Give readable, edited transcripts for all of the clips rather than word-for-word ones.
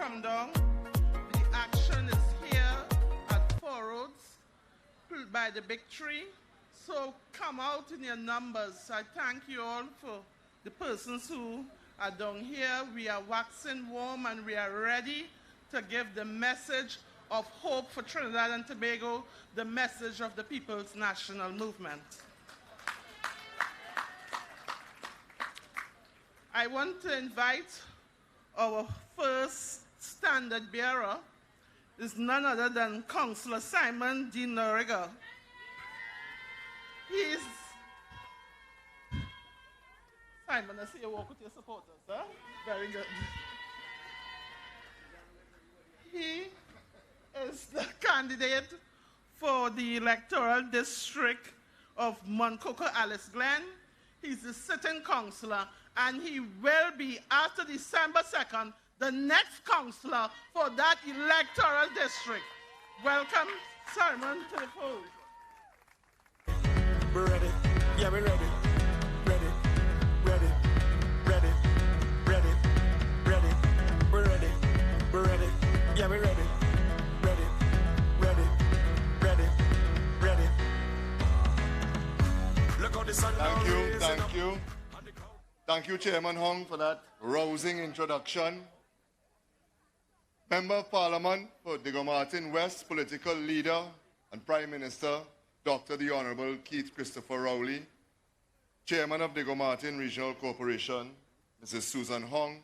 come down. The action is here at Four Roads by the Big Tree. So come out in your numbers. I thank you all for the persons who are down here. We are waxing warm and we are ready to give the message of hope for Trinidad and Tobago, the message of the People's National Movement. I want to invite our first standard bearer, is none other than Councillor Simon D. Noriga. He's Simon, I see you walk with your supporters, huh? Very good. He is the candidate for the electoral district of Moncoko Alice Glen. He's the sitting councillor, and he will be, after December 2nd, the next councillor for that electoral district. Welcome, Simon, to the podium. We're ready. Yeah, we're ready. Ready. Ready. Ready. Ready. Ready. We're ready. We're ready. Yeah, we're ready. Ready. Ready. Ready. Ready. Look how the sun Thank you. Thank you. Thank you, Chairman Hong, for that rousing introduction. Member of Parliament for Diego Martin West, political leader and Prime Minister, Dr. the Honorable Keith Christopher Rowley. Chairman of Diego Martin Regional Corporation, Mrs. Susan Hong.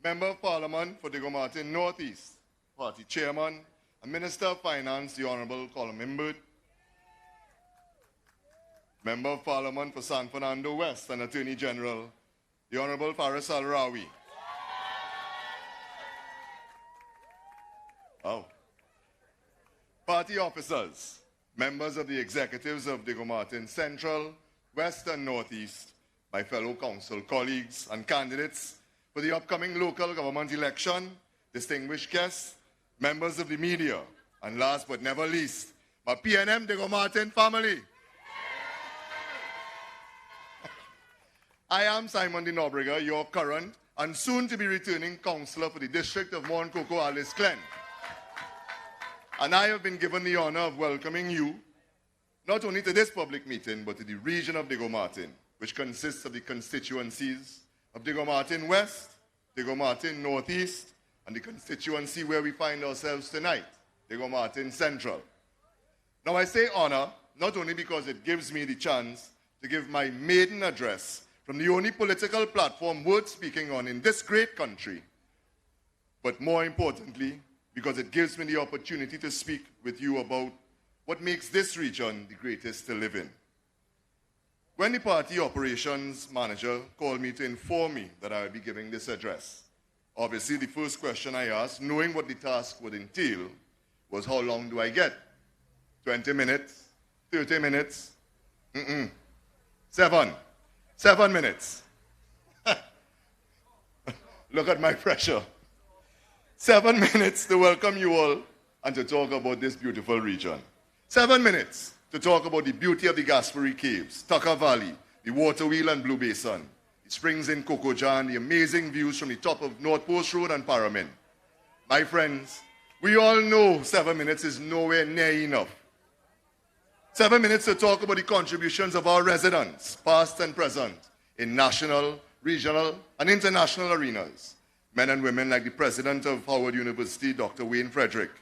Member of Parliament for Diego Martin Northeast, Party Chairman and Minister of Finance, the Honorable Colin Imbert. Member of Parliament for San Fernando West and Attorney General, the Honorable Faris Al-Rawi. Oh. Party officers, members of the executives of Diego Martin Central, West and Northeast, my fellow council colleagues and candidates for the upcoming local government election, distinguished guests, members of the media, and last but never least, my PNM Diego Martin family. I am Simon D. Noriga, your current and soon to be returning councillor for the district of Moncoko Alice Glen. And I have been given the honor of welcoming you not only to this public meeting, but to the region of Diego Martin, which consists of the constituencies of Diego Martin West, Diego Martin Northeast, and the constituency where we find ourselves tonight, Diego Martin Central. Now I say honor, not only because it gives me the chance to give my maiden address from the only political platform worth speaking on in this great country, but more importantly, because it gives me the opportunity to speak with you about what makes this region the greatest to live in. When the party operations manager called me to inform me that I would be giving this address, obviously the first question I asked, knowing what the task would entail, was how long do I get? 20 minutes? 30 minutes? 7 minutes. Look at my pressure. 7 minutes to welcome you all and to talk about this beautiful region. 7 minutes to talk about the beauty of the Gaspery Caves, Tucker Valley, the Water Wheel and Blue Basin, the springs in Cocoja, and the amazing views from the top of North Post Road and Paramin. My friends, we all know 7 minutes is nowhere near enough. 7 minutes to talk about the contributions of our residents, past and present, in national, regional, and international arenas. Men and women like the president of Howard University, Dr. Wayne Frederick.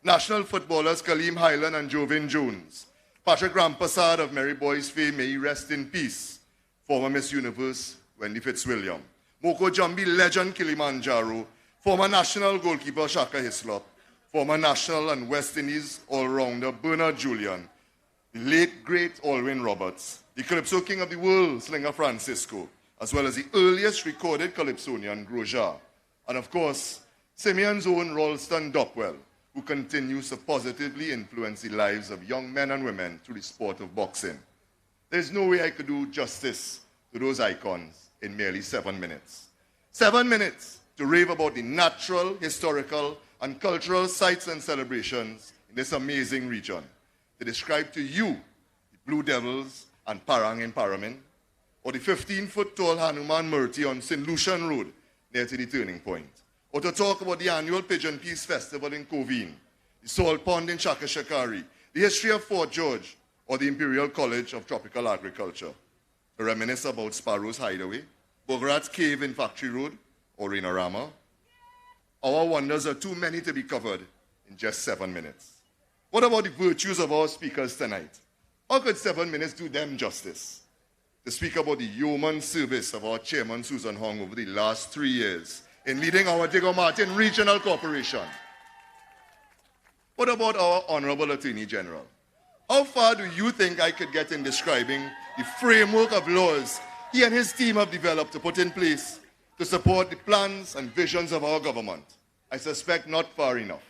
National footballers Kaleem Highland and Jovin Jones. Patrick Rampasad of Mary Boy's fame, may he rest in peace. Former Miss Universe, Wendy Fitzwilliam. Moko Jambi legend Kilimanjaro. Former national goalkeeper Shaka Hislop. Former national and West Indies all-rounder Bernard Julian. The late, great Alwyn Roberts. The Calypso King of the World, Slinger Francisco. As well as the earliest recorded Calypsonian, Grosjean. And of course, Simeon's own Ralston Dockwell, who continues to positively influence the lives of young men and women through the sport of boxing. There's no way I could do justice to those icons in merely 7 minutes. 7 minutes to rave about the natural, historical, and cultural sites and celebrations in this amazing region. To describe to you the Blue Devils and Parang in Paramin, or the 15-foot-tall Hanuman Murti on St. Lucian Road, near to the turning point, or to talk about the annual Pigeon Peace Festival in Covine, the Salt Pond in Chakashakari, the history of Fort George, or the Imperial College of Tropical Agriculture, to reminisce about Sparrow's Hideaway, Bograt's Cave in Factory Road, or Rama. Our wonders are too many to be covered in just 7 minutes. What about the virtues of our speakers tonight? How could 7 minutes do them justice? To speak about the yeoman service of our chairman, Susan Hong, over the last 3 years in leading our Diego Martin Regional Corporation. What about our Honorable Attorney General? How far do you think I could get in describing the framework of laws he and his team have developed to put in place to support the plans and visions of our government? I suspect not far enough.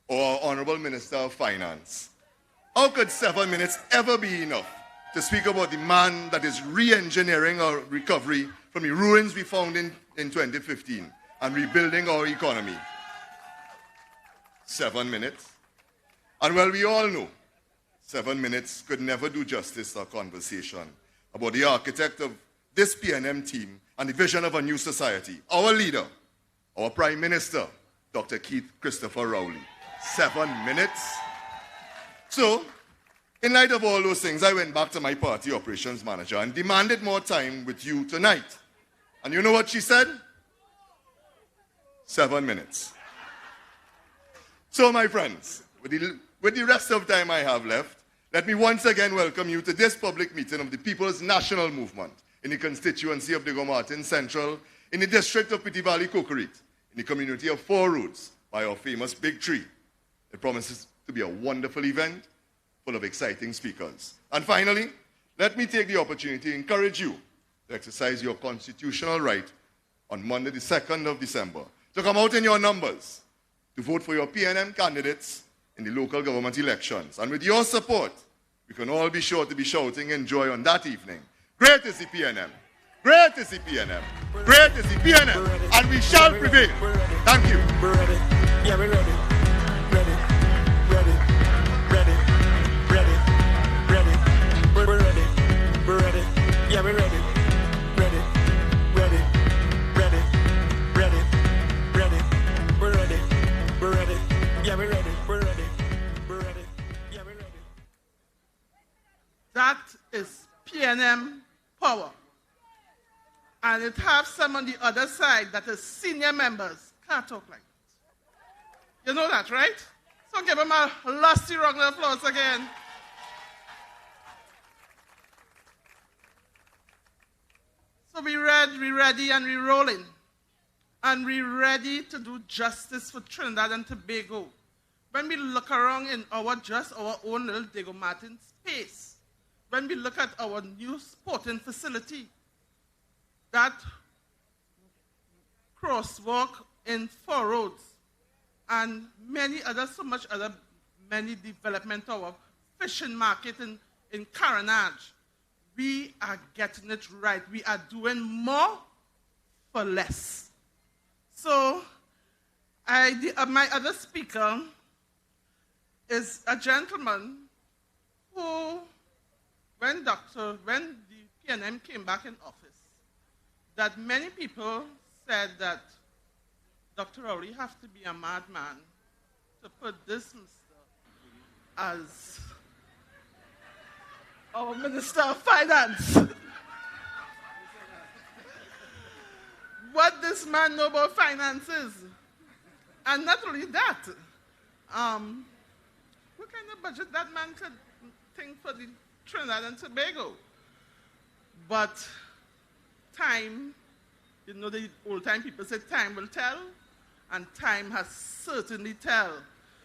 Or our Honorable Minister of Finance. How could 7 minutes ever be enough to speak about the man that is re-engineering our recovery from the ruins we found in 2015 and rebuilding our economy? 7 minutes. And well, we all know 7 minutes could never do justice to a conversation about the architect of this PNM team and the vision of a new society, our leader, our Prime Minister, Dr. Keith Christopher Rowley. 7 minutes. So, in light of all those things, I went back to my party operations manager and demanded more time with you tonight. And you know what she said? 7 minutes. So, my friends, with the rest of the time I have left, let me once again welcome you to this public meeting of the People's National Movement in the constituency of Diego Martin Central, in the district of Piti Valley Cocorite, in the community of Four Roads, by our famous Big Tree. It promises to be a wonderful event full of exciting speakers. And finally, let me take the opportunity to encourage you to exercise your constitutional right on Monday, the 2nd of December, to come out in your numbers, to vote for your PNM candidates in the local government elections. And with your support, we can all be sure to be shouting in joy on that evening. Great is the PNM. Great is the PNM. Great is the PNM. And we shall prevail. Thank you. We're ready. Yeah, we're ready. Ready. Ready. Ready. Ready. Ready. We're ready. We're ready. Yeah, we're ready. Ready. Ready. Ready. Ready. Ready. We're ready. We're ready. Yeah, we're ready. We're ready. We're ready. Yeah, we're ready. That is PNM power. And it has some on the other side that is senior members can't talk like that. You know that, right? So give them a lusty round of applause again. So we ready, and we rolling. And we ready to do justice for Trinidad and Tobago. When we look around in our own little Diego Martin space, when we look at our new sporting facility, that crosswalk in Four Roads, and many development of our fishing market in Carenage, we are getting it right. We are doing more for less. So, my other speaker is a gentleman who, when the PNM came back in office, that many people said that Dr. Rowley have to be a madman to put this Mr. as our Minister of Finance. What this man know about finances. And not only that, what kind of budget that man could think for the Trinidad and Tobago? But time, you know, the old time people say time will tell, and time has certainly tell.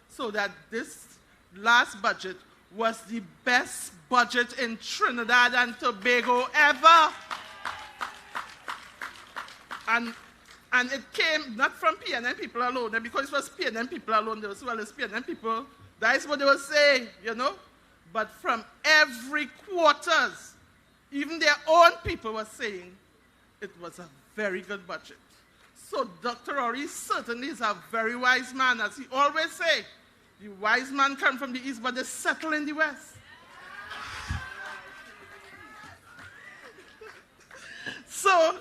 So that this last budget was the best budget in Trinidad and Tobago ever. And it came not from PNM people alone, and because it was PNM people alone, as well as PNM people, that's what they were saying, you know. But from every quarters, even their own people were saying it was a very good budget. So Dr. Rowley certainly is a very wise man, as he always say. The wise man come from the east, but they settle in the west. So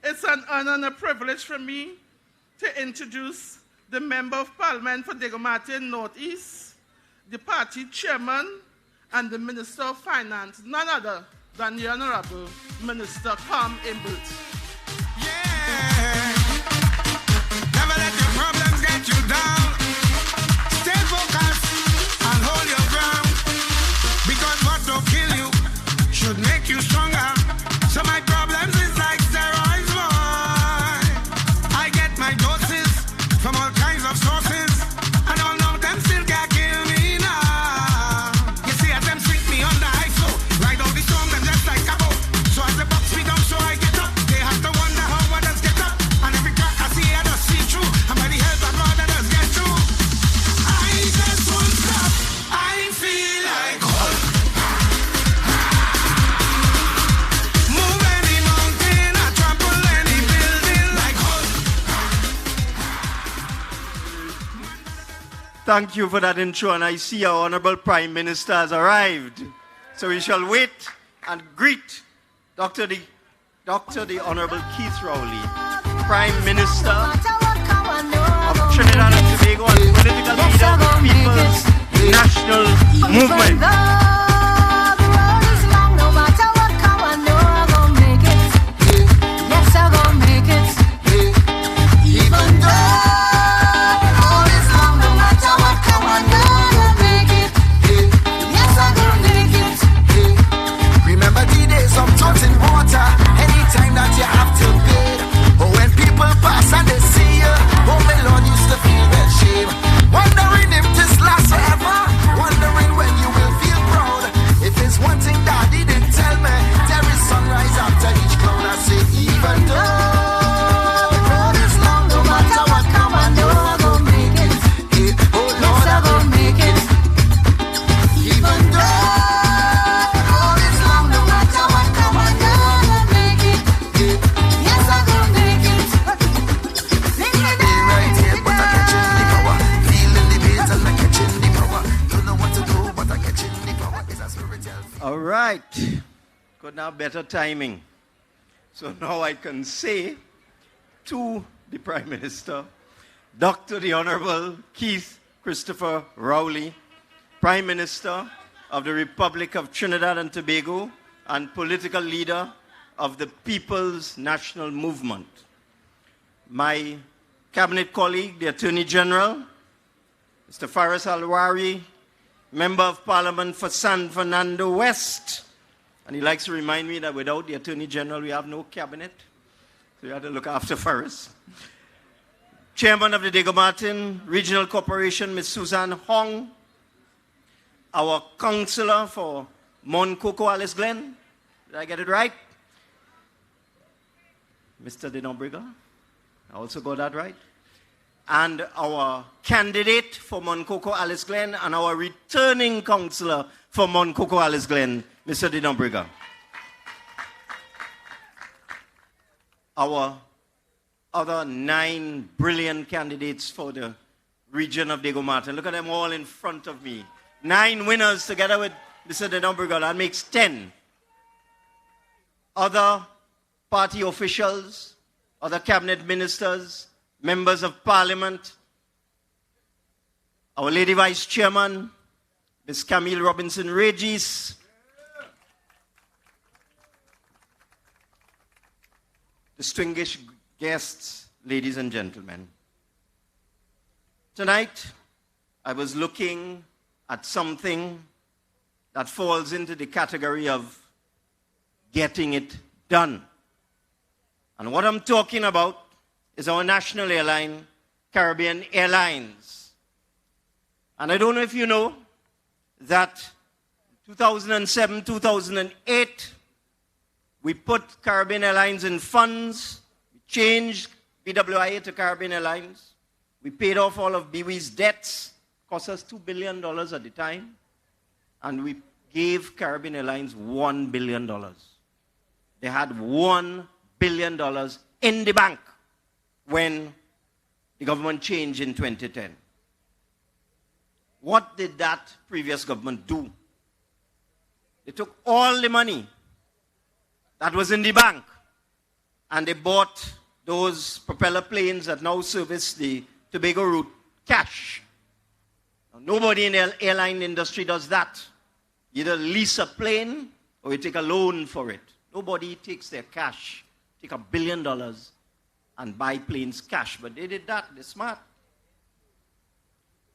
it's an honor and a privilege for me to introduce the Member of Parliament for Diego Martin Northeast, the party chairman, and the Minister of Finance, none other than the Honorable Minister Carm Imbert. Yeah. Never let your problems get you down. Stay focused and hold your ground. Because what don't kill you should make you stronger. So my problems is like steroids, boy. I get my doses from all kinds of sources, and all know them still can't kill me now. You see, as them sink me under ice, so ride out the storm, them just like a boat. So as the box me down, so I get up. They have to wonder how others get up. And every crack I see, I just see through. And by the help of God, I just get through. I just won't stop. I feel like Hulk. Move any mountain, I trample any building like Hulk. Thank you for that intro, and I see our Honorable Prime Minister has arrived. So we shall wait and greet Dr. the Honorable Keith Rowley, Prime Minister of Trinidad and Tobago and political leader of the People's National Movement. Remember the days of tossing water, anytime that you have to bid. Or when people pass and they see you, oh my Lord, used to feel that shame. Wondering if this lasts forever, wondering when you will feel proud. If it's one thing Daddy didn't tell me, there is sunrise after each cloud. I say, even though the road is long, no matter what come, I know I'm gonna make it. Yeah, oh Lord, I'm gonna make it. Even though All right. Could now better timing. So now I can say to the Prime Minister, Dr. the Honorable Keith Christopher Rowley, Prime Minister of the Republic of Trinidad and Tobago and political leader of the People's National Movement. My cabinet colleague, the Attorney General, Mr. Faris Alwari, Member of Parliament for San Fernando West. And he likes to remind me that without the Attorney General, we have no cabinet. So you have to look after Faris. Chairman of the Diego Martin Regional Corporation, Ms. Susan Hong. Our councillor for Mount Coco Alice Glen. Did I get it right? Mr. Denombriga. I also got that right. And our candidate for Mount Coco Alice Glen and our returning councillor for Mount Coco Alice Glen, Mr. Denombriga. Our other 9 brilliant candidates for the region of Diego Martin. Look at them all in front of me. 9 winners together with Mr. Denombriga. That makes 10. Other party officials, other cabinet ministers, members of Parliament, our Lady Vice Chairman, Ms. Camille Robinson-Regis, distinguished guests, ladies and gentlemen. Tonight, I was looking at something that falls into the category of getting it done. And what I'm talking about is our national airline, Caribbean Airlines. And I don't know if you know that 2007, 2008, we put Caribbean Airlines in funds, we changed BWIA to Caribbean Airlines, we paid off all of BWI's debts, cost us $2 billion at the time, and we gave Caribbean Airlines $1 billion. They had $1 billion in the bank when the government changed in 2010. What did that previous government do? They took all the money that was in the bank and they bought those propeller planes that now service the Tobago route cash. Now, nobody in the airline industry does that. You either lease a plane or you take a loan for it. Nobody takes their cash, take $1 billion and buy planes cash. But they did that. They're smart.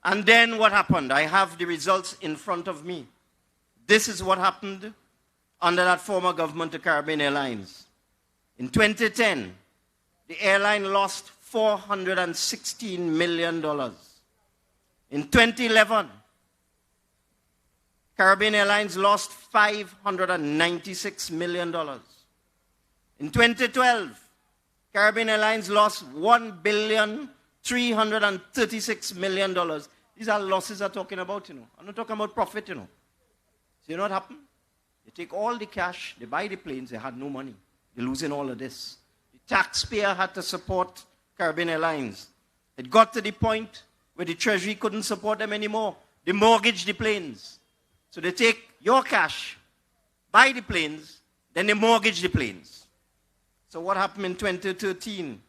And then what happened? I have the results in front of me. This is what happened under that former government to Caribbean Airlines. In 2010, the airline lost $416 million. In 2011, Caribbean Airlines lost $596 million. In 2012, Caribbean Airlines lost $1,336 million. These are losses I'm talking about, I'm not talking about profit, So you know what happened? They take all the cash, they buy the planes, they had no money. They're losing all of this. The taxpayer had to support Caribbean Airlines. It got to the point where the Treasury couldn't support them anymore. They mortgaged the planes. So they take your cash, buy the planes, then they mortgage the planes. So what happened in 2013?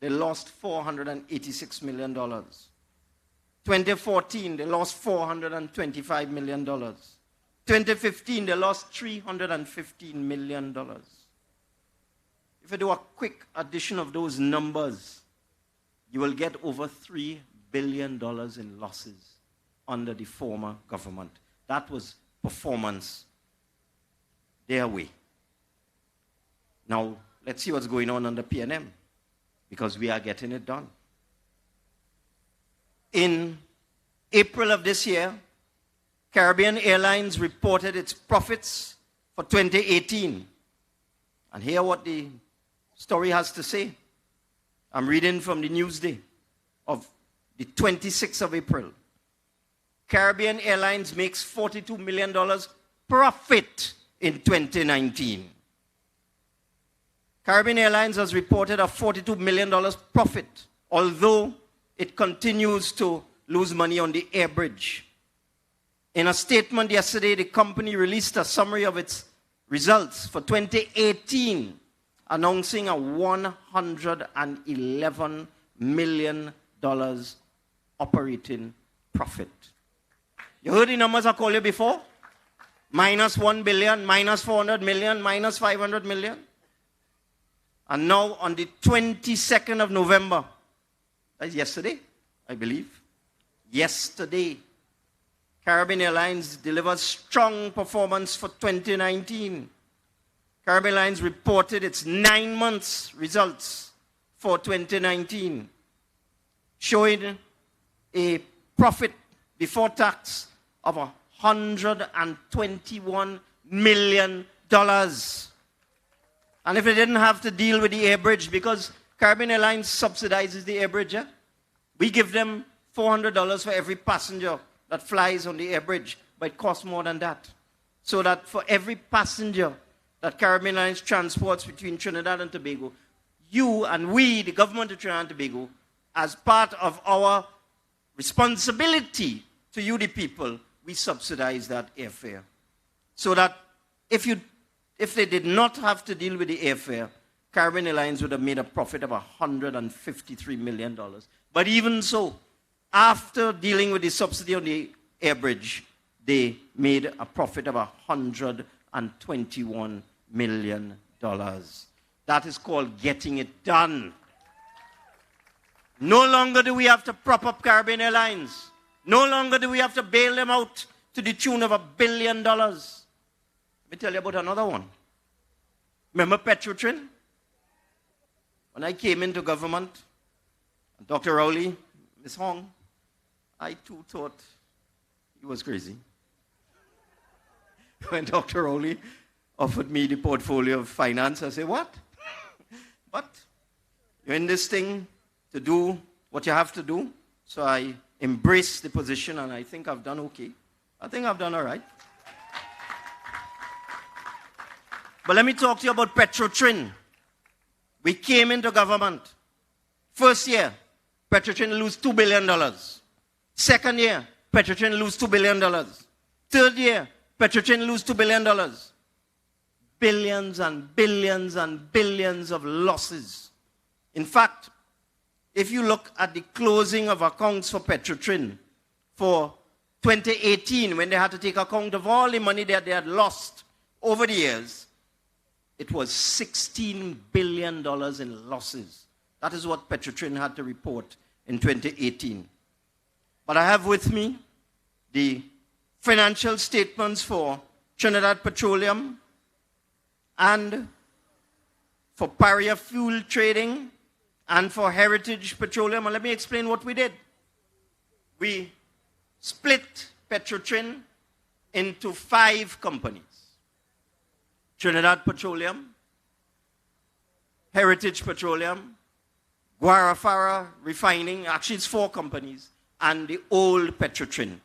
They lost $486 million. 2014, they lost $425 million. 2015, they lost $315 million. If I do a quick addition of those numbers, you will get over $3 billion in losses under the former government. That was performance their way. Now, let's see what's going on under PNM, because we are getting it done. In April of this year, Caribbean Airlines reported its profits for 2018. And hear what the story has to say. I'm reading from the Newsday of the 26th of April. Caribbean Airlines makes $42 million profit in 2019. Caribbean Airlines has reported a $42 million profit, although it continues to lose money on the air bridge. In a statement yesterday, the company released a summary of its results for 2018, announcing a $111 million operating profit. You heard the numbers I called you before? Minus 1 billion, minus 400 million, minus 500 million. And now on the 22nd of November, that's yesterday, I believe. Yesterday, Caribbean Airlines delivered strong performance for 2019. Caribbean Airlines reported its 9 months results for 2019, showing a profit before tax of $121 million. And if they didn't have to deal with the air bridge, because Caribbean Airlines subsidizes the air bridge, we give them $400 for every passenger that flies on the air bridge, but it costs more than that. So that for every passenger that Caribbean Airlines transports between Trinidad and Tobago, you and we, the government of Trinidad and Tobago, as part of our responsibility to you, the people, we subsidize that airfare. So that if they did not have to deal with the airfare, Caribbean Airlines would have made a profit of $153 million. But even so, after dealing with the subsidy on the air bridge, they made a profit of $121 million. That is called getting it done. No longer do we have to prop up Caribbean Airlines. No longer do we have to bail them out to the tune of $1 billion. Let me tell you about another one. Remember Petrotrin? When I came into government, Dr. Rowley, Ms. Hong, I too thought he was crazy. When Dr. Rowley offered me the portfolio of finance, I said, what? But you're in this thing to do what you have to do. So I embraced the position, and I think I've done okay. I think I've done all right. But let me talk to you about Petrotrin. We came into government. First year, Petrotrin lose $2 billion. Second year, Petrotrin lose $2 billion. Third year, Petrotrin lose $2 billion. Billions and billions and billions of losses In fact, if you look at the closing of accounts for Petrotrin for 2018, when they had to take account of all the money that they had lost over the years, it was $16 billion in losses. That is what Petrotrin had to report in 2018. But I have with me the financial statements for Trinidad Petroleum and for Paria Fuel Trading and for Heritage Petroleum. And let me explain what we did. We split Petrotrin into 5 companies. Trinidad Petroleum, Heritage Petroleum, Guarafara Refining, actually it's 4 companies, and the old Petrotrin.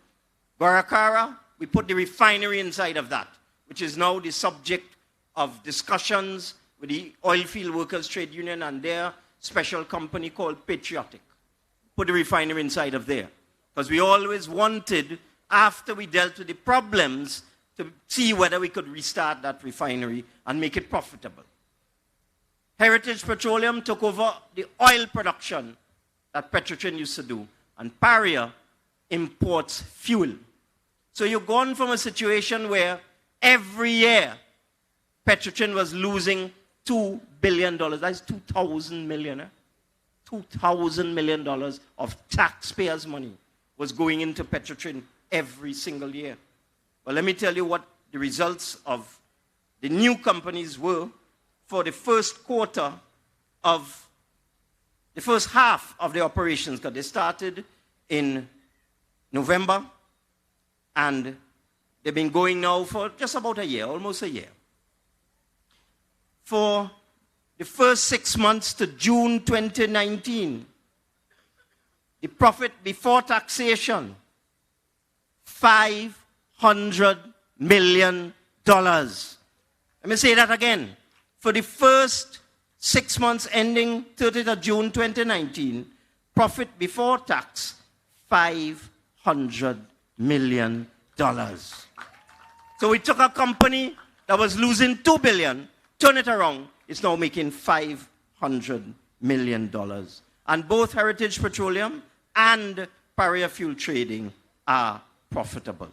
Guaracara, we put the refinery inside of that, which is now the subject of discussions with the Oilfield Workers Trade Union and their special company called Patriotic. Put the refinery inside of there. Because we always wanted, after we dealt with the problems, to see whether we could restart that refinery and make it profitable. Heritage Petroleum took over the oil production that Petrotrin used to do, and Paria imports fuel. So you've gone from a situation where every year Petrotrin was losing $2 billion. That's 2,000 million. $2,000 million of taxpayers' money was going into Petrotrin every single year. Well, let me tell you what the results of the new companies were for the first quarter of the first half of the operations, because they started in November and they've been going now for just about a year, almost a year. For the first 6 months to June 2019, the profit before taxation, $500 million. Let me say that again. For the first 6 months ending 30th of June 2019, profit before tax, $500 million. So we took a company that was losing $2 billion, turn it around, it's now making $500 million. And both Heritage Petroleum and Paria Fuel Trading are profitable.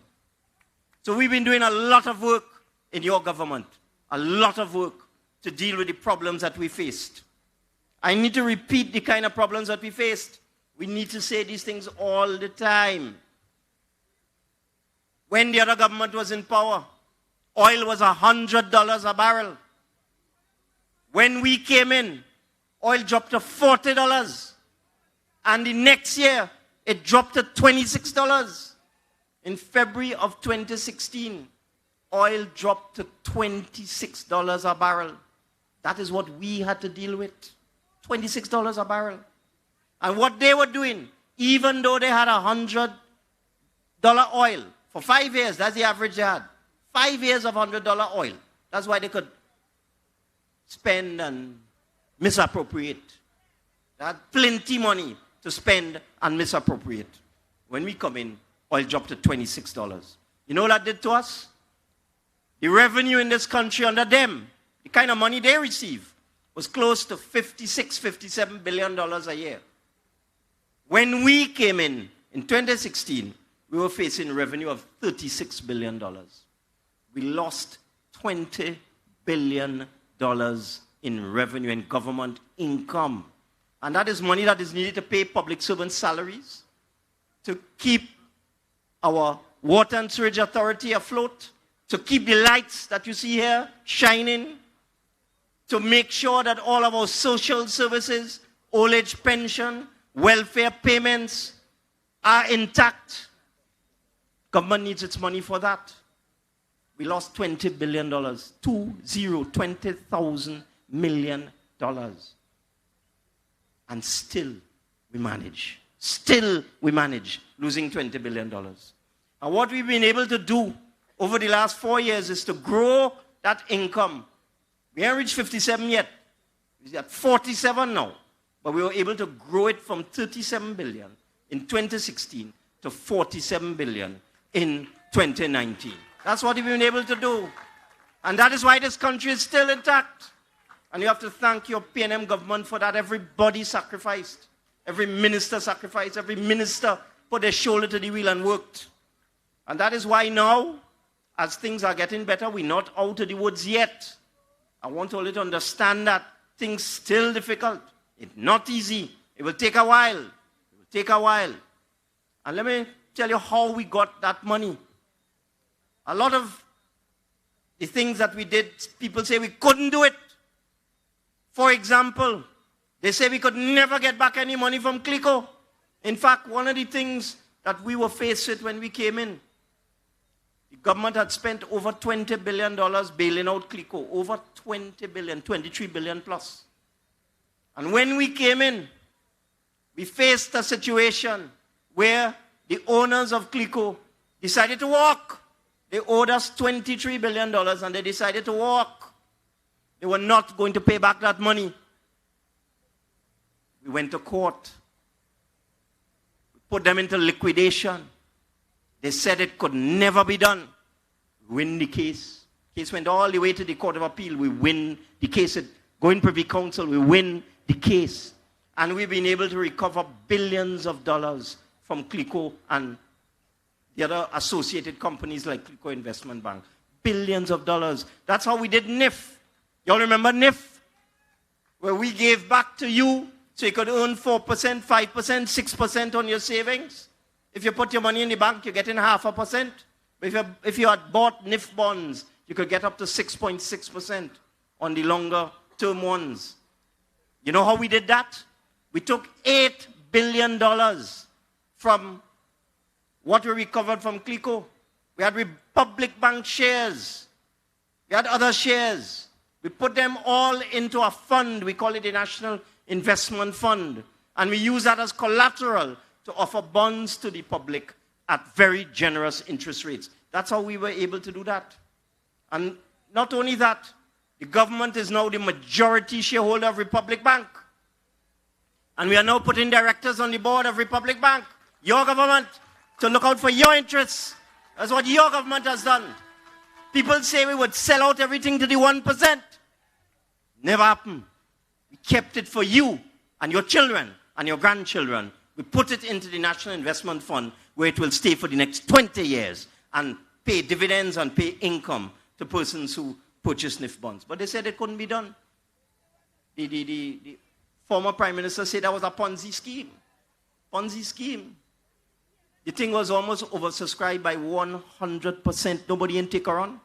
So we've been doing a lot of work in your government, a lot of work to deal with the problems that we faced. I need to repeat the kind of problems that we faced. We need to say these things all the time. When the other government was in power, oil was $100 a barrel. When we came in, oil dropped to $40. And the next year, it dropped to $26. In February of 2016, oil dropped to $26 a barrel. That is what we had to deal with. $26 a barrel. And what they were doing, even though they had $100 oil for 5 years, that's the average they had. 5 years of $100 oil. That's why they could spend and misappropriate. They had plenty money to spend and misappropriate. When we come in, oil dropped to $26. You know what that did to us? The revenue in this country under them, the kind of money they receive, was close to $57 billion a year. When we came in 2016, we were facing revenue of $36 billion. We lost $20 billion in revenue and government income. And that is money that is needed to pay public servants' salaries, to keep our water and sewage authority afloat, to keep the lights that you see here shining, to make sure that all of our social services, old age pension, welfare payments are intact. Government needs its money for that. We lost $20 billion, $20,000 million. And still we manage. Still we manage losing $20 billion. And what we've been able to do over the last 4 years is to grow that income. We haven't reached 57 yet. We're at 47 now. But we were able to grow it from 37 billion in 2016 to 47 billion in 2019. That's what we've been able to do. And that is why this country is still intact. And you have to thank your PNM government for that. Everybody sacrificed. Every minister sacrificed. Every minister put their shoulder to the wheel and worked. And that is why now, as things are getting better, we're not out of the woods yet. I want all you to understand that things still difficult. It's not easy. It will take a while. It will take a while. And let me tell you how we got that money. A lot of the things that we did, people say we couldn't do it. For example, they say we could never get back any money from CLICO. In fact, one of the things that we were faced with when we came in, the government had spent over $20 billion bailing out CLICO. Over 20 billion, 23 billion plus. And when we came in, we faced a situation where the owners of CLICO decided to walk. They owed us $23 billion and they decided to walk. They were not going to pay back that money. We went to court. We put them into liquidation. They said it could never be done. We win the case. Case went all the way to the Court of Appeal. We win the case. Go in Privy Council. We win the case. And we've been able to recover billions of dollars from CLICO and the other associated companies like CLICO Investment Bank. Billions of dollars. That's how we did NIF. Y'all remember NIF? Where we gave back to you so you could earn 4%, 5%, 6% on your savings. If you put your money in the bank, you're getting 0.5%. But if you had bought NIF bonds, you could get up to 6.6% on the longer term ones. You know how we did that? We took $8 billion from what we recovered from CLICO. We had Republic Bank shares. We had other shares. We put them all into a fund. We call it the National Investment Fund. And we use that as collateral to offer bonds to the public at very generous interest rates. That's how we were able to do that. And not only that, the government is now the majority shareholder of Republic Bank. And we are now putting directors on the board of Republic Bank, your government, to look out for your interests. That's what your government has done. People say we would sell out everything to the 1%. Never happened. We kept it for you and your children and your grandchildren. We put it into the National Investment Fund where it will stay for the next 20 years and pay dividends and pay income to persons who purchase NIF bonds. But they said it couldn't be done. The former Prime Minister said that was a Ponzi scheme. Ponzi scheme. The thing was almost oversubscribed by 100%. Nobody in take her on.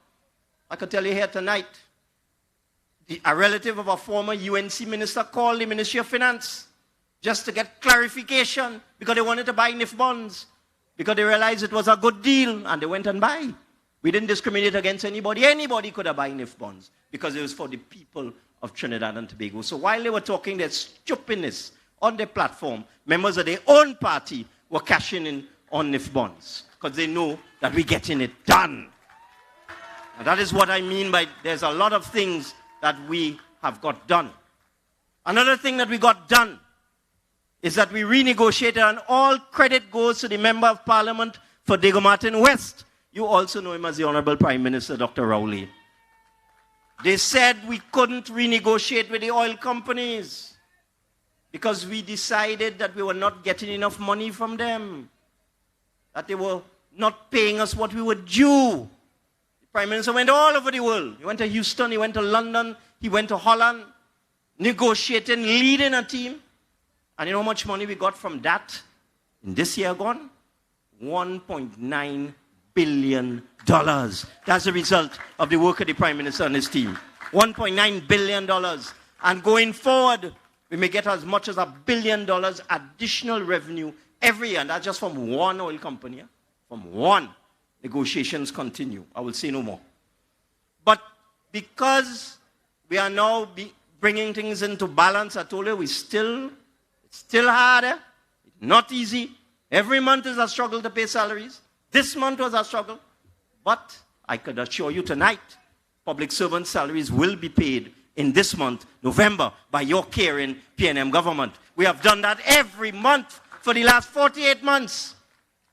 I can tell you here tonight, a relative of a former UNC minister called the Ministry of Finance just to get clarification because they wanted to buy NIF bonds because they realized it was a good deal and they went and buy. We didn't discriminate against anybody. Anybody could have bought NIF bonds because it was for the people of Trinidad and Tobago. So while they were talking their stupidness on their platform, members of their own party were cashing in on NIF bonds because they know that we're getting it done. And that is what I mean by there's a lot of things that we have got done. Another thing that we got done is that we renegotiated and all credit goes to the Member of Parliament for Diego Martin West. You also know him as the Honorable Prime Minister, Dr. Rowley. They said we couldn't renegotiate with the oil companies because we decided that we were not getting enough money from them, that they were not paying us what we were due. Prime Minister went all over the world. He went to Houston, he went to London, he went to Holland, negotiating, leading a team. And you know how much money we got from that in this year gone? $1.9 billion. That's the result of the work of the Prime Minister and his team. $1.9 billion. And going forward, we may get as much as $1 billion additional revenue every year. And that's just from one oil company. Yeah? From one. Negotiations continue. I will say no more. But because we are now bringing things into balance, I told you, it's still hard. Not easy. Every month is a struggle to pay salaries. This month was a struggle. But I could assure you tonight, public servant salaries will be paid in this month, November, by your caring PNM government. We have done that every month for the last 48 months.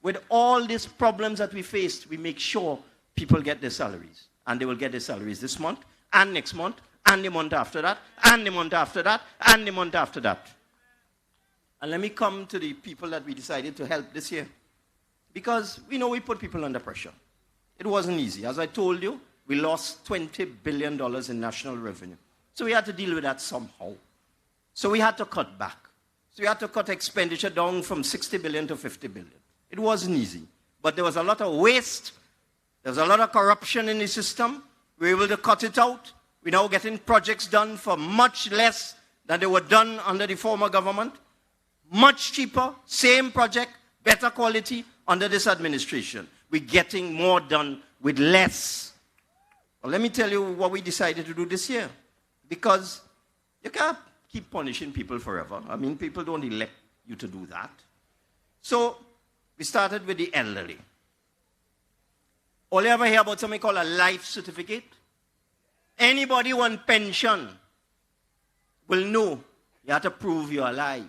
With all these problems that we faced, we make sure people get their salaries. And they will get their salaries this month, and next month, and the month after that, and the month after that, and the month after that. And let me come to the people that we decided to help this year. Because we know we put people under pressure. It wasn't easy. As I told you, we lost $20 billion in national revenue. So we had to deal with that somehow. So we had to cut back. So we had to cut expenditure down from 60 billion to 50 billion. It wasn't easy. But there was a lot of waste. There was a lot of corruption in the system. We were able to cut it out. We're now getting projects done for much less than they were done under the former government. Much cheaper, same project, better quality under this administration. We're getting more done with less. Well, let me tell you what we decided to do this year. Because you can't keep punishing people forever. I mean, people don't elect you to do that. So we started with the elderly. All you ever hear about something called a life certificate? Anybody who on pension will know you have to prove you're alive.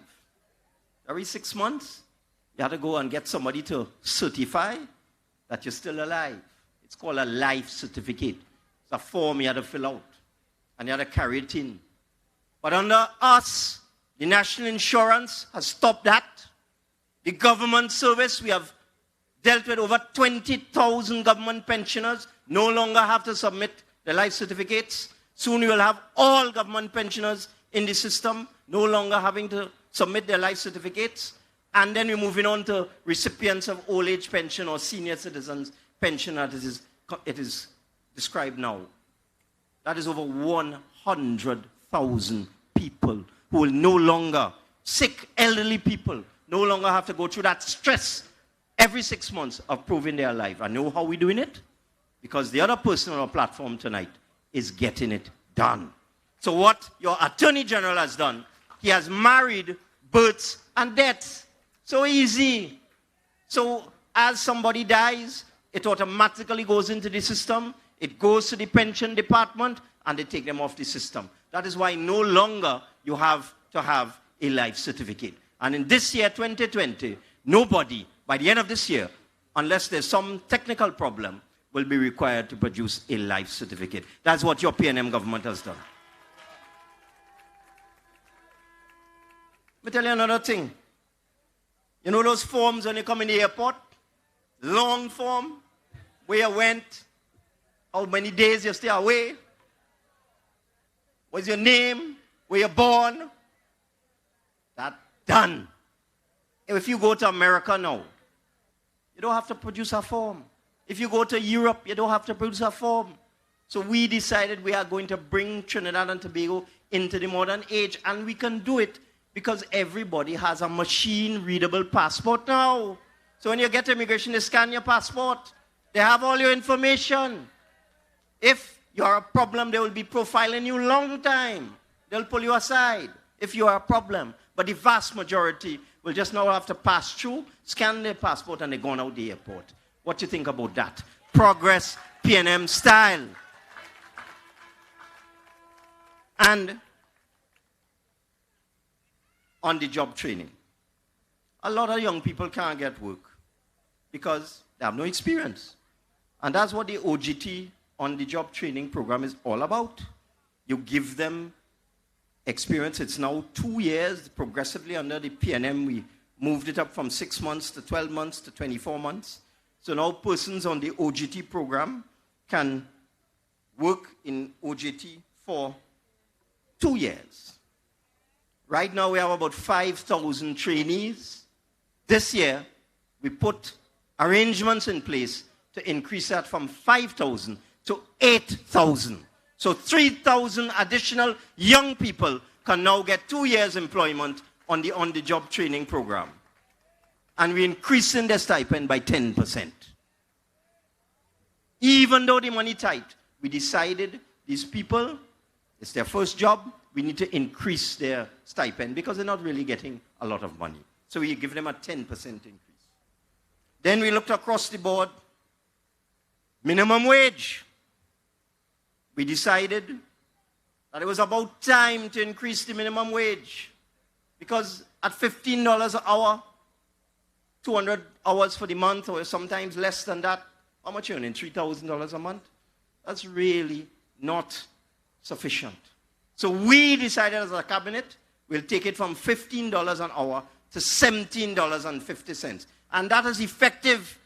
Every 6 months, you have to go and get somebody to certify that you're still alive. It's called a life certificate. It's a form you have to fill out, and you have to carry it in. But under us, the national insurance has stopped that. The government service, we have dealt with over 20,000 government pensioners, no longer have to submit the life certificates. Soon you will have all government pensioners in the system, no longer having to submit their life certificates. And then we're moving on to recipients of old age pension or senior citizens pension as it is described now. That is over 100,000 people who will no longer, sick elderly people, no longer have to go through that stress every 6 months of proving they're alive. And know how we're doing it? Because the other person on our platform tonight is getting it done. So what your Attorney General has done, he has married births and deaths. So easy. So as somebody dies, it automatically goes into the system. It goes to the pension department, and they take them off the system. That is why no longer you have to have a life certificate. And in this year, 2020, nobody, by the end of this year, unless there's some technical problem, will be required to produce a life certificate. That's what your PNM government has done. Let me tell you another thing. You know those forms when you come in the airport? Long form, where you went, how many days you stay away, what's your name, where you're born. That's done. If you go to America now, you don't have to produce a form. If you go to Europe, you don't have to produce a form. So we decided we are going to bring Trinidad and Tobago into the modern age, and we can do it because everybody has a machine-readable passport now. So when you get to immigration, they scan your passport. They have all your information. If you are a problem, they will be profiling you long time. They'll pull you aside if you are a problem. But the vast majority will just now have to pass through, scan their passport, and they're going out the airport. What do you think about that? Progress, PNM style. And on the job training. A lot of young people can't get work because they have no experience. And that's what the OGT on the job training program is all about. You give them experience. It's now 2 years. Progressively under the PNM, we moved it up from 6 months to 12 months to 24 months. So now persons on the OGT program can work in OGT for 2 years. Right now, we have about 5,000 trainees. This year, we put arrangements in place to increase that from 5,000 to 8,000. So 3,000 additional young people can now get 2 years employment on the on-the-job training program. And we're increasing their stipend by 10%. Even though the money tight, we decided these people, it's their first job, we need to increase their stipend because they're not really getting a lot of money. So we give them a 10% increase. Then we looked across the board. Minimum wage. We decided that it was about time to increase the minimum wage because at $15 an hour, 200 hours for the month or sometimes less than that, how much are you earning? $3,000 a month? That's really not sufficient. So we decided as a cabinet, we'll take it from $15 an hour to $17.50. And that is effective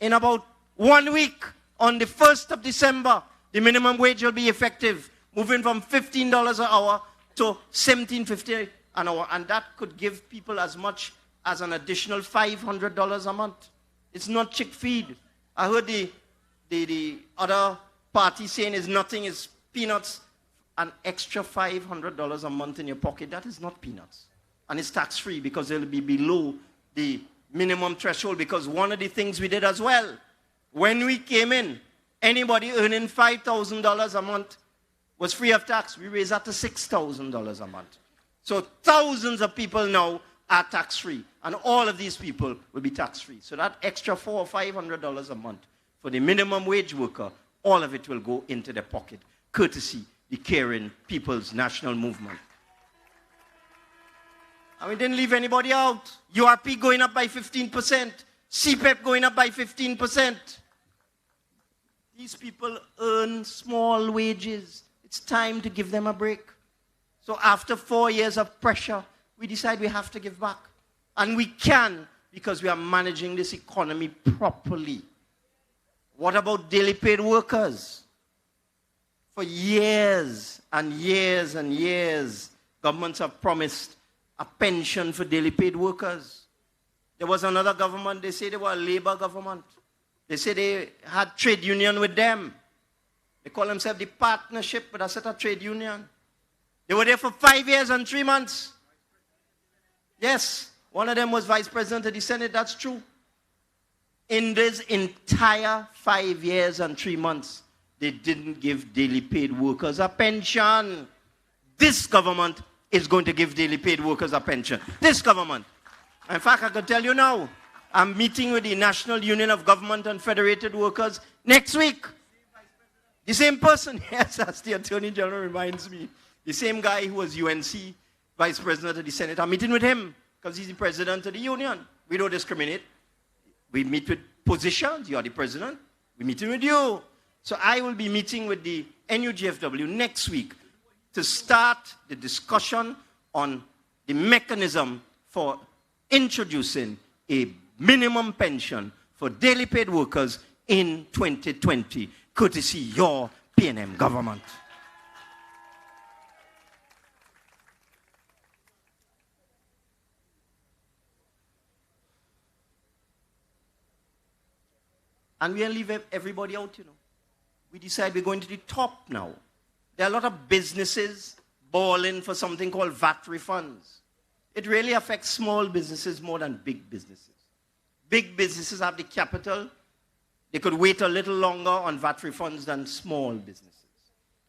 in about 1 week. On the 1st of December, the minimum wage will be effective, moving from $15 an hour to $17.50 an hour. And that could give people as much as an additional $500 a month. It's not chick feed. I heard the other party saying is nothing, is peanuts. An extra $500 a month in your pocket, that is not peanuts. And it's tax-free because it'll be below the minimum threshold, because one of the things we did as well, when we came in, anybody earning $5,000 a month was free of tax. We raised that to $6,000 a month. So thousands of people now are tax-free, and all of these people will be tax-free. So that extra $400 or $500 a month for the minimum wage worker, all of it will go into their pocket, courtesy the Caring People's National Movement. And we didn't leave anybody out. URP going up by 15%. CPEP going up by 15%. These people earn small wages. It's time to give them a break. So after 4 years of pressure, we decide we have to give back. And we can, because we are managing this economy properly. What about daily paid workers? For years and years and years, governments have promised a pension for daily paid workers. There was another government, they say they were a labor government. They say they had trade union with them. They call themselves the partnership with a set of trade union. They were there for 5 years and 3 months. Yes, one of them was vice president of the Senate, that's true. In this entire 5 years and 3 months, they didn't give daily paid workers a pension. This government is going to give daily paid workers a pension. This government. In fact, I can tell you now, I'm meeting with the National Union of Government and Federated Workers next week. The same person, yes, as the Attorney General reminds me. The same guy who was UNC Vice President of the Senate. I'm meeting with him because he's the President of the Union. We don't discriminate. We meet with positions. You are the President. We're meeting with you. So I will be meeting with the NUGFW next week to start the discussion on the mechanism for introducing a minimum pension for daily paid workers in 2020, courtesy your PNM government. And we'll leave everybody out, you know. We decide we're going to the top now. There are a lot of businesses bawling for something called VAT refunds. It really affects small businesses more than big businesses. Big businesses have the capital. They could wait a little longer on VAT refunds than small businesses.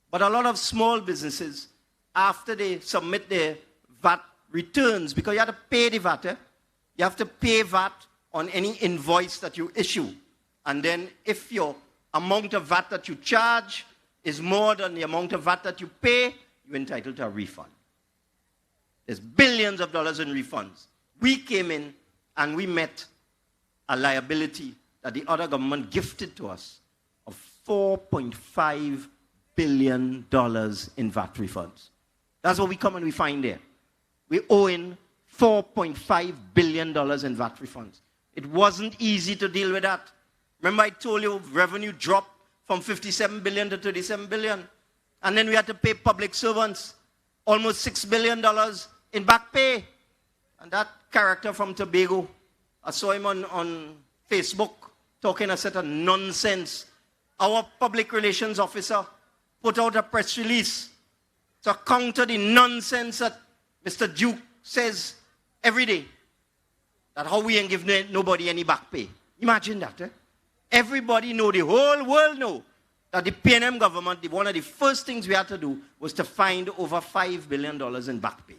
But a lot of small businesses, after they submit their VAT returns, because you have to pay the VAT, you have to pay VAT on any invoice that you issue. And then if your amount of VAT that you charge is more than the amount of VAT that you pay, you're entitled to a refund. There's billions of dollars in refunds. We came in and we met a liability that the other government gifted to us of $4.5 billion in VAT refunds. That's what we come and we find there. We're owing $4.5 billion in VAT refunds. It wasn't easy to deal with that. Remember I told you revenue dropped from 57 billion to 37 billion. And then we had to pay public servants almost $6 billion in back pay. And that character from Tobago, I saw him on Facebook talking a set of nonsense. Our public relations officer put out a press release to counter the nonsense that Mr. Duke says every day. That how we ain't give nobody any back pay. Imagine that, eh? Everybody know, the whole world know, that the PNM government, one of the first things we had to do was to find over $5 billion in back pay.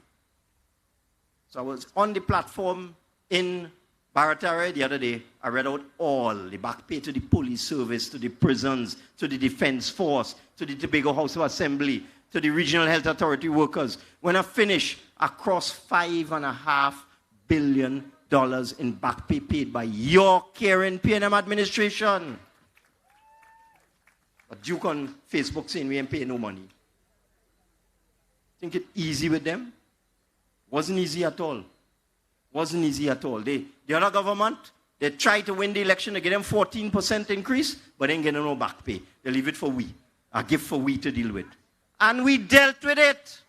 So I was on the platform in Barataria the other day. I read out all the back pay to the police service, to the prisons, to the defense force, to the Tobago House of Assembly, to the regional health authority workers. When I finished, across $5.5 billion in back pay paid by your Caring PNM administration. But Duke on Facebook saying we ain't paying no money. Think it easy with them? Wasn't easy at all. Wasn't easy at all. The other government, they try to win the election, they get them 14% increase, but they ain't getting no back pay. They leave it for we. A gift for we to deal with. And we dealt with it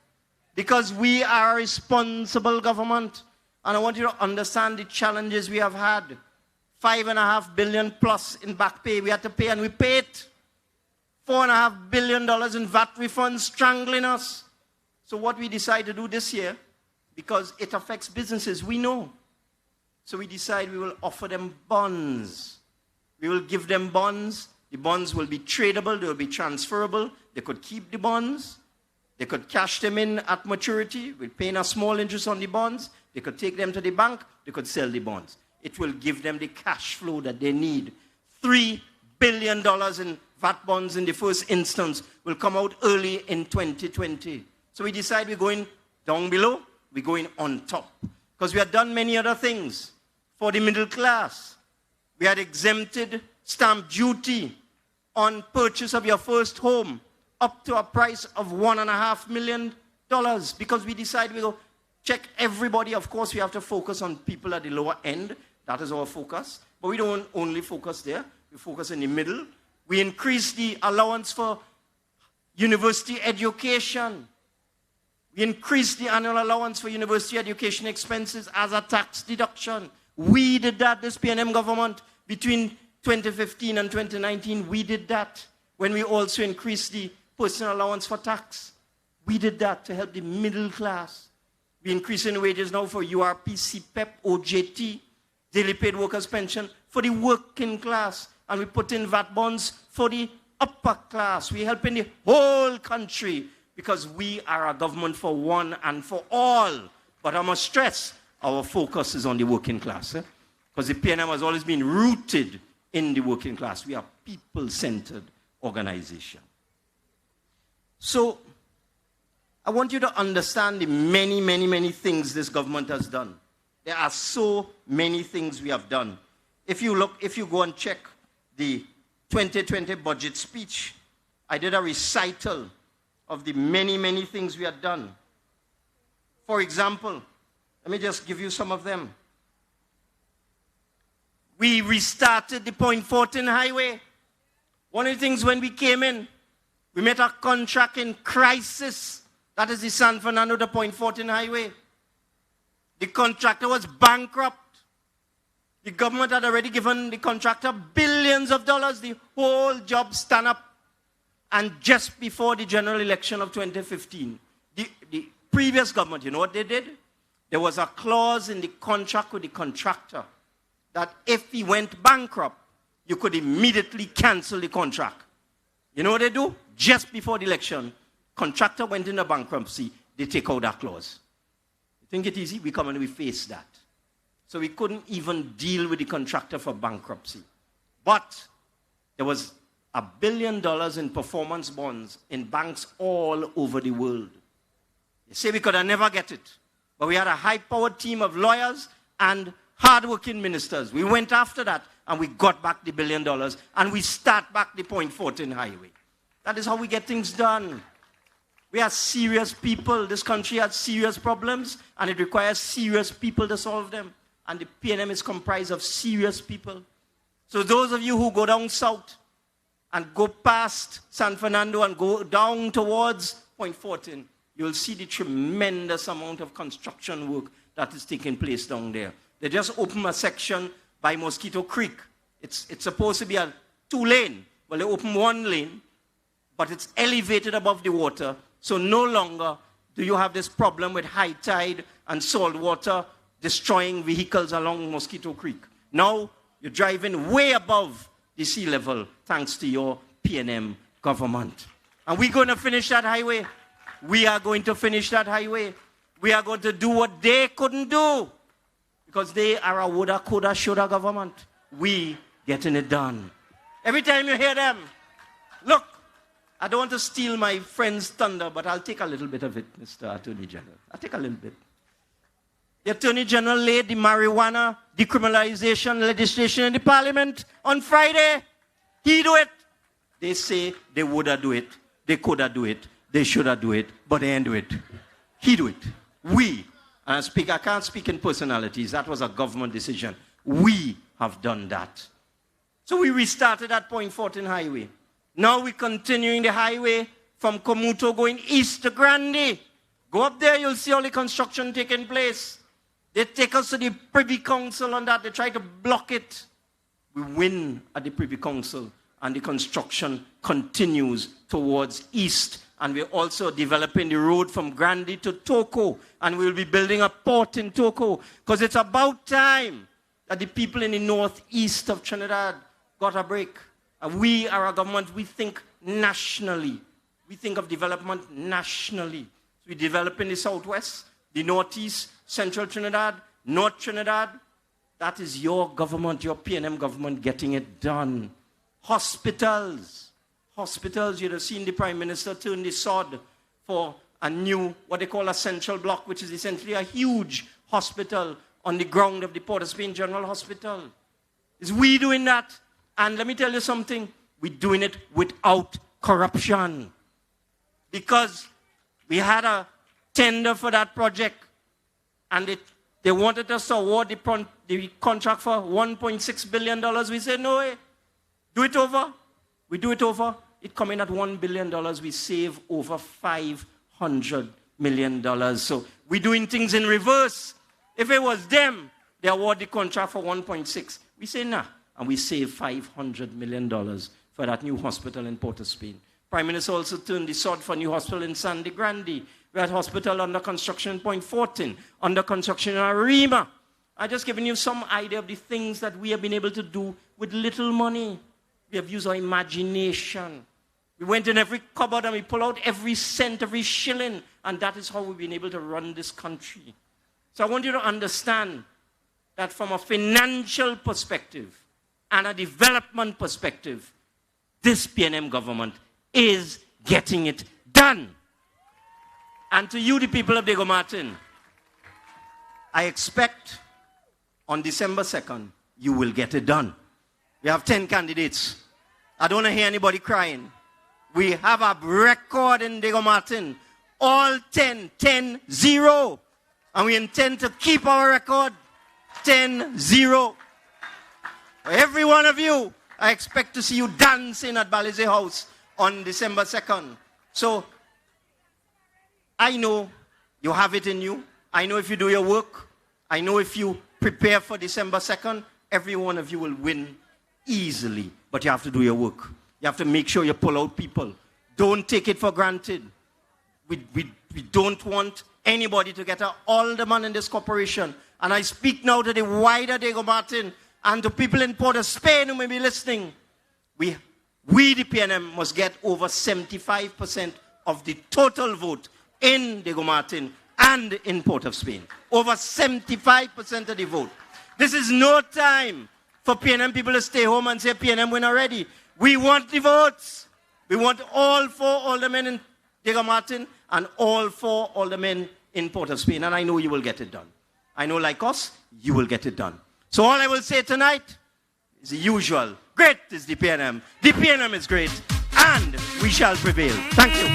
because we are a responsible government. And I want you to understand the challenges we have had. $5.5 billion plus in back pay we had to pay, and we paid $4.5 billion in VAT refunds strangling us. So what we decided to do this year, because it affects businesses, we know. So we decide we will offer them bonds. We will give them bonds. The bonds will be tradable. They will be transferable. They could keep the bonds. They could cash them in at maturity. We're paying a small interest on the bonds. They could take them to the bank. They could sell the bonds. It will give them the cash flow that they need. $3 billion in VAT bonds in the first instance will come out early in 2020. So we decide we're going down below. We're going on top. Because we had done many other things for the middle class. We had exempted stamp duty on purchase of your first home up to a price of $1.5 million because we decided we go check everybody. Of course, we have to focus on people at the lower end. That is our focus. But we don't only focus there. We focus in the middle. We increase the allowance for university education. We increase the annual allowance for university education expenses as a tax deduction. We did that, this PNM government, between 2015 and 2019. We did that when we also increased the personal allowance for tax. We did that to help the middle class. We're increasing wages now for URP, CPEP, OJT, daily paid workers' pension for the working class. And we put in VAT bonds for the upper class. We're helping the whole country because we are a government for one and for all. But I must stress, our focus is on the working class. Because the PNM has always been rooted in the working class. We are a people-centered organization. So, I want you to understand the many, many, many things this government has done. There are so many things we have done. If you go and check the 2020 budget speech, I did a recital of the many, many things we had done. For example, let me just give you some of them. We restarted the Point Fortin Highway. One of the things when we came in, we met a contract in crisis. That is the San Fernando to Point Fortin Highway. The contractor was bankrupt. The government had already given the contractor billions of dollars. The whole job stand up. And just before the general election of 2015, the previous government, you know what they did? There was a clause in the contract with the contractor that if he went bankrupt, you could immediately cancel the contract. You know what they do? Just before the election, contractor went into bankruptcy, they take out that clause. You think it easy? We come and we face that. So we couldn't even deal with the contractor for bankruptcy. But there was $1 billion in performance bonds in banks all over the world. They say we could have never get it. But we had a high-powered team of lawyers and hard-working ministers. We went after that, and we got back the $1 billion, and we start back the Point Fortin Highway. That is how we get things done. We are serious people. This country has serious problems, and it requires serious people to solve them. And the PNM is comprised of serious people. So those of you who go down south and go past San Fernando and go down towards Point Fortin, you will see the tremendous amount of construction work that is taking place down there. They just opened a section by Mosquito Creek. It's supposed to be a 2-lane. Well, they opened 1 lane, but it's elevated above the water. So no longer do you have this problem with high tide and salt water destroying vehicles along Mosquito Creek. Now you're driving way above the sea level thanks to your PNM government. And we're going to finish that highway. We are going to finish that highway. We are going to do what they couldn't do. Because they are a woulda, coulda, shoulda government. We getting it done. Every time you hear them, look, I don't want to steal my friend's thunder, but I'll take a little bit of it, Mr. Attorney General. I'll take a little bit. The Attorney General laid the marijuana decriminalization legislation in the Parliament on Friday. He do it. They say they woulda do it, they coulda do it, they shoulda do it, but they ain't do it. He do it. We, and I can't speak in personalities. That was a government decision. We have done that. So we restarted at Point Fortin Highway. Now we're continuing the highway from Komuto going east to Grande. Go up there, you'll see all the construction taking place. They take us to the Privy Council on that. They try to block it. We win at the Privy Council, and the construction continues towards east. And we're also developing the road from Grande to Toko, and we'll be building a port in Toko, because it's about time that the people in the northeast of Trinidad got a break. And we are a government, we think nationally. We think of development nationally. So we develop in the southwest, the northeast, central Trinidad, north Trinidad. That is your government, your PNM government getting it done. Hospitals. Hospitals, you'd have seen the Prime Minister turn the sod for a new, what they call a central block, which is essentially a huge hospital on the ground of the Port of Spain General Hospital. Is we doing that? And let me tell you something, we're doing it without corruption. Because we had a tender for that project, and they wanted us to award the contract for $1.6 billion. We said, no way. Do it over. We do it over. It come in at $1 billion. We save over $500 million. So we're doing things in reverse. If it was them, they award the contract for 1.6. We say, nah. And we save $500 million for that new hospital in Port of Spain. Prime Minister also turned the sword for a new hospital in Sandy Grande. We had hospital under construction in Point Fortin, under construction in Arima. I'm just giving you some idea of the things that we have been able to do with little money. We have used our imagination. We went in every cupboard and we pulled out every cent, every shilling. And that is how we've been able to run this country. So I want you to understand that from a financial perspective and a development perspective, this PNM government is getting it done. And to you, the people of Diego Martin, I expect on December 2nd, you will get it done. We have 10 candidates. I don't want to hear anybody crying. We have a record in Diego Martin. All 10-0. And we intend to keep our record 10-0. Every one of you, I expect to see you dancing at Balize House on December 2nd. So, I know you have it in you. I know if you do your work. I know if you prepare for December 2nd, every one of you will win easily. But you have to do your work. You have to make sure you pull out people. Don't take it for granted. We don't want anybody to get an alderman in this corporation. And I speak now to the wider Diego Martin and to people in Port of Spain who may be listening. We the PNM, must get over 75% of the total vote in Diego Martin and in Port of Spain. Over 75% of the vote. This is no time for PNM people to stay home and say PNM win already. We want the votes. We want all 4 aldermen in Diego Martin and all 4 aldermen in Port of Spain. And I know you will get it done. I know, like us, you will get it done. So all I will say tonight is the usual. Great is the PNM. The PNM is great. And we shall prevail. Thank you.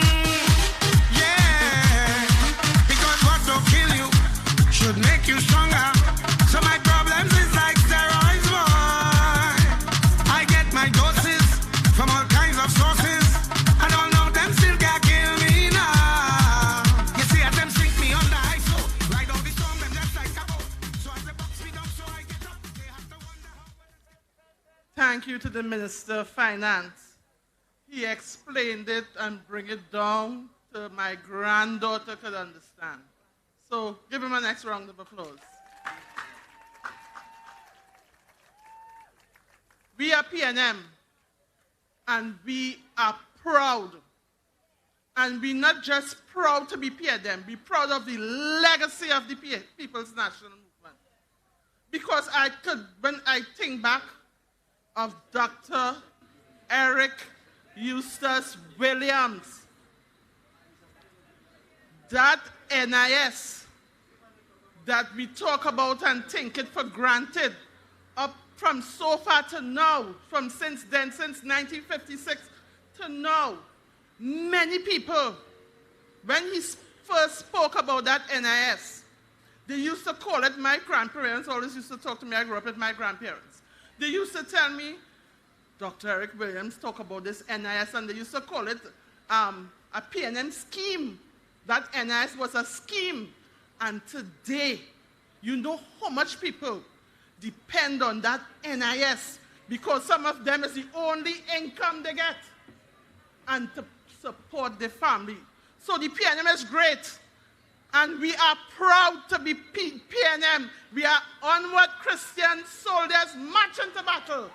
Yeah, because what will kill you should make you stronger. So my problems is like steroids, boy. I get my doses from all kinds of sources. I don't know them still can't kill me now. You see, as them sink me under ice, so ride out the storm, them just like a boat. So as the box me down, so I get up. They have to wonder how. Thank you to the Minister of Finance. He explained it and bring it down to my granddaughter could understand. So give him a next round of applause. We are PNM, and we are proud. And we're not just proud to be PNM, we're proud of the legacy of the People's National Movement. Because when I think back of Dr. Eric Eustace Williams, that NIS that we talk about and think it for granted, up from so far to now, from since 1956 to now, many people, when he first spoke about that NIS, they used to call it, my grandparents always used to talk to me, I grew up with my grandparents. They used to tell me, Dr. Eric Williams talk about this NIS, and they used to call it a PNM scheme. That NIS was a scheme. And today, you know how much people depend on that NIS because some of them is the only income they get and to support their family. So the PNM is great. And we are proud to be PNM. We are onward Christian soldiers marching to battle.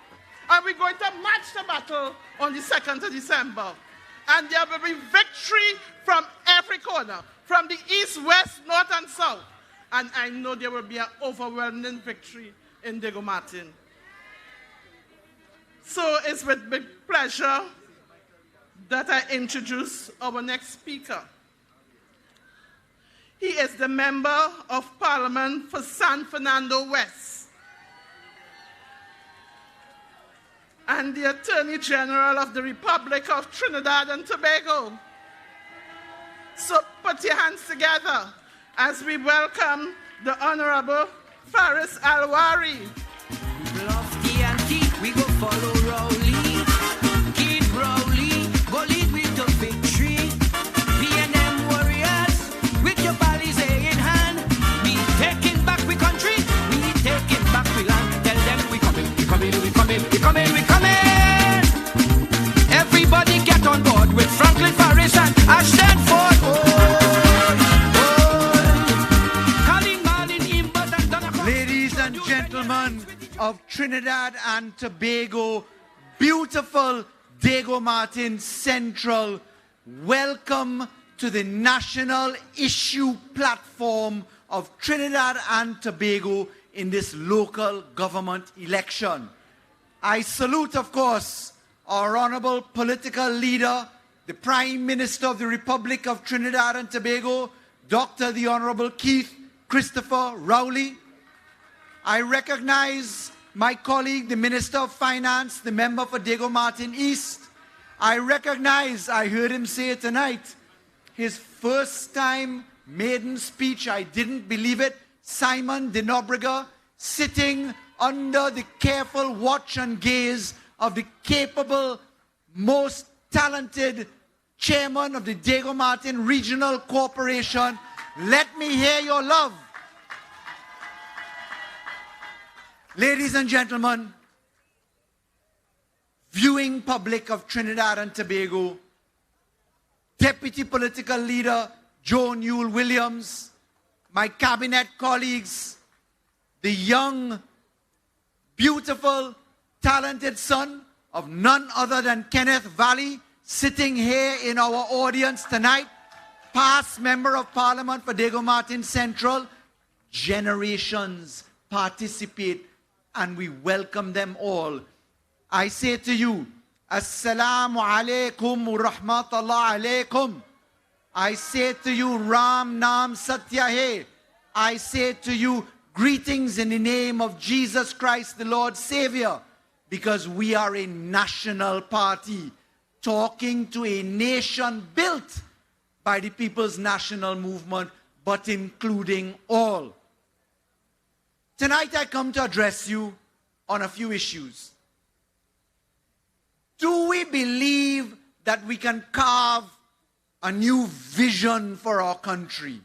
And we're going to march to battle on the 2nd of December. And there will be victory from every corner, from the east, west, north, and south. And I know there will be an overwhelming victory in Diego Martin. So it's with big pleasure that I introduce our next speaker. He is the Member of Parliament for San Fernando West and the Attorney General of the Republic of Trinidad and Tobago. So put your hands together as we welcome the Honorable Faris Alwari. Love TNT, we go follow Rowley. Keep Rowley, go lead with the victory. PNM warriors, with your bodies in hand. We taking back we country, we taking back we land. Tell them we coming, we coming, we coming, we coming, we coming. Everybody get on board with Franklin Faris and Ashton Ford. Ladies and gentlemen of Trinidad and Tobago, beautiful Diego Martin Central, welcome to the national issue platform of Trinidad and Tobago in this local government election. I salute, of course, our honorable political leader, the Prime Minister of the Republic of Trinidad and Tobago, Dr. the Honorable Keith Christopher Rowley. I recognize my colleague, the Minister of Finance, the member for Diego Martin East. I recognize, I heard him say it tonight, his first time maiden speech, I didn't believe it, Simon de Nobrega, sitting under the careful watch and gaze of the capable, most talented chairman of the Diego Martin Regional Corporation. Let me hear your love. Ladies and gentlemen, viewing public of Trinidad and Tobago, Deputy Political Leader Joan Yule Williams, my cabinet colleagues, the young, beautiful, talented son of none other than Kenneth Valley, sitting here in our audience tonight, past Member of Parliament for Diego Martin Central. Generations participate and we welcome them all. I say to you, Assalamu alaikum wa rahmatullahi alaikum. I say to you, Ram Nam Satya Hai. I say to you, greetings in the name of Jesus Christ, the Lord Savior, because we are a national party talking to a nation built by the People's National Movement, but including all. Tonight I come to address you on a few issues. Do we believe that we can carve a new vision for our country?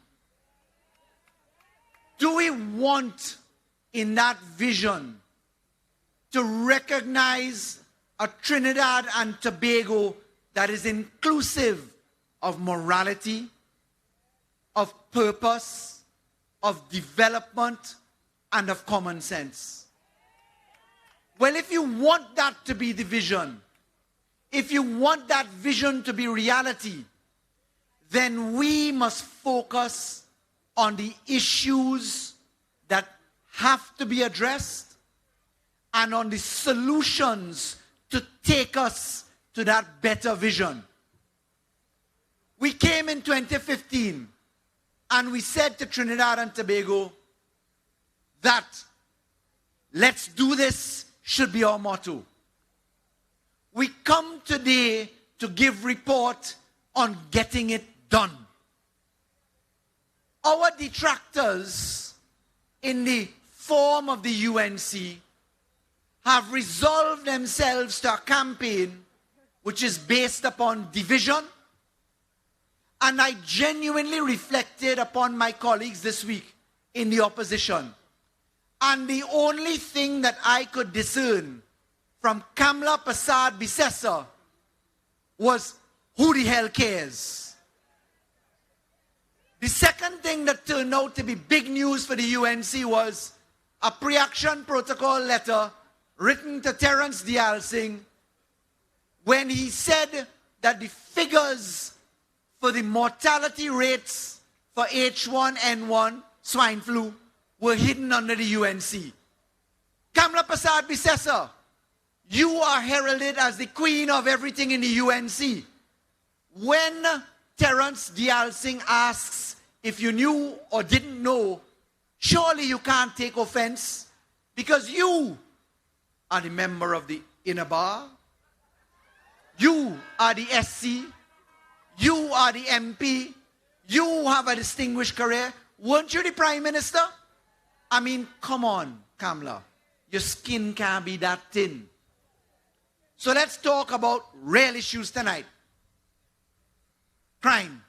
Do we want in that vision to recognize a Trinidad and Tobago that is inclusive of morality, of purpose, of development, and of common sense? Well, if you want that to be the vision, if you want that vision to be reality, then we must focus on the issues that have to be addressed and on the solutions to take us to that better vision. We came in 2015 and we said to Trinidad and Tobago that let's do this should be our motto. We come today to give report on getting it done. our detractors in the form of the UNC have resolved themselves to a campaign which is based upon division. And I genuinely reflected upon my colleagues this week in the opposition. And the only thing that I could discern from Kamla Persad-Bissessar was, who the hell cares? The second thing that turned out to be big news for the UNC was a pre-action protocol letter written to Terence Dialsingh when he said that the figures for the mortality rates for H1N1 swine flu were hidden under the UNC. Kamla Persad-Bissessar, you are heralded as the queen of everything in the UNC. When Terence Dialsingh asks if you knew or didn't know, surely you can't take offense because you are the member of the inner bar. You are the SC. You are the MP. You have a distinguished career. Weren't you the Prime Minister? I mean, come on, Kamla. Your skin can't be that thin. So let's talk about real issues tonight. Crime.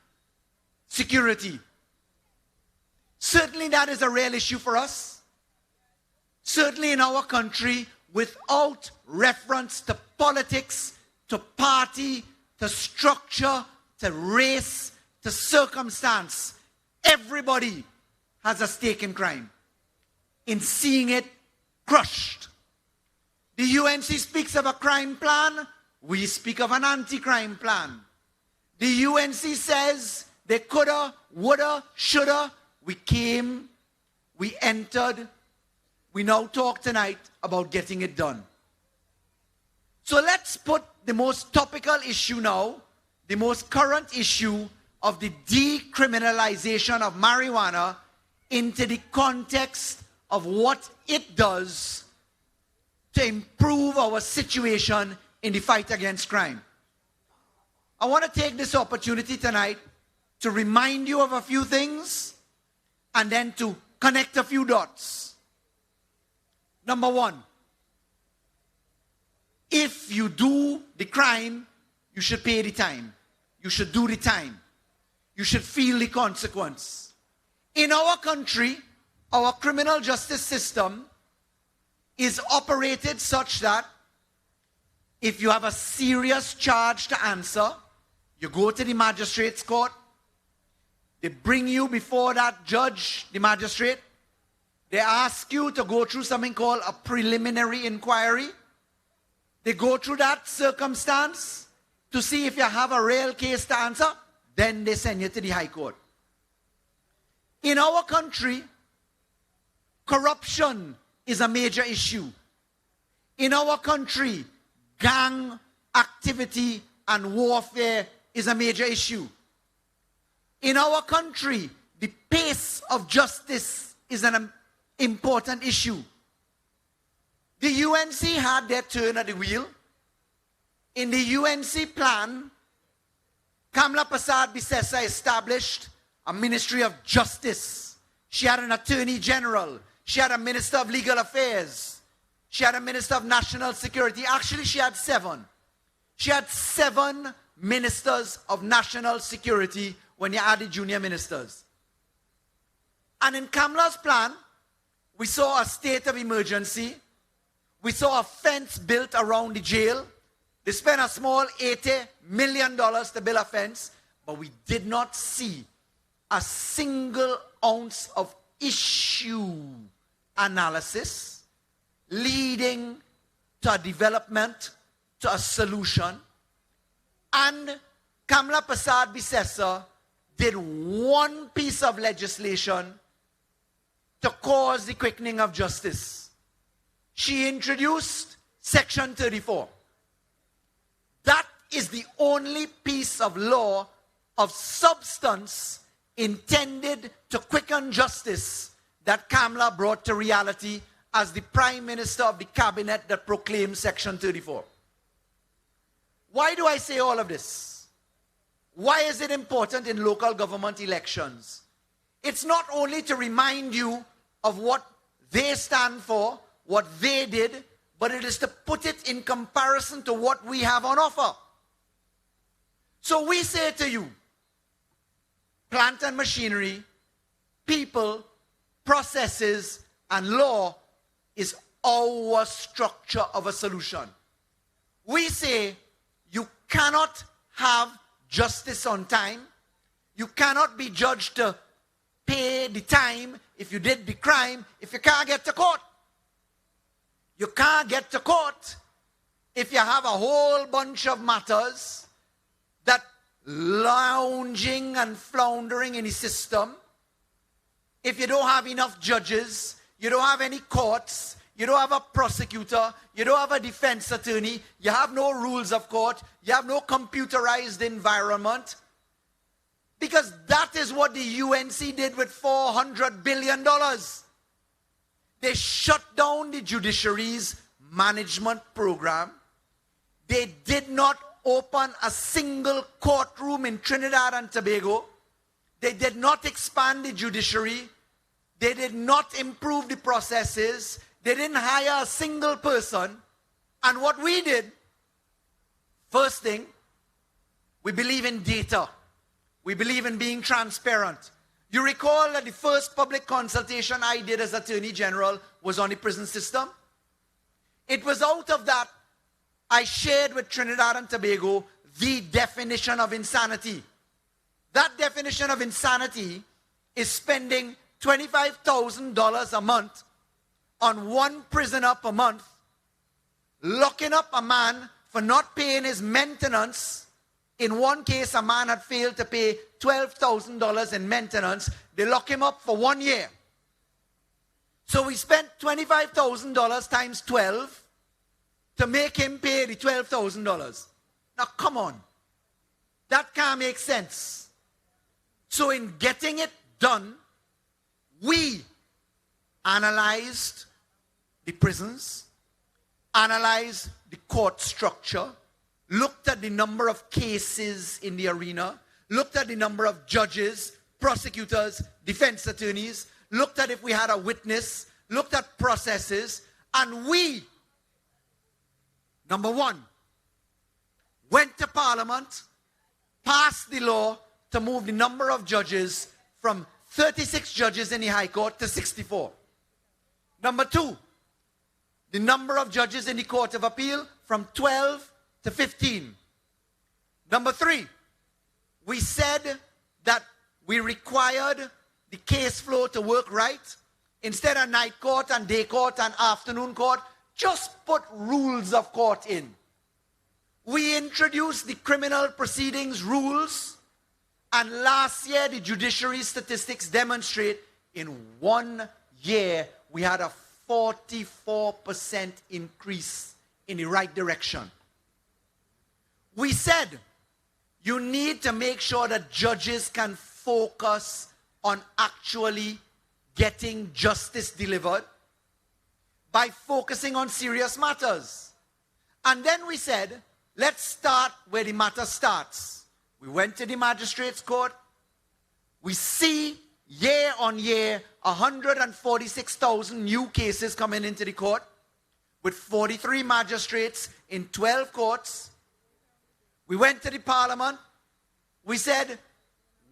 Security. Certainly that is a real issue for us. Certainly in our country, without reference to politics, to party, to structure, to race, to circumstance, everybody has a stake in crime, in seeing it crushed. The UNC speaks of a crime plan. We speak of an anti-crime plan. The UNC says they coulda, woulda, shoulda. We came, we entered. We now talk tonight about getting it done. So let's put the most topical issue now, the most current issue of the decriminalization of marijuana into the context of what it does to improve our situation in the fight against crime. I want to take this opportunity tonight to remind you of a few things and then to connect a few dots. Number one, if you do the crime, you should pay the time. You should do the time. You should feel the consequence. In our country, our criminal justice system is operated such that if you have a serious charge to answer, you go to the magistrate's court, they bring you before that judge, the magistrate, they ask you to go through something called a preliminary inquiry. They go through that circumstance to see if you have a real case to answer, then they send you to the High Court. In our country, corruption is a major issue. In our country, gang activity and warfare is a major issue. In our country, the pace of justice is an important issue. The UNC had their turn at the wheel. In the UNC plan, Kamla Persad-Bissessar established a Ministry of Justice. She had an Attorney General. She had a Minister of Legal Affairs. She had a Minister of National Security. Actually, she had 7. She had 7 Ministers of National Security when you add the junior ministers. And in Kamla's plan, we saw a state of emergency. We saw a fence built around the jail. They spent a small $80 million to build a fence, but we did not see a single ounce of issue analysis leading to a development, to a solution. And Kamla Persad-Bissessar did one piece of legislation to cause the quickening of justice. She introduced Section 34. That is the only piece of law of substance intended to quicken justice that Kamla brought to reality as the Prime Minister of the Cabinet that proclaimed Section 34. Why do I say all of this? Why is it important in local government elections? It's not only to remind you of what they stand for, what they did, but it is to put it in comparison to what we have on offer. So we say to you, plant and machinery, people, processes, and law is our structure of a solution. We say you cannot have justice on time. You cannot be judged to pay the time if you did the crime if you can't get to court. You can't get to court if you have a whole bunch of matters that lounging and floundering in the system. If you don't have enough judges, you don't have any courts, you don't have a prosecutor, you don't have a defense attorney, you have no rules of court, you have no computerized environment. Because that is what the UNC did with $400 billion. They shut down the judiciary's management program. They did not open a single courtroom in Trinidad and Tobago. They did not expand the judiciary. They did not improve the processes. They didn't hire a single person. And what we did, first thing, we believe in data. We believe in being transparent. You recall that the first public consultation I did as Attorney General was on the prison system? It was out of that I shared with Trinidad and Tobago the definition of insanity. That definition of insanity is spending $25,000 a month on one prisoner per month, locking up a man for not paying his maintenance. In one case, a man had failed to pay $12,000 in maintenance. They lock him up for 1 year. So we spent $25,000 times 12 to make him pay the $12,000. Now, come on. That can't make sense. So in getting it done, we analyzed the prisons, analyzed the court structure, looked at the number of cases in the arena, looked at the number of judges, prosecutors, defense attorneys, looked at if we had a witness, looked at processes, and we, number one, went to Parliament, passed the law to move the number of judges from 36 judges in the High Court to 64. Number two, the number of judges in the Court of Appeal from 12 to 15. Number three, we said that we required the case flow to work right. Instead of night court and day court and afternoon court, just put rules of court in. We introduced the criminal proceedings rules, and last year the judiciary statistics demonstrate in 1 year we had a 44% increase in the right direction. We said you need to make sure that judges can focus on actually getting justice delivered by focusing on serious matters. And then we said, let's start where the matter starts. We went to the magistrates' court. We see year on year 146,000 new cases coming into the court with 43 magistrates in 12 courts. We went to the Parliament. We said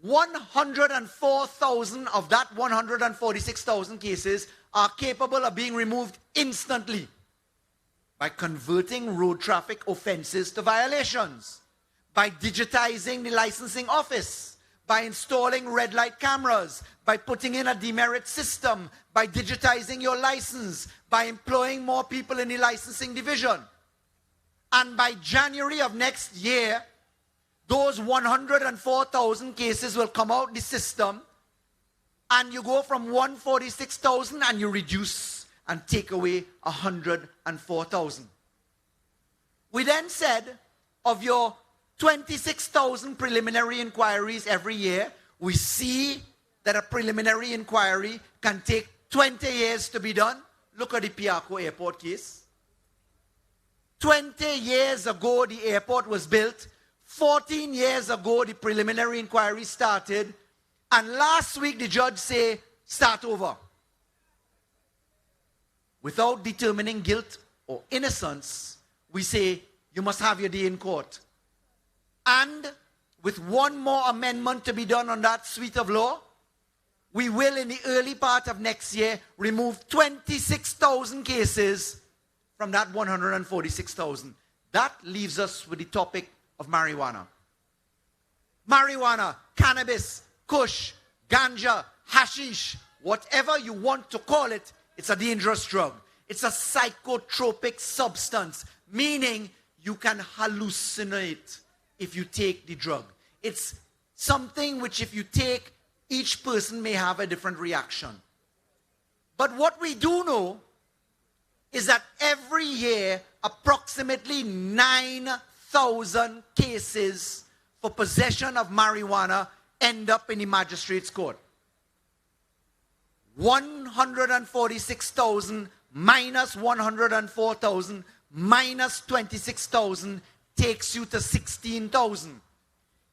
104,000 of that 146,000 cases are capable of being removed instantly by converting road traffic offenses to violations, by digitizing the licensing office, by installing red light cameras, by putting in a demerit system, by digitizing your license, by employing more people in the licensing division. And by January of next year, those 104,000 cases will come out the system, and you go from 146,000 and you reduce and take away 104,000. We then said, of your 26,000 preliminary inquiries every year, we see that a preliminary inquiry can take 20 years to be done. Look at the Piarco Airport case. 20 years ago, the airport was built. 14 years ago, the preliminary inquiry started. And last week the judge say, start over. Without determining guilt or innocence, we say, you must have your day in court. And with one more amendment to be done on that suite of law, we will, in the early part of next year, remove 26,000 cases from that 146,000. That leaves us with the topic of marijuana. Marijuana, cannabis, kush, ganja, hashish, whatever you want to call it, it's a dangerous drug. It's a psychotropic substance, meaning you can hallucinate if you take the drug. It's something which if you take, each person may have a different reaction. But what we do know is that every year, approximately 9,000 cases for possession of marijuana end up in the magistrate's court. 146,000 minus 104,000 minus 26,000 takes you to 16,000.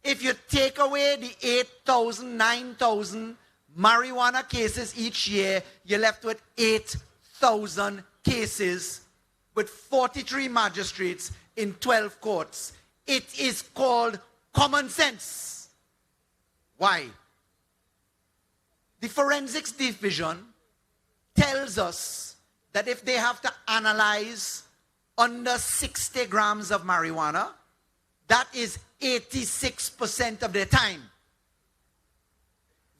If you take away the 8,000, 9,000 marijuana cases each year, you're left with 8,000 cases with 43 magistrates in 12 courts. It is called common sense. Why? The forensics division tells us that if they have to analyze under 60 grams of marijuana, that is 86% of their time.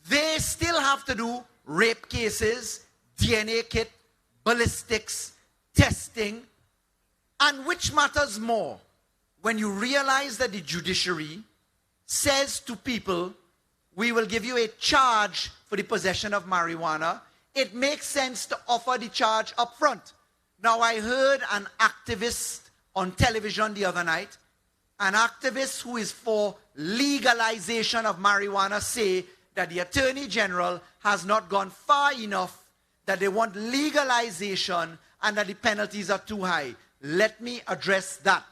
They still have to do rape cases, DNA kit, ballistics, testing, and which matters more, when you realize that the judiciary says to people, we will give you a charge for the possession of marijuana, it makes sense to offer the charge up front. Now, I heard an activist on television the other night, an activist who is for legalization of marijuana, say that the Attorney General has not gone far enough, that they want legalization and that the penalties are too high. Let me address that.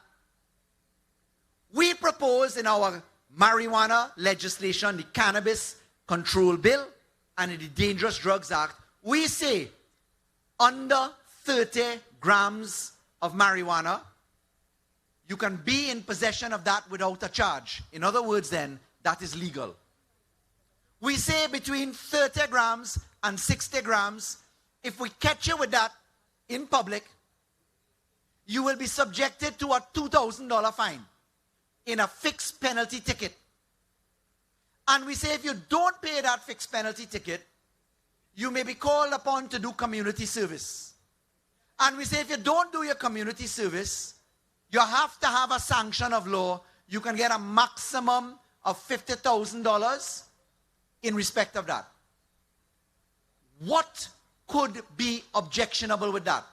We propose in our marijuana legislation, the Cannabis Control Bill and in the Dangerous Drugs Act, we say under 30 grams of marijuana, you can be in possession of that without a charge. In other words, then, that is legal. We say between 30 grams and 60 grams, if we catch you with that in public, you will be subjected to a $2,000 fine in a fixed penalty ticket. And we say if you don't pay that fixed penalty ticket, you may be called upon to do community service. And we say if you don't do your community service, you have to have a sanction of law. You can get a maximum of $50,000 in respect of that. What could be objectionable with that?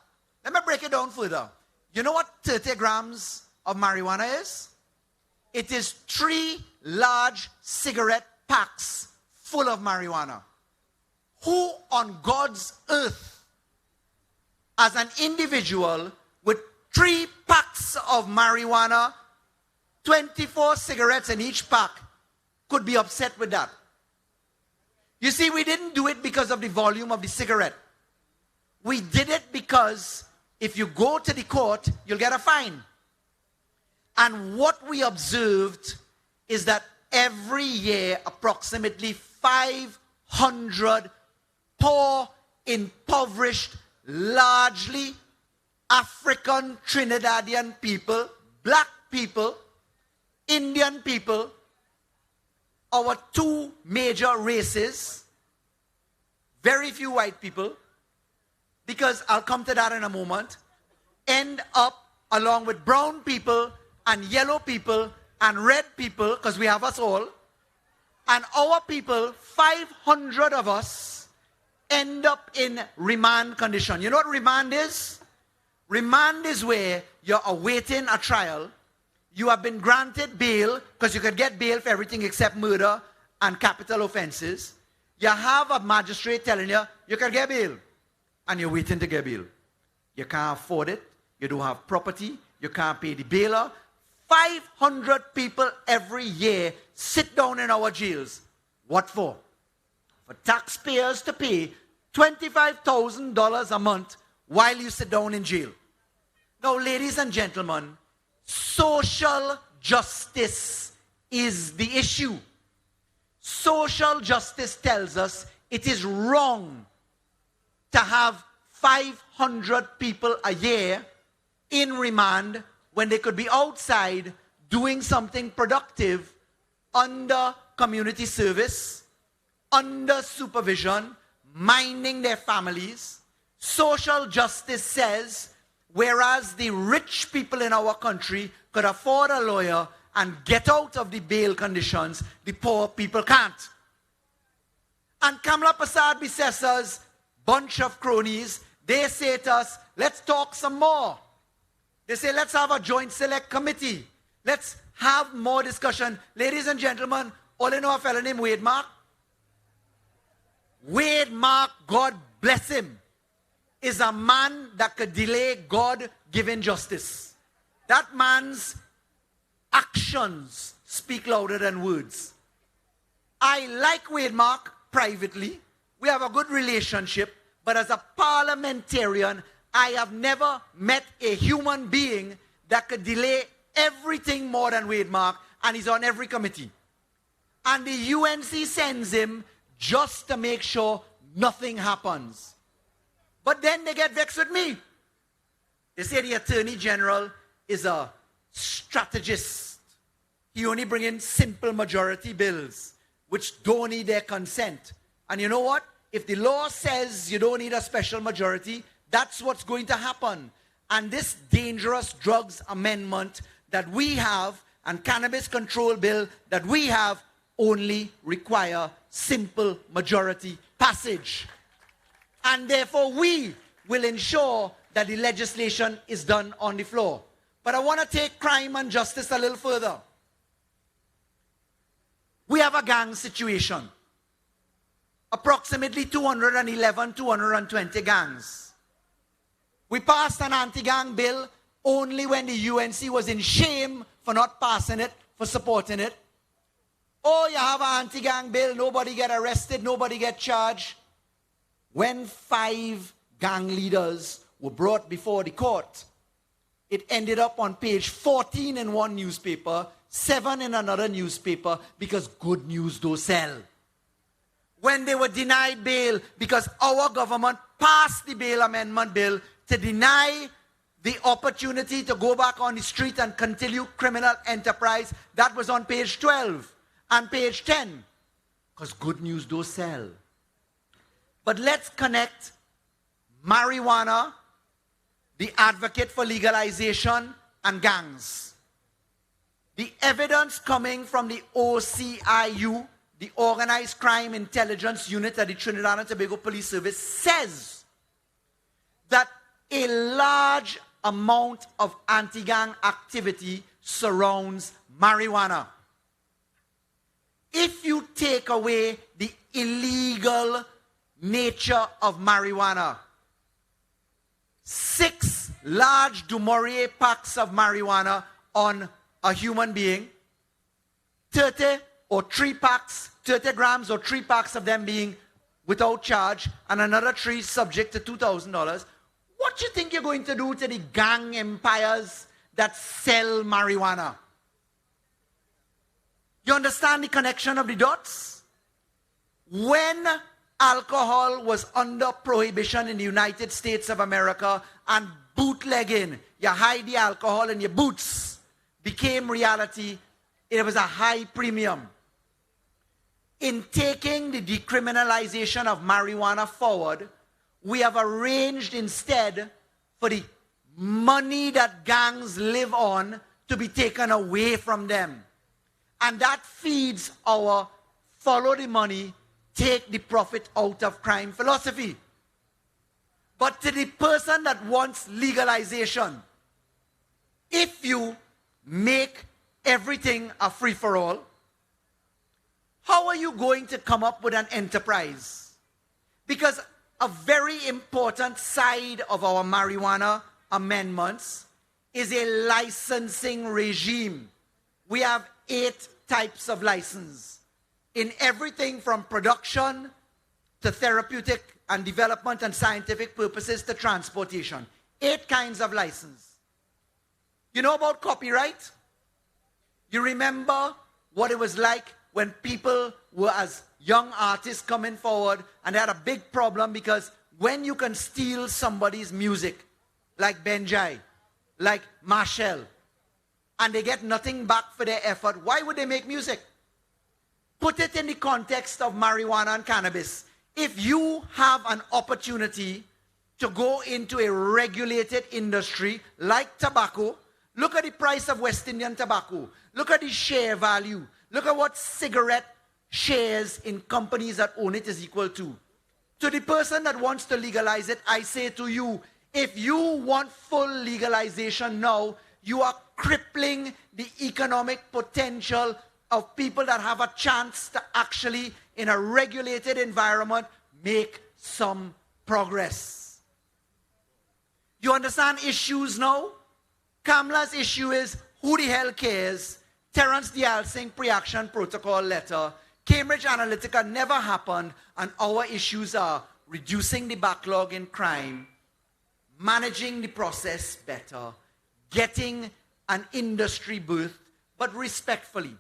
Let me break it down further. You know what 30 grams of marijuana is? It is 3 large cigarette packs full of marijuana. Who on God's earth, as an individual with 3 packs of marijuana, 24 cigarettes in each pack, could be upset with that? You see, we didn't do it because of the volume of the cigarette. We did it because if you go to the court, you'll get a fine. And what we observed is that every year, approximately 500 poor, impoverished, largely African, Trinidadian people, black people, Indian people, our 2 major races, very few white people, because I'll come to that in a moment, end up along with brown people and yellow people and red people, because we have us all, and our people, 500 of us, end up in remand condition. You know what remand is? Remand is where you're awaiting a trial. You have been granted bail, because you can get bail for everything except murder and capital offenses. You have a magistrate telling you, you can get bail. And you're waiting to get bail. You can't afford it. You don't have property. You can't pay the bailer. 500 people every year sit down in our jails. What for? for taxpayers to pay $25,000 a month while you sit down in jail. Now, ladies and gentlemen, social justice is the issue. Social justice tells us it is wrong to have 500 people a year in remand when they could be outside doing something productive under community service, under supervision, minding their families. Social justice says, whereas the rich people in our country could afford a lawyer and get out of the bail conditions, the poor people can't. And Kamla Prasad Bisessa's bunch of cronies, they say to us, let's talk some more. They say, let's have a joint select committee. Let's have more discussion. Ladies and gentlemen, all you know a fellow named Wade Mark? Wade Mark, God bless him, is a man that could delay God-given justice. That man's actions speak louder than words. I like Wade Mark privately. We have a good relationship. But as a parliamentarian, I have never met a human being that could delay everything more than Wade Mark, and he's on every committee. And the UNC sends him just to make sure nothing happens. But then they get vexed with me. They say the Attorney General is a strategist. He only brings in simple majority bills, which don't need their consent. And you know what? If the law says you don't need a special majority, that's what's going to happen. And this dangerous drugs amendment that we have and cannabis control bill that we have only require simple majority passage. And therefore we will ensure that the legislation is done on the floor. But I want to take crime and justice a little further. We have a gang situation. Approximately 211, 220 gangs. We passed an anti-gang bill only when the UNC was in shame for not passing it, for supporting it. Oh, you have an anti-gang bill, nobody get arrested, nobody get charged. When 5 gang leaders were brought before the court, it ended up on page 14 in one newspaper, 7 in another newspaper, because good news don't sell. When they were denied bail because our government passed the bail amendment bill to deny the opportunity to go back on the street and continue criminal enterprise, that was on page 12 and page 10, because good news don't sell. But let's connect marijuana, the advocate for legalization, and gangs. The evidence coming from the OCIU, the Organized Crime Intelligence Unit at the Trinidad and Tobago Police Service, says that a large amount of anti-gang activity surrounds marijuana. If you take away the illegal nature of marijuana, 6 large Du Maurier packs of marijuana on a human being, 30 or 3 packs, 30 grams or 3 packs of them being without charge, and another 3 subject to $2,000. What do you think you're going to do to the gang empires that sell marijuana? You understand the connection of the dots? When alcohol was under prohibition in the United States of America and bootlegging, you hide the alcohol in your boots, became reality, it was a high premium. In taking the decriminalization of marijuana forward, we have arranged instead for the money that gangs live on to be taken away from them. And that feeds our follow the money, take the profit out of crime philosophy. But to the person that wants legalization, if you make everything a free-for-all, how are you going to come up with an enterprise? Because a very important side of our marijuana amendments is a licensing regime. We have 8 types of license in everything from production to therapeutic and development and scientific purposes to transportation. 8 kinds of license. You know about copyright? You remember what it was like when people were as young artists coming forward and they had a big problem because when you can steal somebody's music, like Benjai, like Marshall, and they get nothing back for their effort, why would they make music? Put it in the context of marijuana and cannabis. If you have an opportunity to go into a regulated industry like tobacco, look at the price of West Indian tobacco. Look at the share value. Look at what cigarette shares in companies that own it is equal to. To the person that wants to legalize it, I say to you, if you want full legalization now, you are crippling the economic potential of people that have a chance to actually, in a regulated environment, make some progress. You understand issues now? Kamla's issue is, who the hell cares? Terence Dial Singh pre-action protocol letter. Cambridge Analytica never happened, and our issues are reducing the backlog in crime, managing the process better, getting an industry birth, but respectfully.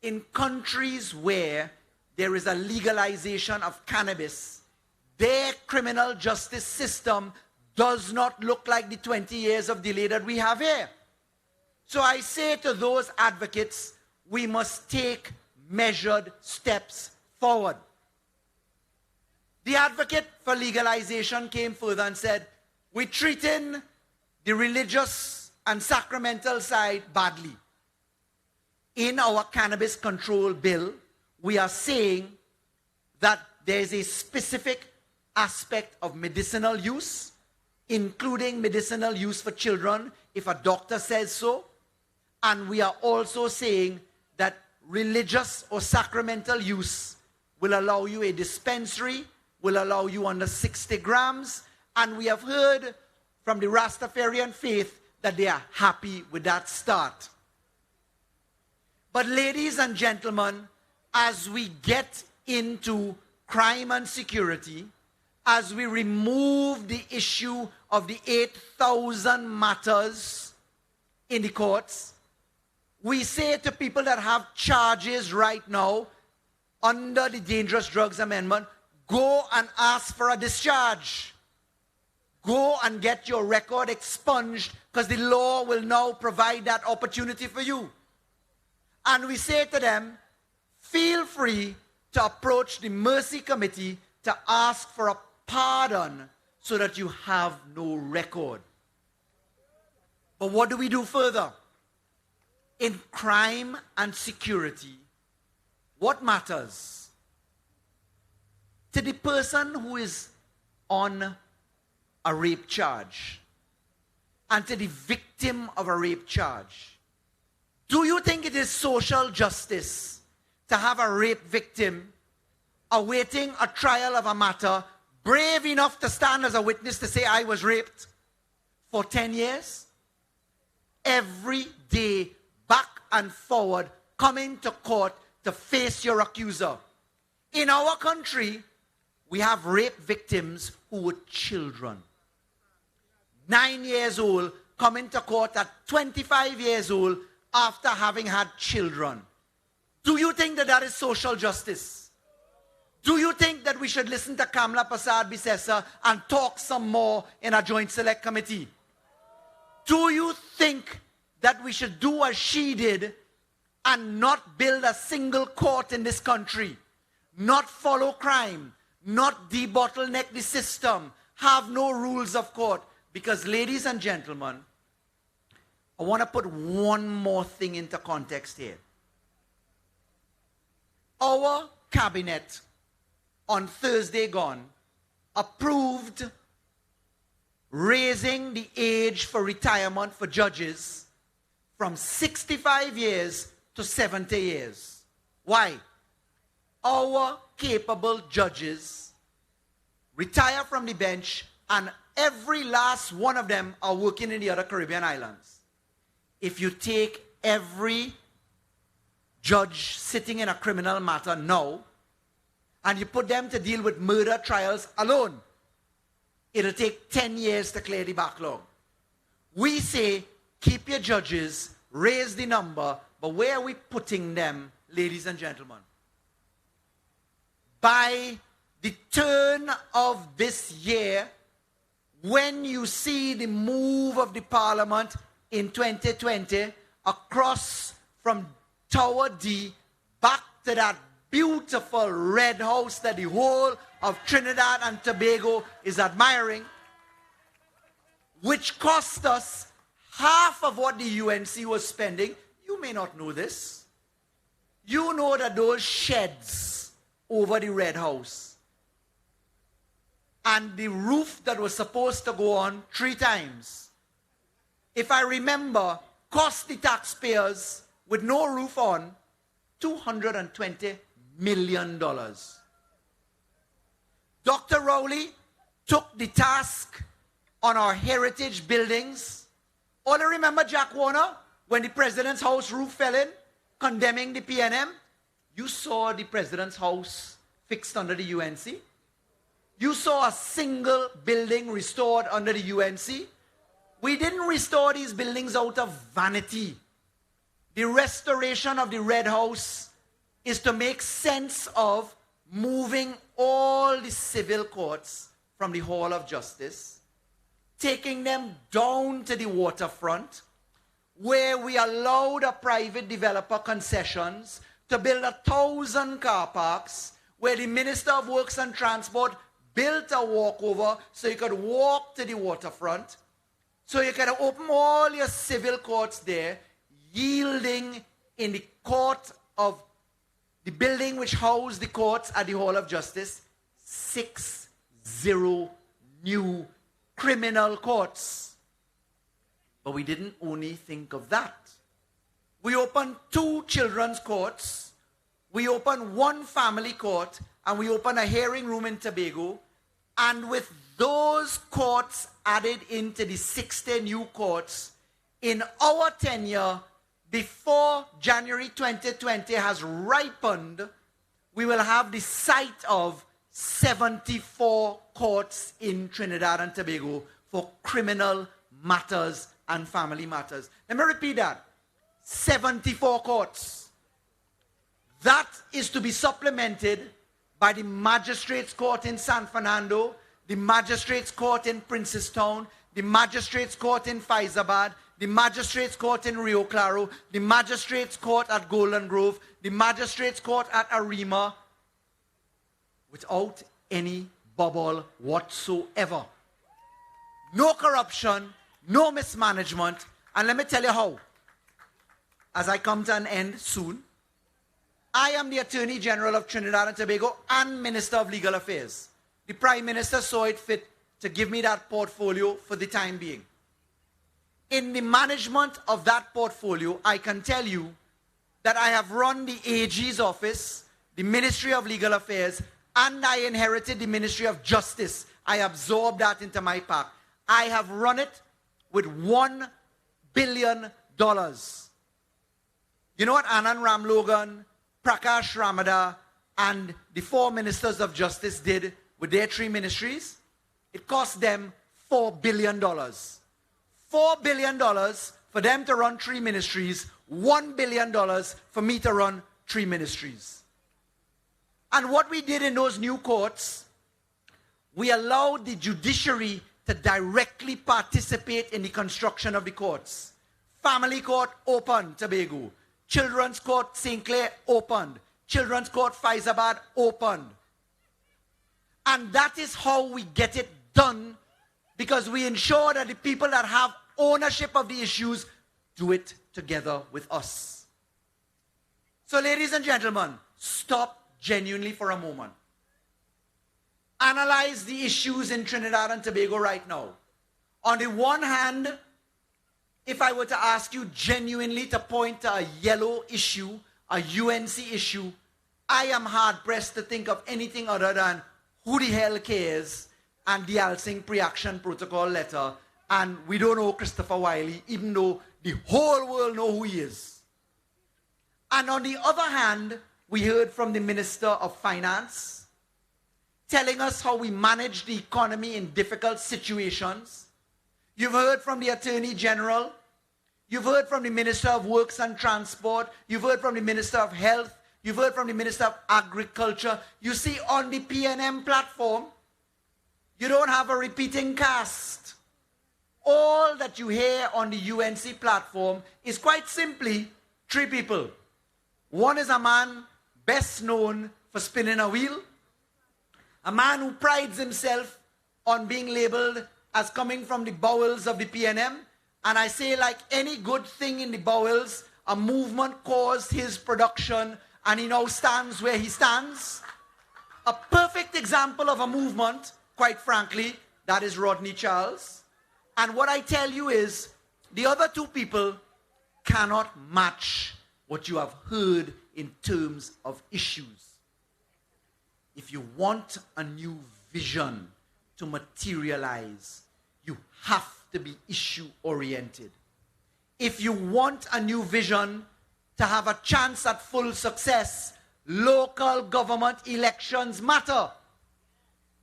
In countries where there is a legalization of cannabis, their criminal justice system does not look like the 20 years of delay that we have here. So I say to those advocates, we must take measured steps forward. The advocate for legalization came further and said, we're treating the religious and sacramental side badly. In our cannabis control bill, we are saying that there is a specific aspect of medicinal use, including medicinal use for children, if a doctor says so. And we are also saying that religious or sacramental use will allow you a dispensary, will allow you under 60 grams. And we have heard from the Rastafarian faith that they are happy with that start. But ladies and gentlemen, as we get into crime and security, as we remove the issue of the 8,000 matters in the courts, we say to people that have charges right now under the Dangerous Drugs Amendment, go and ask for a discharge. Go and get your record expunged, because the law will now provide that opportunity for you. And we say to them, feel free to approach the Mercy Committee to ask for a pardon so that you have no record. But what do we do further? In crime and security, what matters? To the person who is on a rape charge and to the victim of a rape charge, do you think it is social justice to have a rape victim awaiting a trial of a matter, brave enough to stand as a witness to say, I was raped, for 10 years? Every day, back and forward, coming to court to face your accuser. In our country, we have rape victims who were children. 9 years old, coming to court at 25 years old after having had children. Do you think that that is social justice? Do you think that we should listen to Kamla Persad-Bissessar and talk some more in a joint select committee? Do you think that we should do as she did and not build a single court in this country, not follow crime, not debottleneck the system, have no rules of court? Because, ladies and gentlemen, I want to put one more thing into context here. Our cabinet on Thursday gone approved raising the age for retirement for judges from 65 years to 70 years. Why? Our capable judges retire from the bench, and every last one of them are working in the other Caribbean islands. If you take every judge sitting in a criminal matter now and you put them to deal with murder trials alone, it'll take 10 years to clear the backlog. We say, keep your judges, raise the number, but where are we putting them, ladies and gentlemen? By the turn of this year, when you see the move of the Parliament in 2020 across from Tower D back to that beautiful red house that the whole of Trinidad and Tobago is admiring, which cost us half of what the UNC was spending. You may not know this. You know that those sheds over the red house and the roof that was supposed to go on 3 times, if I remember, cost the taxpayers with no roof on $220 million. Dr. Rowley took the task on our heritage buildings. All you remember Jack Warner when the president's house roof fell in, condemning the PNM? You saw the president's house fixed under the UNC. You saw a single building restored under the UNC. We didn't restore these buildings out of vanity. The restoration of the Red House is to make sense of moving all the civil courts from the Hall of Justice, taking them down to the waterfront, where we allowed a private developer concessions to build 1,000 car parks, where the Minister of Works and Transport built a walkover so you could walk to the waterfront, so you can open all your civil courts there, yielding in the court of the building which housed the courts at the Hall of Justice, 60 new criminal courts. But we didn't only think of that. We opened 2 children's courts, we opened 1 family court, and we opened a hearing room in Tobago. And with those courts added into the 60 new courts, in our tenure, before January 2020 has ripened, we will have the sight of 74 courts in Trinidad and Tobago for criminal matters and family matters. Let me repeat that. 74 courts. That is to be supplemented by the Magistrates Court in San Fernando, the Magistrates Court in Princestown, the Magistrates Court in Faizabad, the Magistrates Court in Rio Claro, the Magistrates Court at Golden Grove, the Magistrates Court at Arima, without any bubble whatsoever. No corruption, no mismanagement, and let me tell you how. As I come to an end soon, I am the Attorney General of Trinidad and Tobago and Minister of Legal Affairs. The Prime Minister saw it fit to give me that portfolio for the time being. In the management of that portfolio, I can tell you that I have run the AG's office, the Ministry of Legal Affairs, and I inherited the Ministry of Justice. I absorbed that into my pack. I have run it with $1 billion. You know what Anand Ramlogan, Prakash Ramada, and the 4 ministers of justice did with their 3 ministries? It cost them $4 billion. $4 billion for them to run 3 ministries, $1 billion for me to run 3 ministries. And what we did in those new courts, we allowed the judiciary to directly participate in the construction of the courts. Family Court opened, Tobago. Children's Court, St. Clair, opened. Children's Court, Faizabad, opened. And that is how we get it done, because we ensure that the people that have ownership of the issues do it together with us. So, ladies and gentlemen, stop genuinely for a moment. Analyze the issues in Trinidad and Tobago right now. On the one hand, if I were to ask you genuinely to point to a yellow issue, a UNC issue, I am hard-pressed to think of anything other than who the hell cares and the Alsing pre-action protocol letter, and we don't know Christopher Wiley, even though the whole world know who he is. And on the other hand, we heard from the Minister of Finance, telling us how we manage the economy in difficult situations. You've heard from the Attorney General. You've heard from the Minister of Works and Transport. You've heard from the Minister of Health. You've heard from the Minister of Agriculture. You see, on the PNM platform, you don't have a repeating cast. All that you hear on the UNC platform is quite simply three people. One is a man best known for spinning a wheel, a man who prides himself on being labeled as coming from the bowels of the PNM. And I say, like any good thing in the bowels, a movement caused his production, and he now stands where he stands. A perfect example of a movement, quite frankly, that is Rodney Charles. And what I tell you is, the other two people cannot match what you have heard in terms of issues. If you want a new vision to materialize, you have to be issue-oriented. If you want a new vision to have a chance at full success, local government elections matter.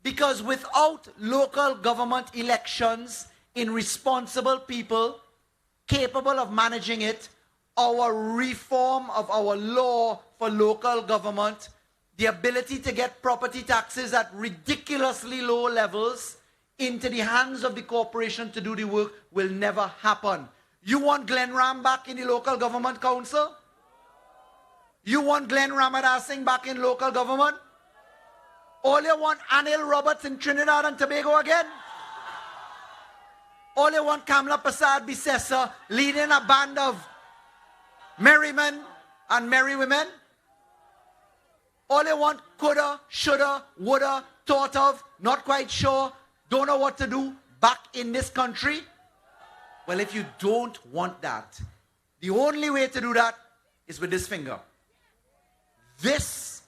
Because without local government elections in responsible people capable of managing it, our reform of our law for local government, the ability to get property taxes at ridiculously low levels into the hands of the corporation to do the work will never happen. You want Glenn Ram back in the local government council? You want Glenn Ramadas Singh back in local government? All you want Anil Roberts in Trinidad and Tobago again? All you want Kamla Prasad Bisesa leading a band of merrymen and merry women? All you want coulda, shoulda, woulda, thought of, not quite sure, don't know what to do back in this country? Well, if you don't want that, the only way to do that is with this finger. This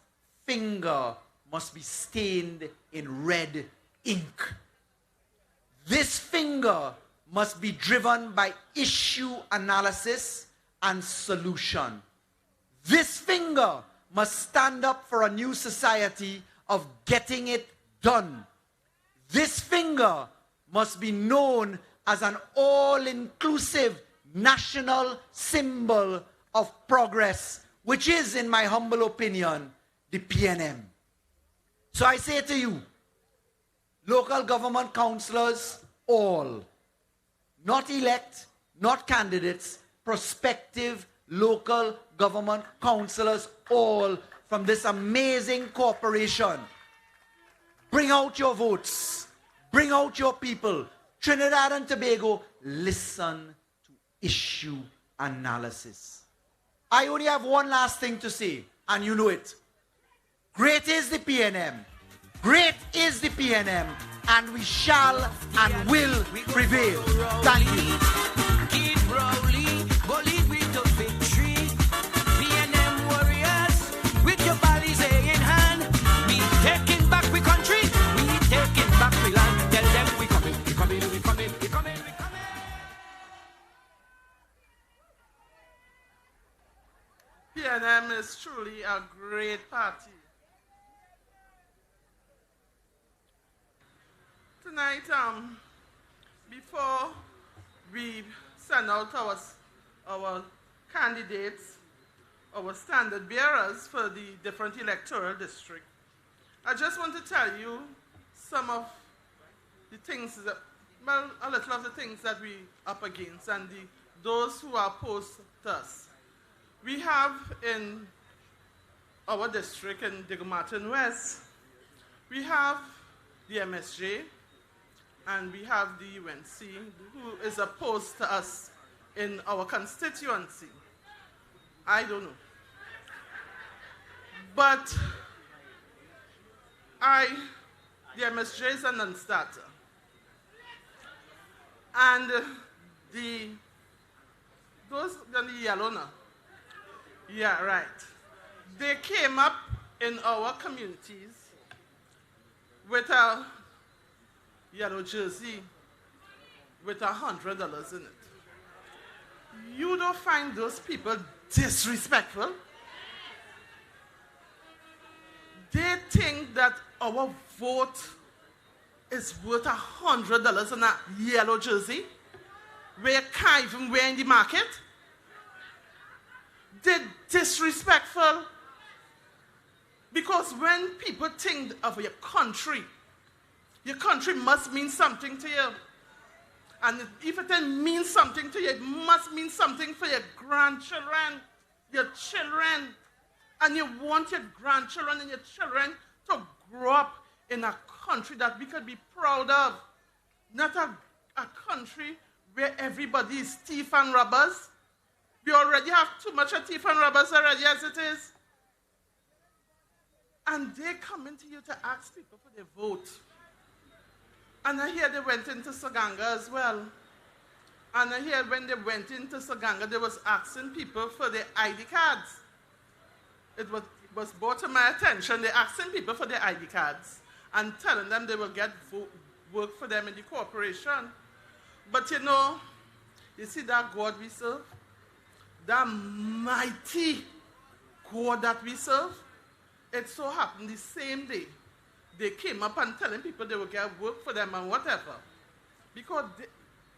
finger must be stained in red ink. This finger must be driven by issue analysis and solution. This finger must stand up for a new society of getting it done. This finger must be known as an all-inclusive national symbol of progress, which is, in my humble opinion, the PNM. So I say to you, local government councillors, all, not elect, not candidates, prospective local government councillors, all from this amazing corporation, bring out your votes, bring out your people. Trinidad and Tobago, listen to issue analysis. I only have one last thing to say, and you know it. Great is the PNM. Great is the PNM, and we shall and will prevail. Thank you. Keep rolling, go lead with the victory. PNM warriors, with your bodies in hand. We taking back we country, we taking back we land. Tell them we coming, we coming, we coming, we coming, we coming. PNM is truly a great party. Tonight, before we send out our candidates, our standard bearers for the different electoral district, I just want to tell you some of the things that, well, a little of the things that we up against and those who are opposed to us. We have in our district in Diego Martin West, we have the MSJ, and we have the UNC, who is opposed to us in our constituency. I don't know. But the MSJ is a non-starter. And those, the yellow now. Yeah, right. They came up in our communities with a yellow jersey with $100 in it. You don't find those people disrespectful? they think that our vote is worth $100 on a yellow jersey where you can't even wear in the market. They're disrespectful. Because when people think of your country must mean something to you. And if it didn't mean something to you, it must mean something for your grandchildren, your children. And you want your grandchildren and your children to grow up in a country that we could be proud of. Not a country where everybody is thief and robbers. We already have too much of thief and robbers already as it is. And they come into you to ask people for their vote. And I hear they went into Saganga as well. And I hear when they went into Saganga, they was asking people for their ID cards. It was brought to my attention. They're asking people for their ID cards and telling them they will get work for them in the corporation. But you know, you see that God we serve? That mighty God that we serve? It so happened the same day, they came up and telling people they would get work for them and whatever. Because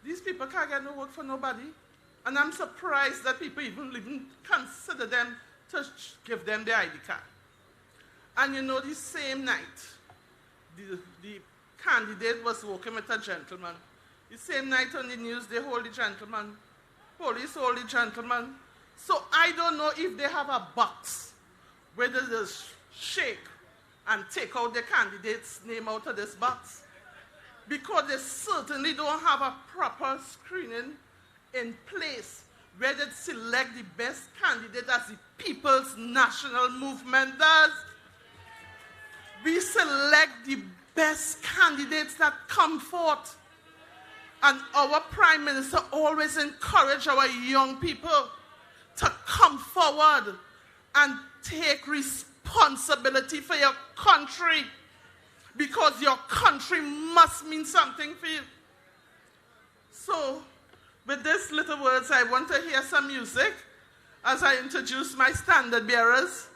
these people can't get no work for nobody. And I'm surprised that people even consider them to give them the ID card. And you know, the same night, the candidate was working with a gentleman. The same night on the news, they hold the gentleman. Police hold the gentleman. So I don't know if they have a box where they just shake and take out the candidate's name out of this box. Because they certainly don't have a proper screening in place where they select the best candidate as the People's National Movement does. We select the best candidates that come forth. And our Prime Minister always encourage our young people to come forward and take responsibility for your country, because your country must mean something for you. So, with these little words, I want to hear some music as I introduce my standard bearers.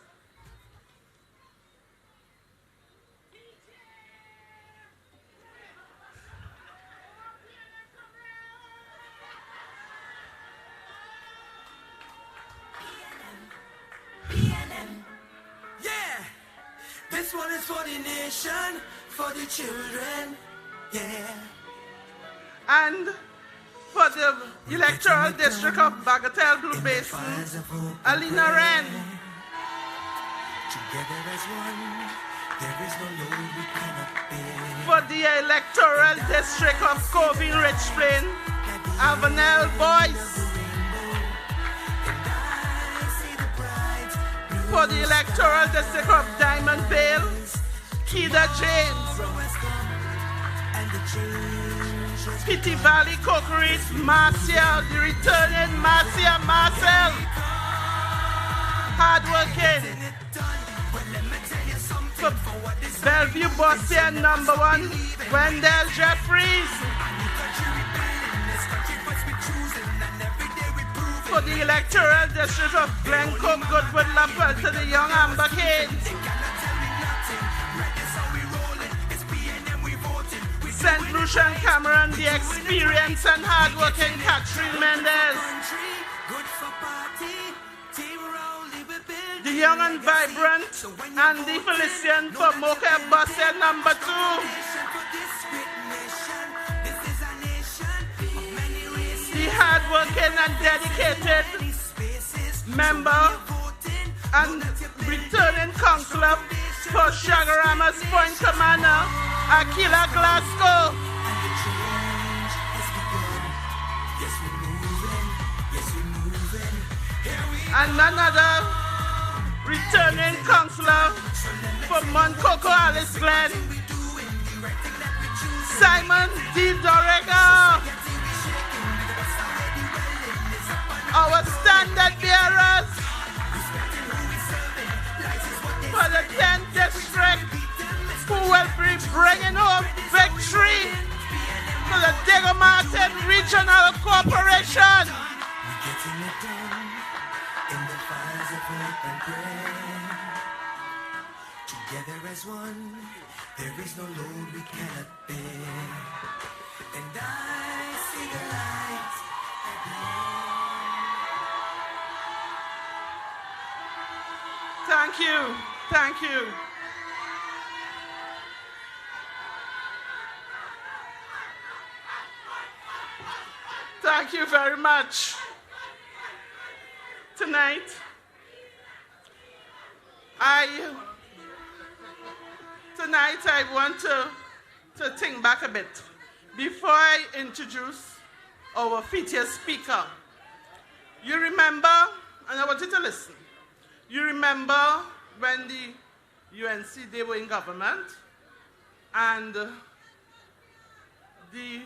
This one is for the nation, for the children, yeah. And for the electoral district of Bagatelle Blue Basin, Alina Wren. Together as one, there is no load we cannot bear. For the electoral district of Coving Rich Plain, Avenel Boyce. For the electoral district of Diamond Vale, Kida James. Pity Valley, Cocorit, Marcia, the returning Marcia Marcel. Hardworking. For Bellevue Bossian #1, Wendell Jeffries. For the electoral district of Glencoe, Goodwood, Lappel to the young Amber Canes. St. Lucian Cameron, the experienced and hardworking Catherine Mendez. The young and vibrant Andy Felician for Mocha Bossian #2. The hardworking and dedicated member and returning councillor for Chaguaramas Point Commander, Aquila Glasgow. And another returning councillor for Montcoco Alice Glen, Simon D. Dorega. Our standard bearers for the 10th district, who will be bringing home victory for the Diego Martin Regional Corporation. Together as one, there is no load we cannot bear. And I see the light at the end. Thank you. Thank you. Thank you very much. Tonight, I want to think back a bit before I introduce our featured speaker. You remember, and I want you to listen, you remember when the UNC, they were in government, and the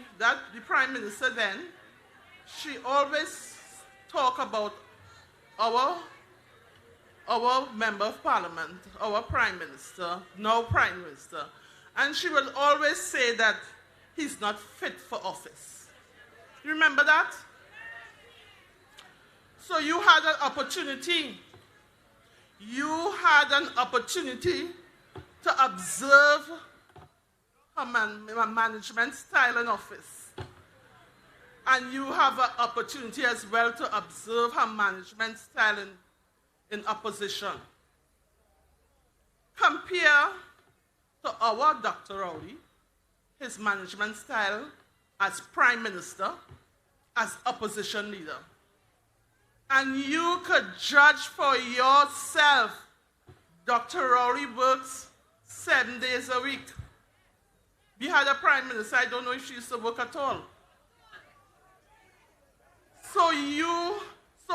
Prime Minister then, she always talk about our Member of Parliament, our Prime Minister, now Prime Minister, and she will always say that he's not fit for office. You remember that? So you had an opportunity. You had an opportunity to observe her management style in office. And you have an opportunity as well to observe her management style in opposition. Compare to our Dr. Rowley, his management style as Prime Minister, as opposition leader. And you could judge for yourself. Dr. Rowley works 7 days a week. We had a Prime Minister, I don't know if she used to work at all. So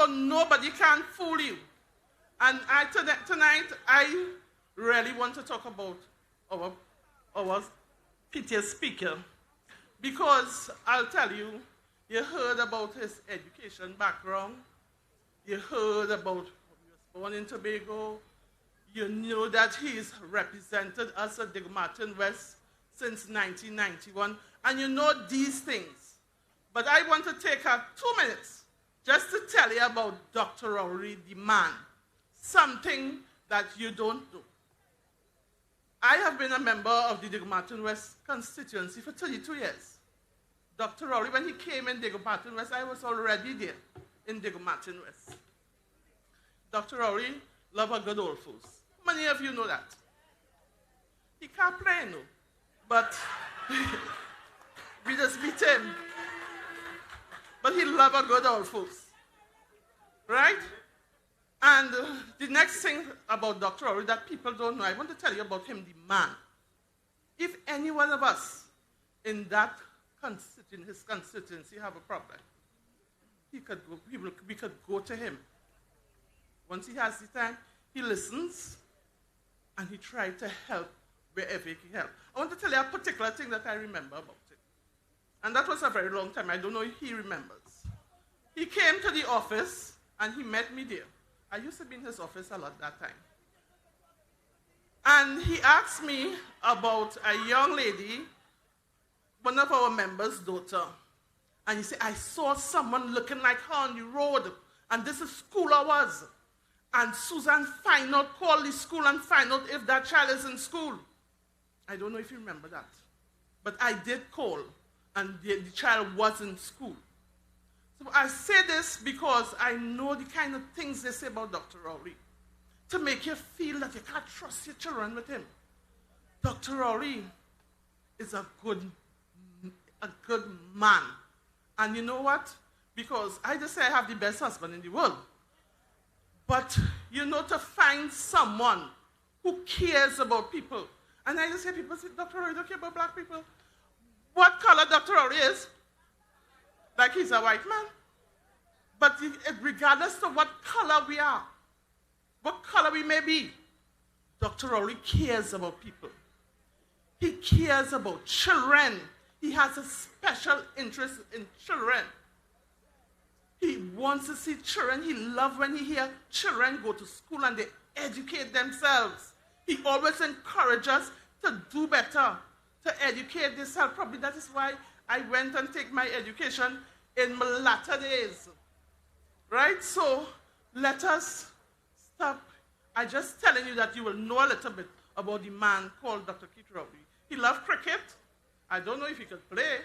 nobody can fool you. And tonight, I really want to talk about our PTA speaker. Because I'll tell you, you heard about his education background. You heard about he was born in Tobago. You know that he's represented us at Diego Martin West since 1991. And you know these things. But I want to take 2 minutes just to tell you about Dr. Rowley, the man. Something that you don't know. I have been a member of the Diego Martin West constituency for 32 years. Dr. Rowley, when he came in Diego Martin West, I was already there in Diego Martin West. Dr. Rowley loved a good old fools. Many of you know that. He can't play, no. But we just beat him. But he loved a good old fools. Right? And the next thing about Dr. Rowley that people don't know, I want to tell you about him, the man. If any one of us in his constituency have a problem, we could go to him. Once he has the time, he listens and he tries to help wherever he can help. I want to tell you a particular thing that I remember about him. And that was a very long time. I don't know if he remembers. He came to the office and he met me there. I used to be in his office a lot that time. And he asked me about a young lady, one of our members' daughter. And he said, I saw someone looking like her on the road. And this is school hours. And Susan call the school and find out if that child is in school. I don't know if you remember that. But I did call. And the child was in school. So I say this because I know the kind of things they say about Dr. Rowley. To make you feel that you can't trust your children with him. Dr. Rowley is a good man. And you know what? Because I just say I have the best husband in the world. But you know, to find someone who cares about people. And I just hear people say, Dr. Rowley don't care about black people. What color Dr. Rowley is? Like he's a white man. But regardless of what color we are, what color we may be, Dr. Rowley cares about people. He cares about children. He has a special interest in children. He wants to see children. He loves when he hears children go to school and they educate themselves. He always encourages us to do better, to educate themselves. Probably that is why I went and take my education in my latter days. Right? So let us stop. I'm just telling you that you will know a little bit about the man called Dr. Keith Rowley. He loved cricket. I don't know if he could play,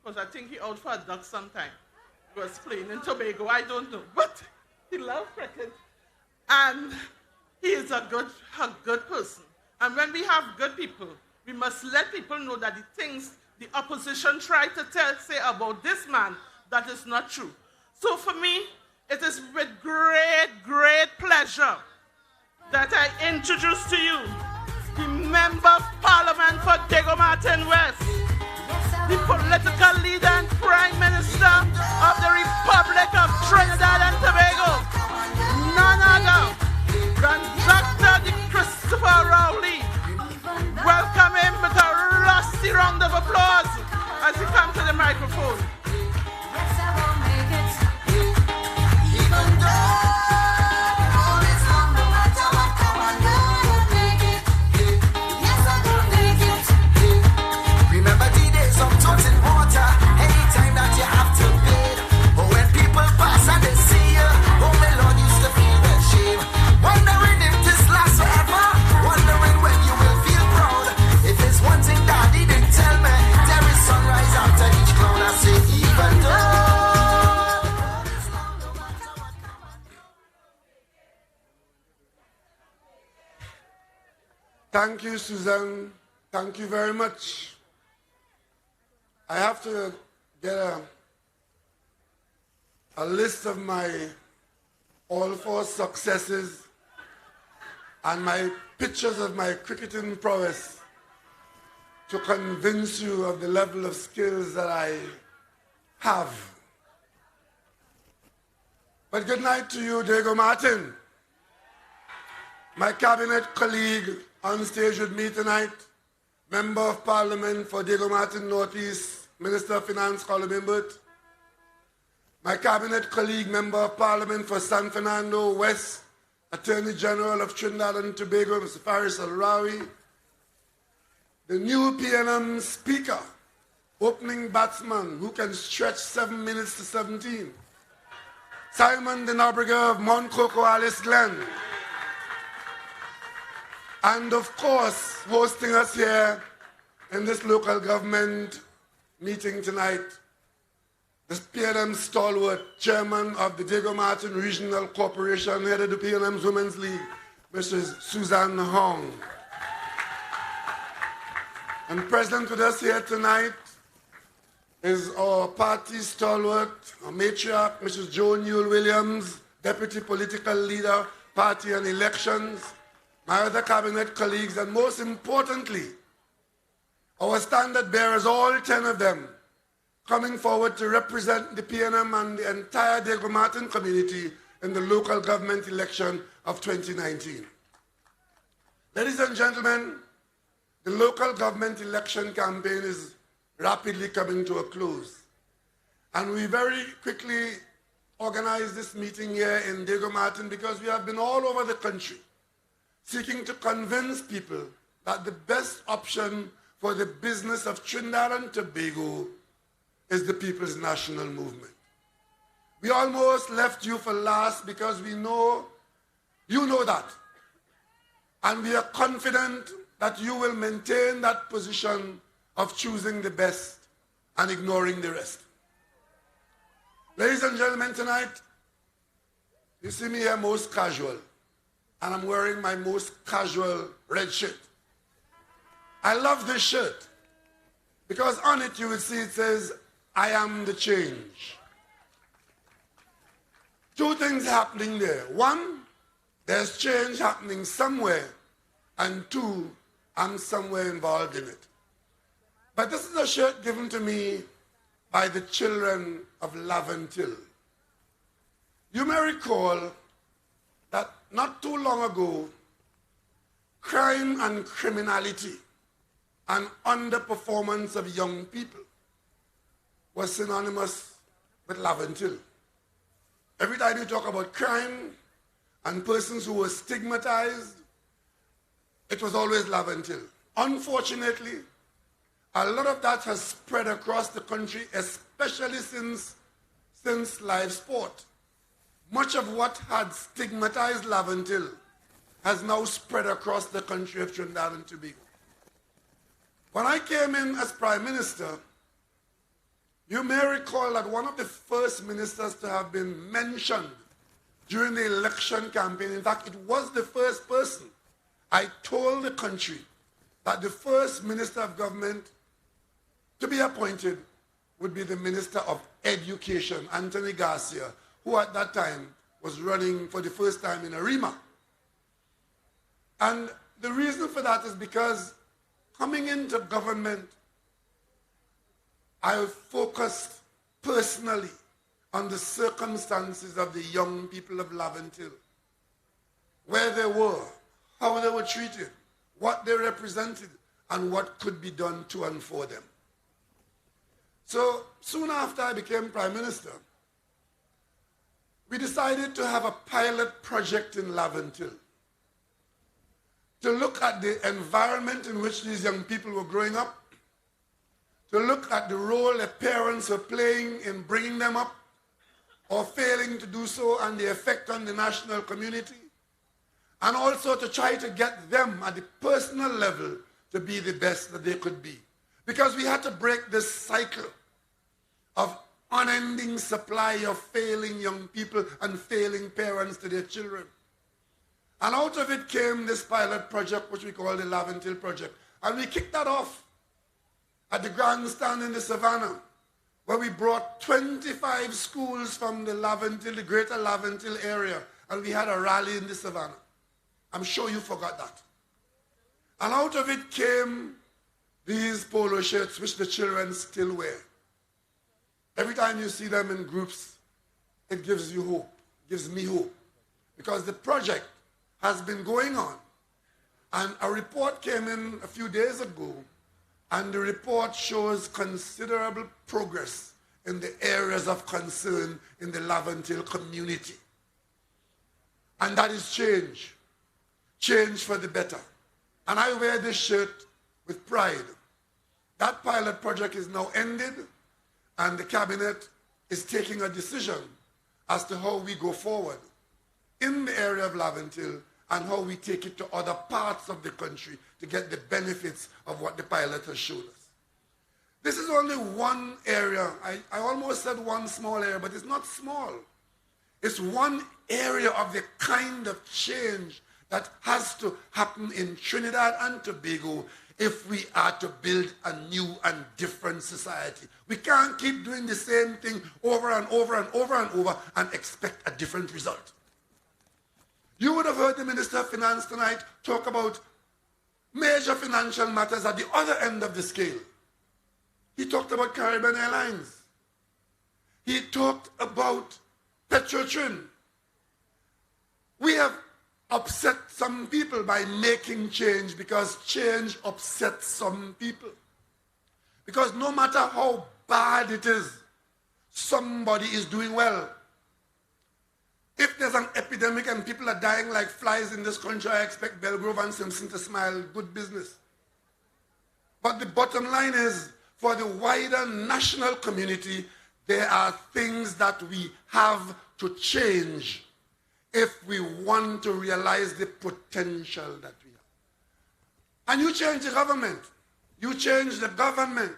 because I think he out for a duck sometime. He was playing in Tobago, I don't know. But he loved cricket. And he is a good person. And when we have good people, we must let people know that the things the opposition tried to say about this man, that is not true. So for me, it is with great, great pleasure that I introduce to you the Member of Parliament for Diego Martin West, the political leader and Prime Minister of the Republic of Trinidad and Tobago, none other than Dr. Christopher Rowley. Welcome him with a lusty round of applause as he comes to the microphone. Remember the days of totes in water, anytime that you have to bid. But when people pass and they see you, oh my Lord, used to feel that shame. Wondering if this lasts forever, wondering when you will feel proud. If there's one thing that he didn't tell me, there is sunrise after each cloud. I say, even though. Thank you, Suzanne. Thank you very much. I have to get a list of my all four successes and my pictures of my cricketing prowess to convince you of the level of skills that I have. But good night to you, Diego Martin. My cabinet colleague on stage with me tonight, Member of Parliament for Diego Martin Northeast, Minister of Finance Colum Imbert. My cabinet colleague, Member of Parliament for San Fernando West, Attorney General of Trinidad and Tobago, Mr. Faris Al-Rawi. The new PNM Speaker, opening batsman who can stretch 7 minutes to 17. Simon de Nobrega of Mount Coco Alice Glen. And of course, hosting us here in this local government meeting tonight, the PNM stalwart, chairman of the Diego Martin Regional Corporation, head of the PNM's Women's League, Mrs. Suzanne Hong. And present with us here tonight is our party stalwart, our matriarch, Mrs. Jo Newell Williams, deputy political leader, party and elections, my other cabinet colleagues, and most importantly, our standard bearers, all 10 of them, coming forward to represent the PNM and the entire Diego Martin community in the local government election of 2019. Ladies and gentlemen, the local government election campaign is rapidly coming to a close. And we very quickly organized this meeting here in Diego Martin because we have been all over the country seeking to convince people that the best option for the business of Trinidad and Tobago is the People's National Movement. We almost left you for last because we know, you know that. And we are confident that you will maintain that position of choosing the best and ignoring the rest. Ladies and gentlemen, tonight, you see me here most casual. And I'm wearing my most casual red shirt. I love this shirt because on it you will see it says, I am the change. Two things happening there. One, there's change happening somewhere. And two, I'm somewhere involved in it. But this is a shirt given to me by the children of Laventille. You may recall that not too long ago, crime and criminality and underperformance of young people was synonymous with Laventille. Every time you talk about crime and persons who were stigmatized, it was always Laventille. Unfortunately, a lot of that has spread across the country, especially since live sport. Much of what had stigmatized Laventille has now spread across the country of Trinidad and Tobago. When I came in as Prime Minister, you may recall that one of the first ministers to have been mentioned during the election campaign, in fact, it was the first person, I told the country that the first Minister of Government to be appointed would be the Minister of Education, Anthony Garcia, who at that time was running for the first time in Arima. And the reason for that is because coming into government, I focused personally on the circumstances of the young people of Laventille, where they were, how they were treated, what they represented, and what could be done to and for them. So soon after I became Prime Minister, we decided to have a pilot project in Laventille to look at the environment in which these young people were growing up, to look at the role their parents were playing in bringing them up or failing to do so, and the effect on the national community, and also to try to get them at the personal level to be the best that they could be. Because we had to break this cycle of unending supply of failing young people and failing parents to their children. And out of it came this pilot project, which we call the Laventille Project. And we kicked that off at the grandstand in the Savannah, where we brought 25 schools from the Laventille, the greater Laventille area, and we had a rally in the Savannah. I'm sure you forgot that. And out of it came these polo shirts, which the children still wear. Every time you see them in groups, it gives you hope, gives me hope. Because the project has been going on. And a report came in a few days ago, and the report shows considerable progress in the areas of concern in the Laventille community. And that is change. Change for the better. And I wear this shirt with pride. That pilot project is now ended, and the cabinet is taking a decision as to how we go forward in the area of Laventille and how we take it to other parts of the country to get the benefits of what the pilot has shown us. This is only one area. I almost said one small area, but it's not small. It's one area of the kind of change that has to happen in Trinidad and Tobago if we are to build a new and different society. We can't keep doing the same thing over and over and over and over and expect a different result. You would have heard the Minister of Finance tonight talk about major financial matters at the other end of the scale. He talked about Caribbean Airlines. He talked about Petrotrin. We have upset some people by making change because change upsets some people. Because no matter how bad it is, somebody is doing well. If there's an epidemic and people are dying like flies in this country, I expect Belgrove and Simpson to smile, good business. But the bottom line is, for the wider national community, there are things that we have to change if we want to realize the potential that we have. And you change the government. You change the government.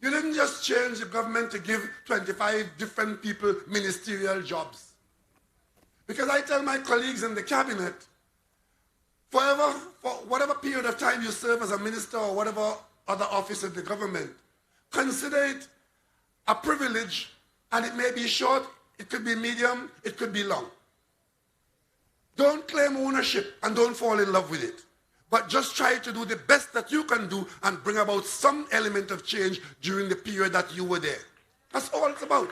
You didn't just change the government to give 25 different people ministerial jobs. Because I tell my colleagues in the cabinet, for whatever period of time you serve as a minister or whatever other office in the government, consider it a privilege, and it may be short, it could be medium, it could be long. Don't claim ownership and don't fall in love with it. But just try to do the best that you can do and bring about some element of change during the period that you were there. That's all it's about.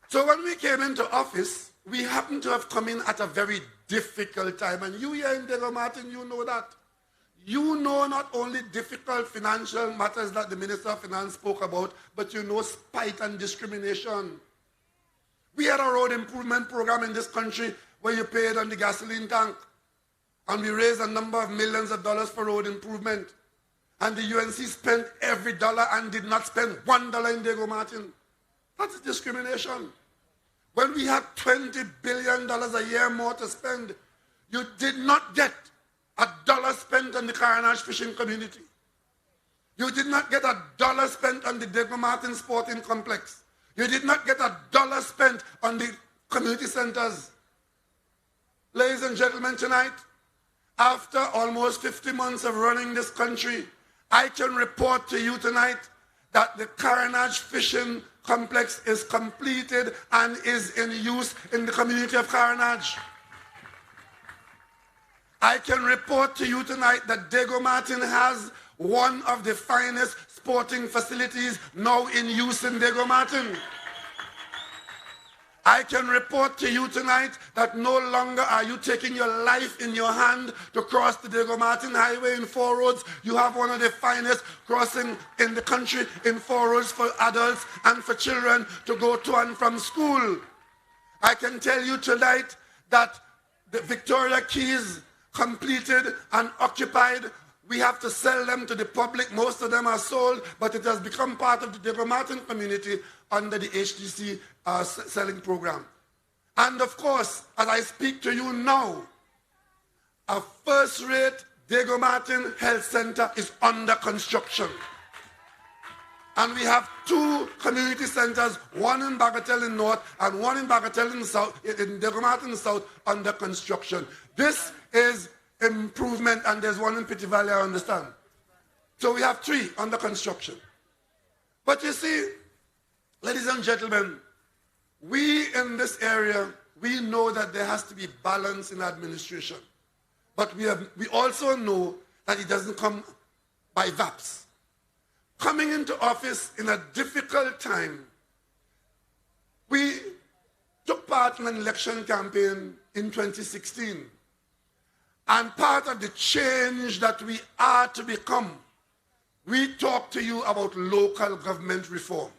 So when we came into office, we happened to have come in at a very difficult time. And you here in Diego Martin, you know that. You know not only difficult financial matters that the Minister of Finance spoke about, but you know spite and discrimination. We had a road improvement program in this country where you paid on the gasoline tank. And we raised a number of millions of dollars for road improvement. And the UNC spent every dollar and did not spend $1 in Diego Martin. That's discrimination. when we had $20 billion a year more to spend, you did not get $1 spent on the Carenage fishing community. You did not get $1 spent on the Diego Martin Sporting Complex. You did not get $1 spent on the community centers. Ladies and gentlemen, tonight, after almost 50 months of running this country, I can report to you tonight that the Carenage Fishing Complex is completed and is in use in the community of Carenage. I can report to you tonight that Diego Martin has one of the finest sporting facilities now in use in Diego Martin. I can report to you tonight that no longer are you taking your life in your hand to cross the Diego Martin Highway in 4 roads. You have one of the finest crossing in the country in 4 roads for adults and for children to go to and from school. I can tell you tonight that the Victoria Keys completed and occupied. We have to sell them to the public. Most of them are sold, but it has become part of the Diego Martin community under the HDC selling program. And of course, as I speak to you now, a first-rate Diego Martin Health Center is under construction. And we have 2 community centers, one in Bagatelle in North and one in Bagatelle in South, in Diego Martin South, under construction. This is improvement, and there's one in Pity Valley, I understand. So we have 3 under construction. But you see, ladies and gentlemen, we in this area, we know that there has to be balance in administration. But we also know that it doesn't come by VAPs. Coming into office in a difficult time, we took part in an election campaign in 2016. And part of the change that we are to become, we talked to you about local government reform.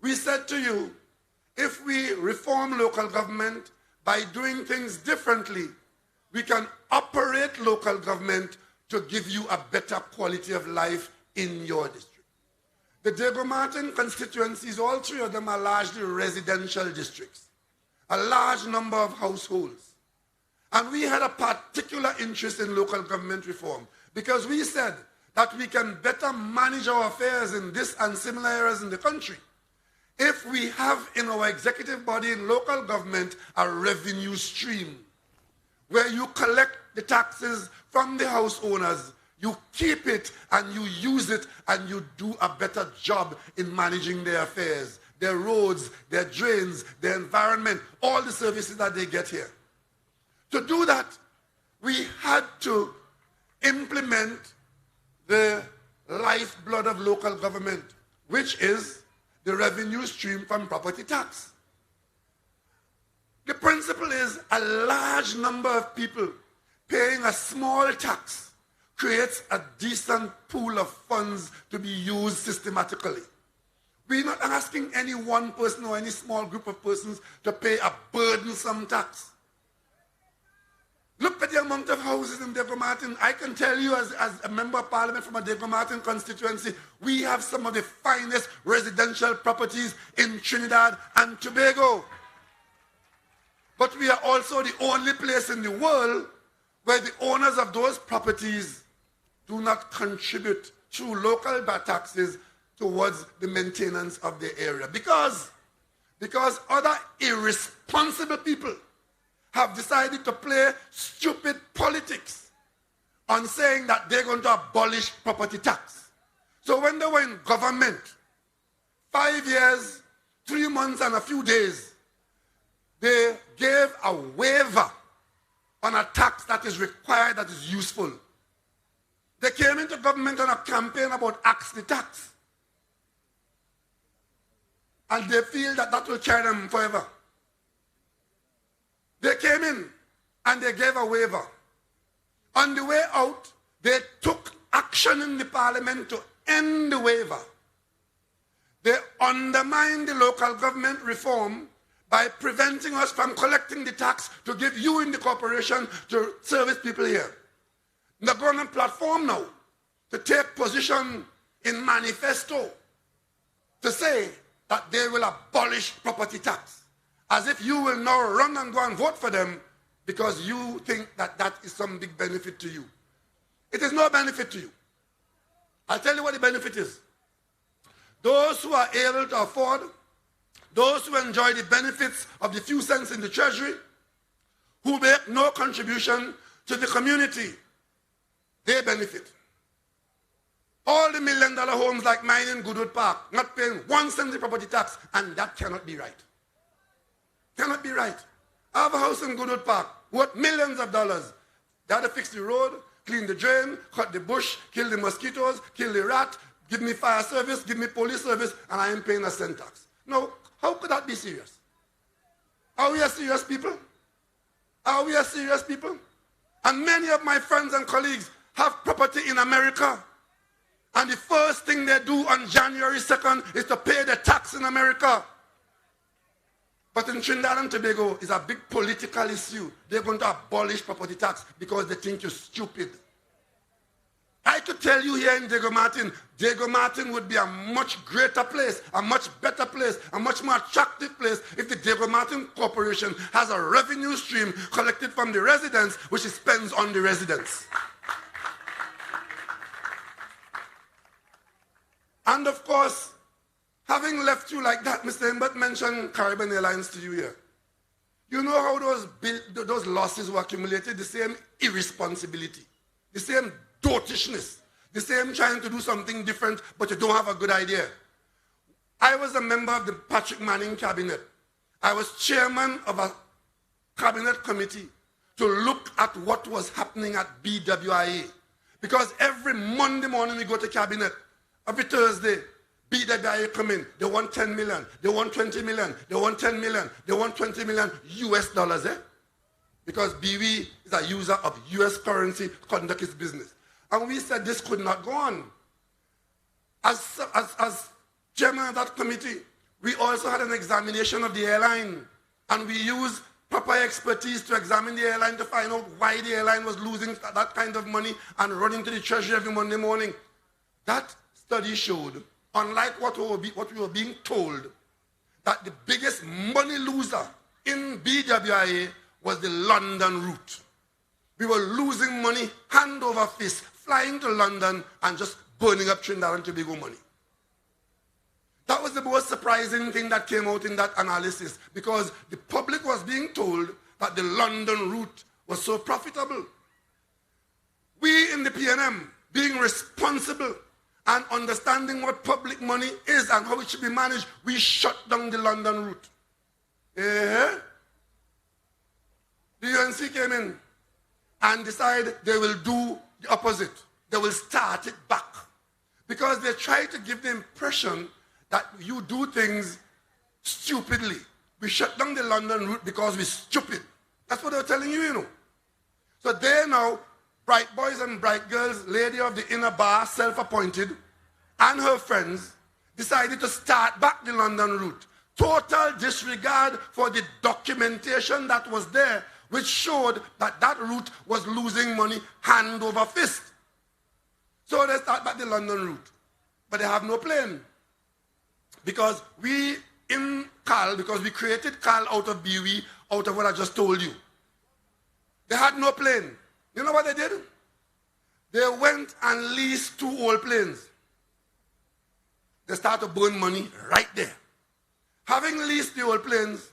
We said to you, if we reform local government by doing things differently, we can operate local government to give you a better quality of life in your district. The Diego Martin constituencies, all 3 of them are largely residential districts, a large number of households. And we had a particular interest in local government reform because we said that we can better manage our affairs in this and similar areas in the country if we have in our executive body in local government a revenue stream where you collect the taxes from the house owners, you keep it and you use it and you do a better job in managing their affairs, their roads, their drains, their environment, all the services that they get here. To do that, we had to implement the lifeblood of local government, which is the revenue stream from property tax. The principle is a large number of people paying a small tax creates a decent pool of funds to be used systematically. We're not asking any one person or any small group of persons to pay a burdensome tax. Look at the amount of houses in Diego Martin. I can tell you as a member of parliament from a Diego Martin constituency, we have some of the finest residential properties in Trinidad and Tobago. But we are also the only place in the world where the owners of those properties do not contribute through local taxes towards the maintenance of the area. Because other irresponsible people have decided to play stupid politics on saying that they're going to abolish property tax. So when they were in government, 5 years, 3 months and a few days, they gave a waiver on a tax that is required, that is useful. They came into government on a campaign about axe the tax. And they feel that that will carry them forever. They came in and they gave a waiver. On the way out, they took action in the parliament to end the waiver. They undermined the local government reform by preventing us from collecting the tax to give you in the corporation to service people here. They're going on platform now to take position in manifesto to say that they will abolish property tax. as if you will now run and go and vote for them because you think that that is some big benefit to you. It is no benefit to you. I'll tell you what the benefit is. Those who are able to afford, those who enjoy the benefits of the few cents in the treasury, who make no contribution to the community, they benefit. All the $1 million homes like mine in Goodwood Park, not paying 1 cent in property tax, and that cannot be right. Cannot be right. I have a house in Goodwood Park worth millions of dollars. They had to fix the road, clean the drain, cut the bush, kill the mosquitoes, kill the rat, give me fire service, give me police service, and I am paying a cent tax. Now, how could that be serious? Are we a serious people? Are we a serious people? And many of my friends and colleagues have property in America. And the first thing they do on January 2nd is to pay the tax in America. But in Trinidad and Tobago, it's a big political issue. They're going to abolish property tax because they think you're stupid. I could tell you here in Diego Martin would be a much greater place, a much better place, a much more attractive place if the Diego Martin Corporation has a revenue stream collected from the residents, which it spends on the residents. And of course, having left you like that, Mr. Imbert mentioned Caribbean Airlines to you here. You know how those losses were accumulated? The same irresponsibility, the same dotishness, the same trying to do something different, but you don't have a good idea. I was a member of the Patrick Manning cabinet. I was chairman of a cabinet committee to look at what was happening at BWIA. Because every Monday morning we go to cabinet, every Thursday, BWIA come in, they want 10 million, they want 20 million, they want 10 million, they want 20 million US dollars, Because BW is a user of US currency to conduct its business. And we said this could not go on. As chairman of that committee, we also had an examination of the airline. And we used proper expertise to examine the airline to find out why the airline was losing that kind of money and running to the treasury every Monday morning. That study showed, unlike what we were being told, that the biggest money loser in BWIA was the London route. We were losing money hand over fist, flying to London and just burning up Trinidad and Tobago money. That was the most surprising thing that came out in that analysis, because the public was being told that the London route was so profitable. We in the PNM, being responsible and understanding what public money is and how it should be managed, we shut down the London route. The UNC came in and decided they will do the opposite. They will start it back. Because they try to give the impression that you do things stupidly. We shut down the London route because we're stupid. That's what they're telling you, you know. So they now, bright boys and bright girls, lady of the inner bar, self-appointed, and her friends, decided to start back the London route. Total disregard for the documentation that was there, which showed that that route was losing money hand over fist. So they start back the London route. But they have no plane. Because we in CAL, because we created CAL out of BWI, out of what I just told you. They had no plane. You know what they did? They went and leased 2 old planes. They started to burn money right there. Having leased the old planes,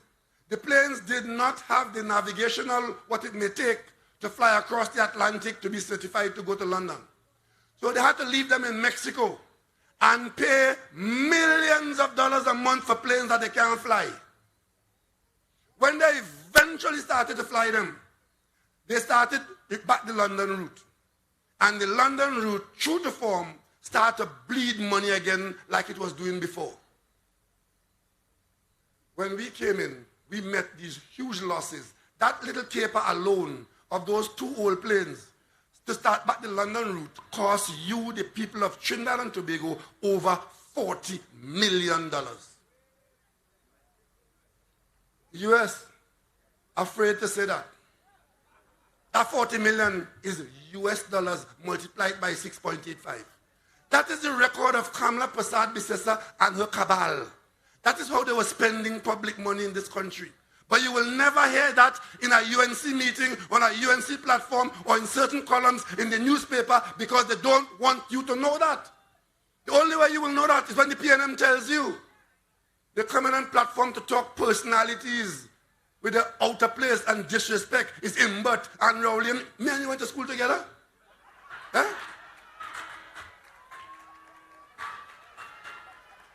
the planes did not have the navigational, what it may take to fly across the Atlantic to be certified to go to London. So they had to leave them in Mexico and pay millions of dollars a month for planes that they can't fly. When they eventually started to fly them, they started back the London route. And the London route, true to form, started to bleed money again like it was doing before. When we came in, we met these huge losses. That little caper alone of those 2 old planes to start back the London route cost you, the people of Trinidad and Tobago, over $40 million. The US, afraid to say that. That 40 million is US dollars multiplied by 6.85. That is the record of Kamla Prasad Bisesa and her cabal. That is how they were spending public money in this country. But you will never hear that in a UNC meeting, on a UNC platform, or in certain columns in the newspaper, because they don't want you to know that. The only way you will know that is when the PNM tells you. They come in on platform to talk personalities with the outer place and disrespect. It's Imbert and Rowley. Me and you went to school together? Eh?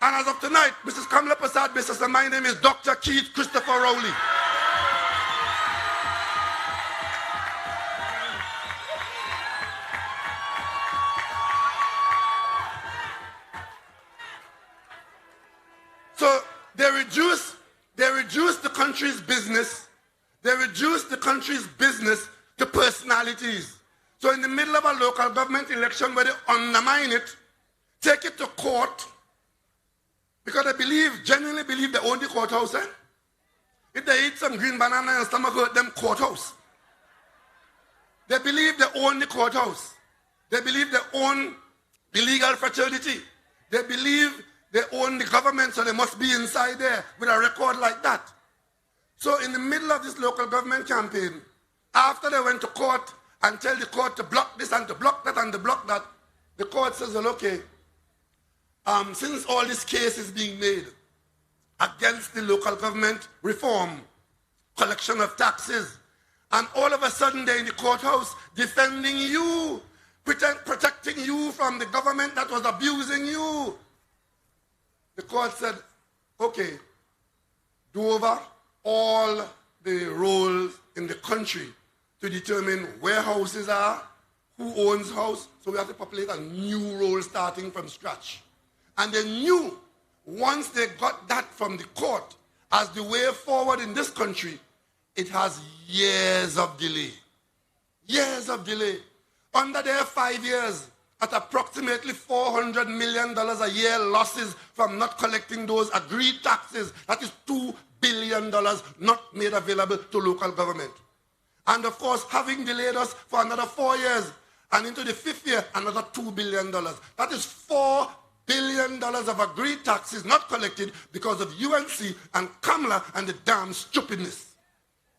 And as of tonight, Mrs. Kamala Prasad Biswas, and my name is Dr. Keith Christopher Rowley. So they reduce the country's business. They reduce the country's business to personalities. So in the middle of a local government election where they undermine it, take it to court, because they genuinely believe they own the courthouse. Eh? If they eat some green banana and stomach hurt them, courthouse. They believe they own the courthouse. They believe they own the legal fraternity. They believe they own the government, so they must be inside there with a record like that. So in the middle of this local government campaign, after they went to court and tell the court to block this and to block that and to block that, the court says, well, okay, since all this case is being made against the local government reform, collection of taxes, and all of a sudden they're in the courthouse defending you, protecting you from the government that was abusing you. The court said, okay, do over all the roles in the country to determine where houses are, who owns house, so we have to populate a new role starting from scratch. And they knew once they got that from the court as the way forward in this country, it has years of delay. Years of delay. Under their 5 years, at approximately $400 million a year losses from not collecting those agreed taxes, that is $2 billion not made available to local government. And of course, having delayed us for another 4 years, and into the 5th year, another $2 billion. That is $4 billion of agreed taxes not collected because of UNC and Kamala and the damn stupidness.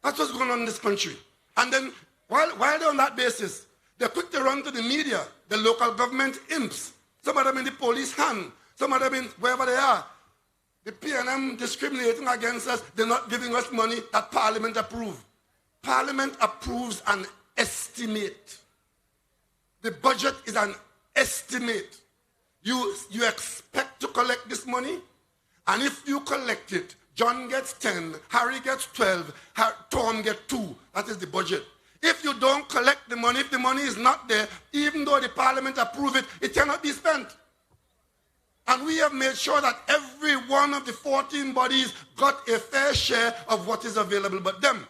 That's what's going on in this country. And then, while they're on that basis, they're quick to run to the media, the local government imps, some of them in the police hand, some of them in wherever they are. The PNM discriminating against us, they're not giving us money that Parliament approves. Parliament approves an estimate. The budget is an estimate. You expect to collect this money, and if you collect it, John gets 10, Harry gets 12, Tom gets 2. That is the budget. If you don't collect the money, if the money is not there, even though the Parliament approves it, it cannot be spent. And we have made sure that every one of the 14 bodies got a fair share of what is available. But them,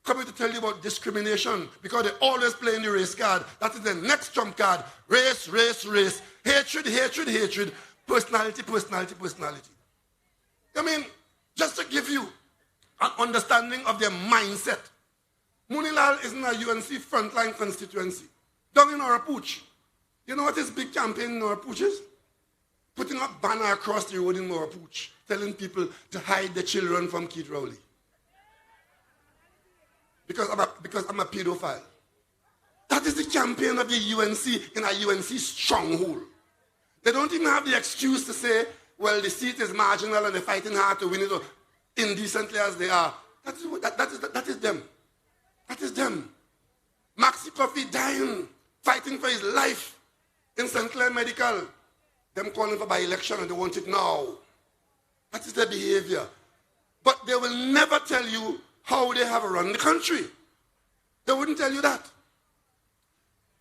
coming to tell you about discrimination, because they always play in the race card. That is the next trump card. Race, race, race. Hatred, hatred, hatred. Personality, personality, personality. I mean, just to give you an understanding of their mindset, Munilal is in a UNC frontline constituency, down in Orapooch. You know what his big campaign in Orapooch is? Putting up banner across the road in Orapooch, telling people to hide their children from Keith Rowley. Because I'm a pedophile. That is the campaign of the UNC in a UNC stronghold. They don't even have the excuse to say, well, the seat is marginal and they're fighting hard to win it, or indecently as they are. That is them. That is them. Maxi Coffee dying, fighting for his life in St. Clair Medical. Them calling for by-election and they want it now. That is their behavior. But they will never tell you how they have run the country. They wouldn't tell you that.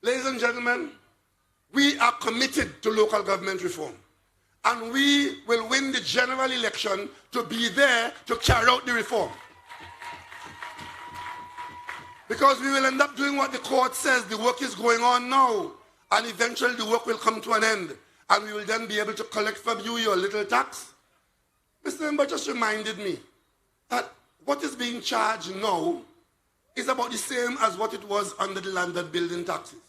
Ladies and gentlemen, we are committed to local government reform. And we will win the general election to be there to carry out the reform. Because we will end up doing what the court says. The work is going on now. And eventually the work will come to an end. And we will then be able to collect from you your little tax. Mr. Member just reminded me that what is being charged now is about the same as what it was under the landed building taxes.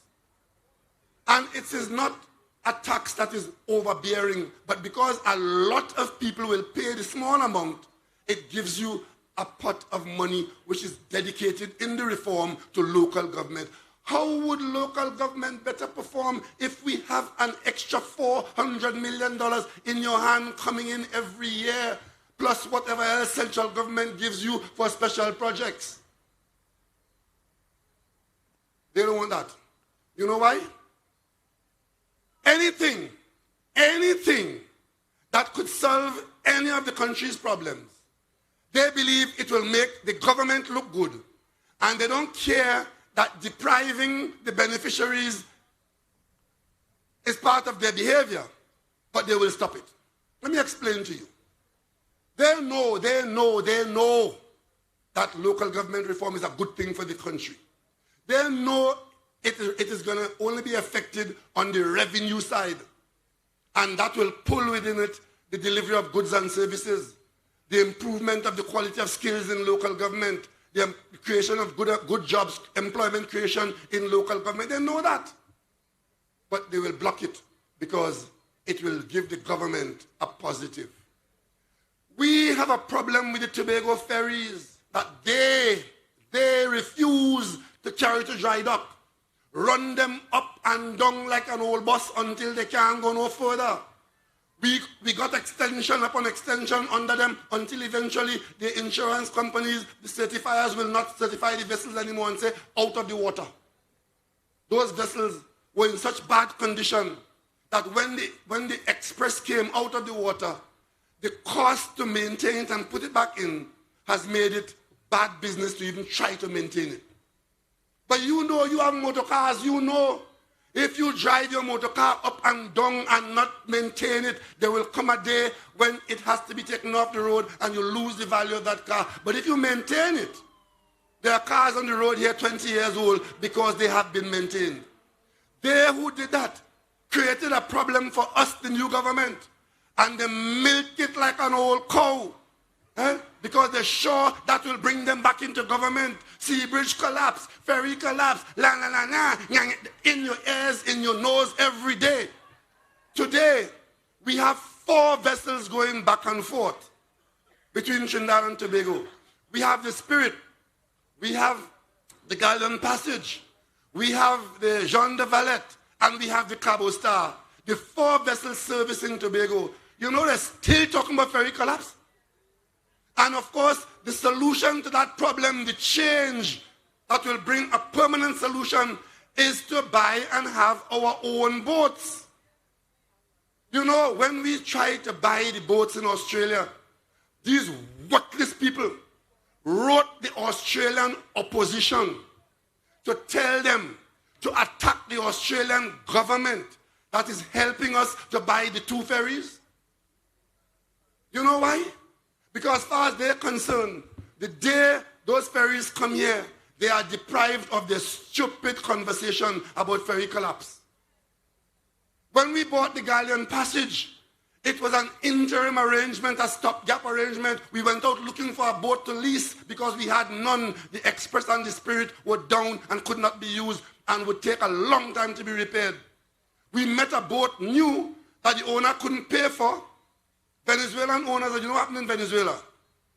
And it is not a tax that is overbearing, but because a lot of people will pay the small amount, it gives you a pot of money which is dedicated in the reform to local government. How would local government better perform if we have an extra $400 million in your hand coming in every year, plus whatever else central government gives you for special projects? They don't want that. You know why? Anything that could solve any of the country's problems, they believe it will make the government look good. And they don't care that depriving the beneficiaries is part of their behavior, but they will stop it. Let me explain to you. They know that local government reform is a good thing for the country. They know it is going to only be affected on the revenue side, and that will pull within it the delivery of goods and services, the improvement of the quality of skills in local government, the creation of good jobs, employment creation in local government. They know that. But they will block it because it will give the government a positive. We have a problem with the Tobago ferries that they refuse to carry to dry dock, run them up and down like an old bus until they can't go no further. We got extension upon extension under them until eventually the insurance companies, the certifiers will not certify the vessels anymore and say, out of the water. Those vessels were in such bad condition that when the express came out of the water, the cost to maintain it and put it back in has made it bad business to even try to maintain it. But you know, you have motor cars, you know, if you drive your motor car up and down and not maintain it, there will come a day when it has to be taken off the road and you lose the value of that car. But if you maintain it, there are cars on the road here 20 years old because they have been maintained. They who did that created a problem for us, the new government, and they milked it like an old cow. Because they're sure that will bring them back into government. Sea bridge collapse, ferry collapse, in your ears, in your nose every day. Today, we have 4 vessels going back and forth between Trinidad and Tobago. We have the Spirit, we have the Galleon Passage, we have the Jean de Valette, and we have the Cabo Star. The 4 vessels servicing Tobago. You know they're still talking about ferry collapse? And of course, the solution to that problem, the change that will bring a permanent solution, is to buy and have our own boats. You know, when we tried to buy the boats in Australia, these worthless people wrote the Australian opposition to tell them to attack the Australian government that is helping us to buy the 2 ferries. You know why? Because as far as they're concerned, the day those ferries come here, they are deprived of the stupid conversation about ferry collapse. When we bought the Galleon Passage, it was an interim arrangement, a stopgap arrangement. We went out looking for a boat to lease because we had none. The Express and the Spirit were down and could not be used and would take a long time to be repaired. We met a boat new that the owner couldn't pay for. Venezuelan owners, you know what happened in Venezuela?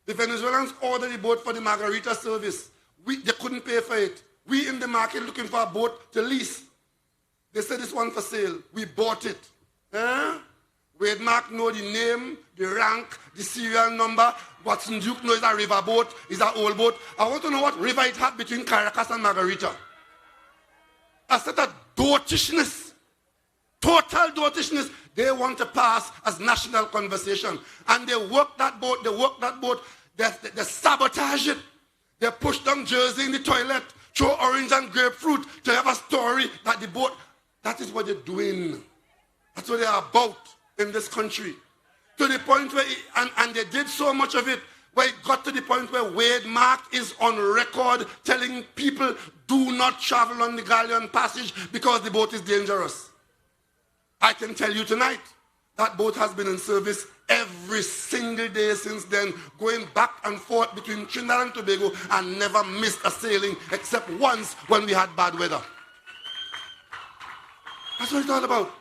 The Venezuelans ordered the boat for the Margarita service. They couldn't pay for it. We in the market looking for a boat to lease. They said this one for sale. We bought it. Wade Mark know the name, the rank, the serial number. Watson Duke knows a river boat, is an old boat. I want to know what river it had between Caracas and Margarita. I said that dotishness, total dotishness. They want to pass as national conversation. And they work that boat, they sabotage it. They push down Jersey in the toilet, throw orange and grapefruit to have a story that the boat, that is what they're doing. That's what they are about in this country. To the point where, and they did so much of it, where it got to the point where Wade Mark is on record telling people, do not travel on the Galleon Passage because the boat is dangerous. I can tell you tonight, that boat has been in service every single day since then, going back and forth between Trinidad and Tobago and never missed a sailing except once when we had bad weather. That's what it's all about.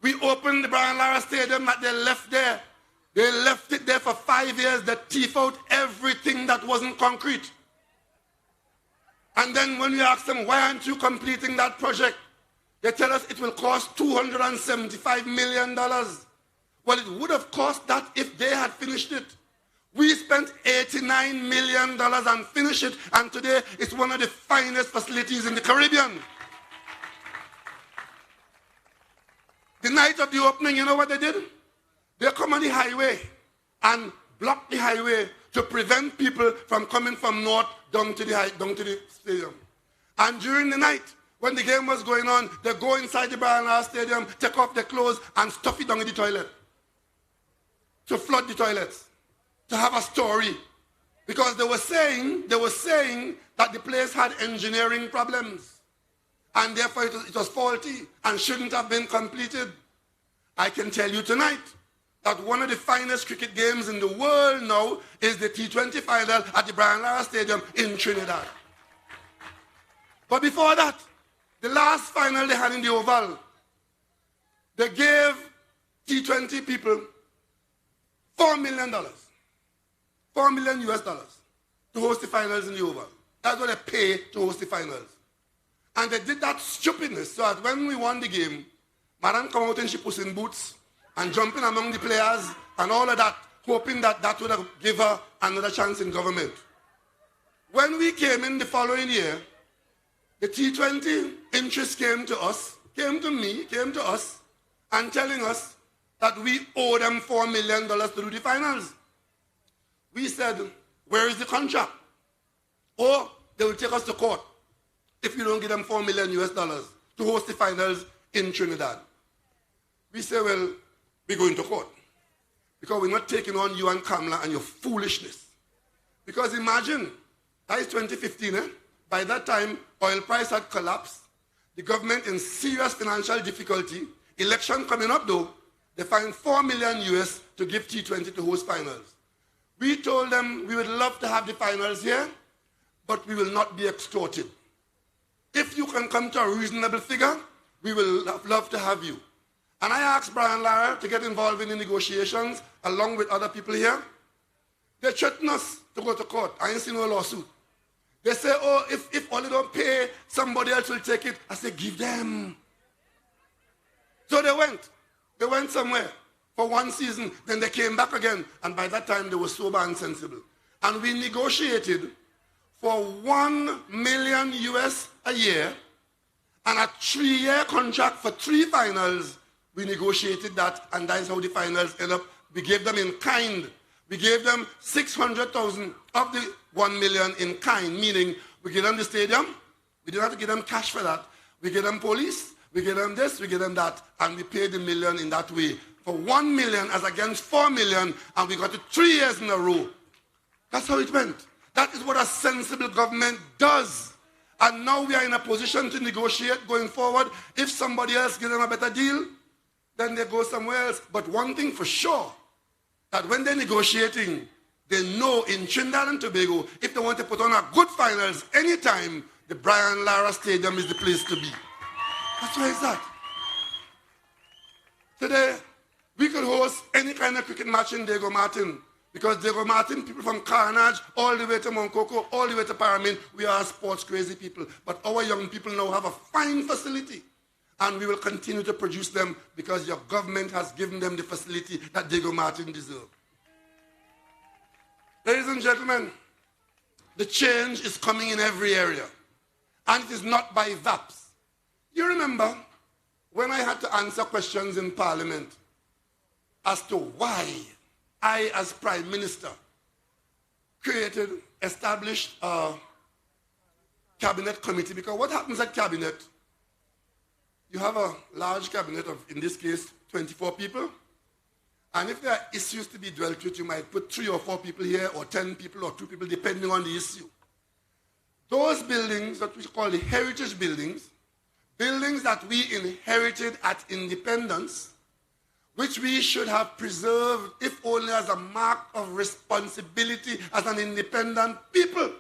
We opened the Brian Lara Stadium that they left there. They left it there for 5 years. They thief out every everything that wasn't concrete. And then when we ask them, why aren't you completing that project? They tell us it will cost $275 million. Well, it would have cost that if they had finished it. We spent $89 million and finished it, and today it's one of the finest facilities in the Caribbean. The night of the opening, you know what they did? They come on the highway and block the highway to prevent people from coming from north down to the stadium. And during the night, when the game was going on, they go inside the Brian Lara Stadium, take off their clothes, and stuff it down in the toilet. To flood the toilets. To have a story. Because they were saying that the place had engineering problems. And therefore it was faulty and shouldn't have been completed. I can tell you tonight that one of the finest cricket games in the world now is the T20 final at the Brian Lara Stadium in Trinidad. But before that, the last final they had in the Oval, they gave T20 people $4 million. $4 million US to host the finals in the Oval. That's what they pay to host the finals. And they did that stupidness so that when we won the game, Madam come out in she Puss in Boots and jumping among the players and all of that, hoping that that would have give her another chance in government. When we came in the following year, the T20 interest came to us, came to us, and telling us that we owe them $4 million to do the finals. We said, where is the contract? Or they will take us to court if you don't give them $4 million US to host the finals in Trinidad. We say, well, we're going to court. Because we're not taking on you and Kamala and your foolishness. Because imagine, that is 2015, eh? By that time, oil price had collapsed. The government in serious financial difficulty. Election coming up though, they find $4 million US to give T20 to host finals. We told them we would love to have the finals here, but we will not be extorted. If you can come to a reasonable figure, we will love to have you. And I asked Brian Lara to get involved in the negotiations along with other people here. They threatened us to go to court. I ain't seen no lawsuit. They say, oh, if only don't pay, somebody else will take it. I said, give them. So they went. They went somewhere for one season. Then they came back again. And by that time, they were sober and sensible. And we negotiated for $1 million US a year and a 3-year contract for 3 finals. We negotiated that, and that is how the finals ended up. We gave them in kind. We gave them 600,000 of the 1 million in kind, meaning we gave them the stadium. We didn't have to give them cash for that. We gave them police. We gave them this. We gave them that. And we paid the million in that way. For 1 million as against 4 million, and we got it 3 years in a row. That's how it went. That is what a sensible government does. And now we are in a position to negotiate going forward. If somebody else gives them a better deal, then they go somewhere else. But one thing for sure, that when they're negotiating, they know in Trinidad and Tobago, if they want to put on a good finals anytime, the Brian Lara Stadium is the place to be. That's why it's that. Today, we could host any kind of cricket match in Diego Martin. Because Diego Martin, people from Carnage, all the way to Mount Coco, all the way to Paramin, we are sports crazy people. But our young people now have a fine facility. And we will continue to produce them because your government has given them the facility that Diego Martin deserves. Ladies and gentlemen, the change is coming in every area. And it is not by VAPs. You remember when I had to answer questions in Parliament as to why I, as Prime Minister, established a cabinet committee. Because what happens at cabinet, you have a large cabinet of, in this case, 24 people. And if there are issues to be dealt with, you might put 3 or 4 people here, or 10 people, or 2 people, depending on the issue. Those buildings that we call the heritage buildings that we inherited at independence, which we should have preserved, if only as a mark of responsibility as an independent people.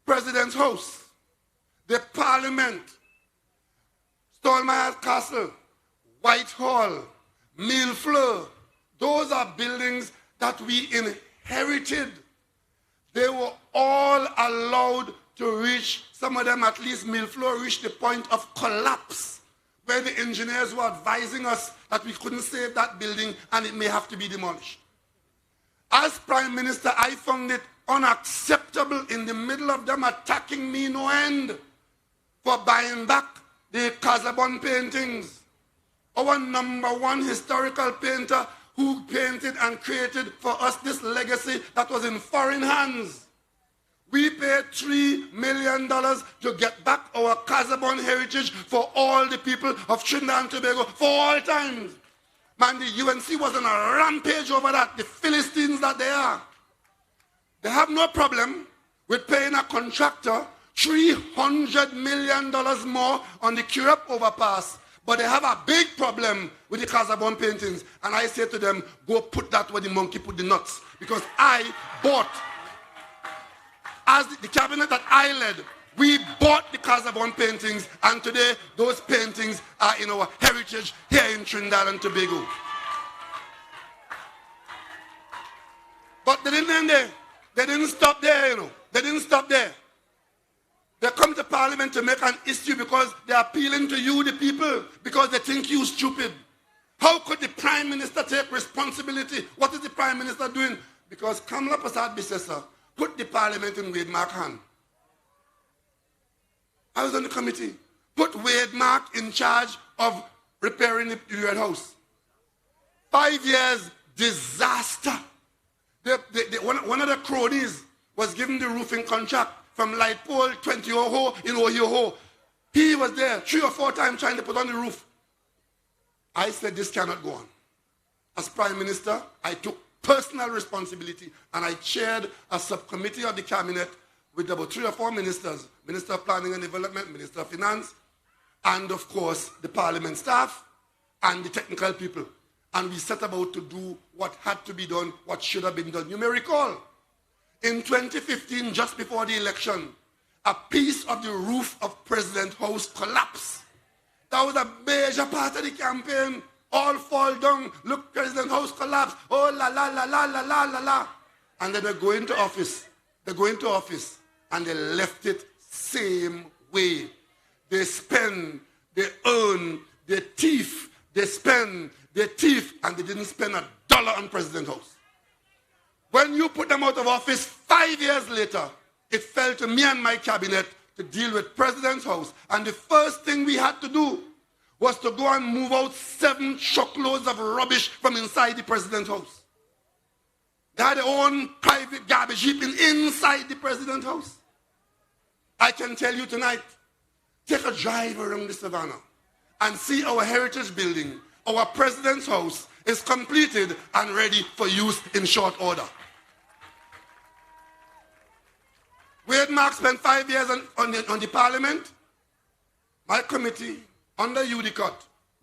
President's House, the Parliament, Stallmeyer Castle, Whitehall, Millfleur, those are buildings that we inherited. They were all allowed to reach, some of them at least Millfloor reached the point of collapse, where the engineers were advising us that we couldn't save that building and it may have to be demolished. As Prime Minister, I found it unacceptable in the middle of them attacking me no end for buying back the Casabon paintings. Our #1 historical painter who painted and created for us this legacy that was in foreign hands. We paid $3 million to get back our Casabon heritage for all the people of Trinidad and Tobago for all times. Man, the UNC was on a rampage over that, the Philistines that they are. They have no problem with paying a contractor $300 million more on the Kirap overpass, but they have a big problem with the Casabon paintings. And I say to them, go put that where the monkey put the nuts. Because I bought, as the cabinet that I led, we bought the Casabon paintings, and today those paintings are in our heritage here in Trinidad and Tobago. But they didn't end there. They didn't stop there, you know. They didn't stop there. They come to Parliament to make an issue because they're appealing to you, the people, because they think you stupid. How could the Prime Minister take responsibility? What is the Prime Minister doing? Because Kamala Persad-Bissessar put the Parliament in Wade Mark hand. I was on the committee. Put Wade Mark in charge of repairing the Red House. 5 years, disaster. One of the cronies was given the roofing contract from Light Pole 20 Oho in Ohio. He was there 3 or 4 times trying to put on the roof. I said this cannot go on. As Prime Minister, I took personal responsibility and I chaired a subcommittee of the cabinet with about 3 or 4 ministers, Minister of Planning and Development, Minister of Finance, and of course the Parliament staff and the technical people. And we set about to do what had to be done, what should have been done. You may recall, in 2015, just before the election, a piece of the roof of President House collapsed. That was a major part of the campaign. All fall down. Look, President House collapsed. Oh, la, la, la, la, la, la, la, la. And then they go into office. They go into office and they left it same way. They spend, they earn, they thief, they spend, they thief, and they didn't spend $1 on President House. When you put them out of office 5 years later, it fell to me and my cabinet to deal with President's House. And the first thing we had to do was to go and move out 7 truckloads of rubbish from inside the President's House. They had their own private garbage heap inside the President's House. I can tell you tonight, take a drive around the Savannah and see our heritage building. Our President's House is completed and ready for use in short order. Wade Mark spent 5 years on the Parliament. My committee, under UDCOT,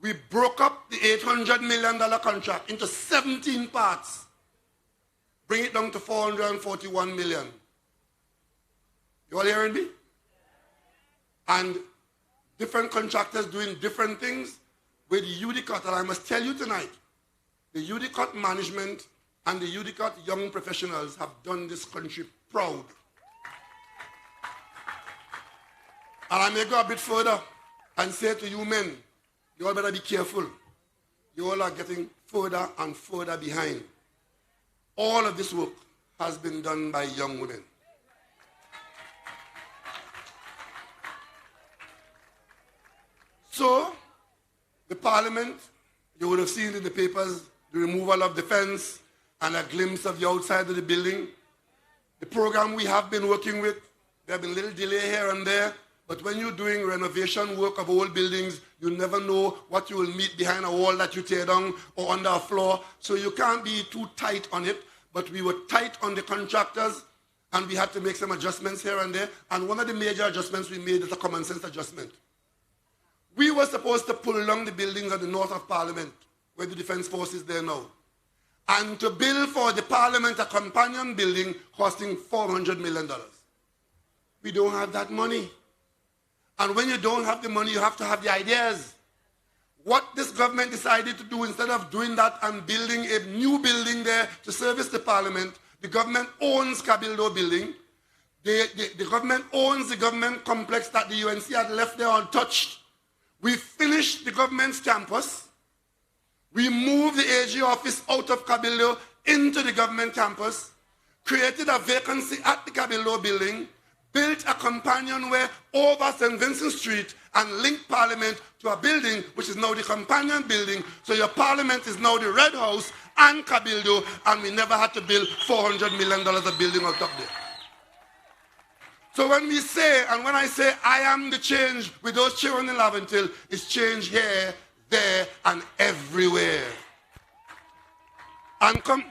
we broke up the $800 million contract into 17 parts. Bring it down to $441 million. You all hearing me? And different contractors doing different things with the UDCOT. And I must tell you tonight, the UDCOT management and the UDCOT young professionals have done this country proud. And I may go a bit further and say to you men, you all better be careful. You all are getting further and further behind. All of this work has been done by young women. So, the Parliament, you would have seen in the papers, the removal of the fence and a glimpse of the outside of the building. The program we have been working with, there have been little delay here and there, but when you're doing renovation work of old buildings, you never know what you will meet behind a wall that you tear down or under a floor, so you can't be too tight on it. But we were tight on the contractors, and we had to make some adjustments here and there, and one of the major adjustments we made is a common sense adjustment. We were supposed to pull along the buildings at the north of Parliament, where the Defence Force is there now, and to build for the Parliament a companion building costing $400 million. We don't have that money. And when you don't have the money, you have to have the ideas. What this government decided to do, instead of doing that and building a new building there to service the Parliament, the government owns Cabildo building. The government owns the government complex that the UNC had left there untouched. We finished the government's campus. We moved the AG office out of Cabildo into the government campus, created a vacancy at the Cabildo building, built a companionway over St. Vincent Street, and linked Parliament to a building which is now the companion building. So your Parliament is now the Red House and Cabildo, and we never had to build $400 million of building on top there. So when we say, and when I say I am the change with those children in Laventille, it's change here, there, and everywhere. And come...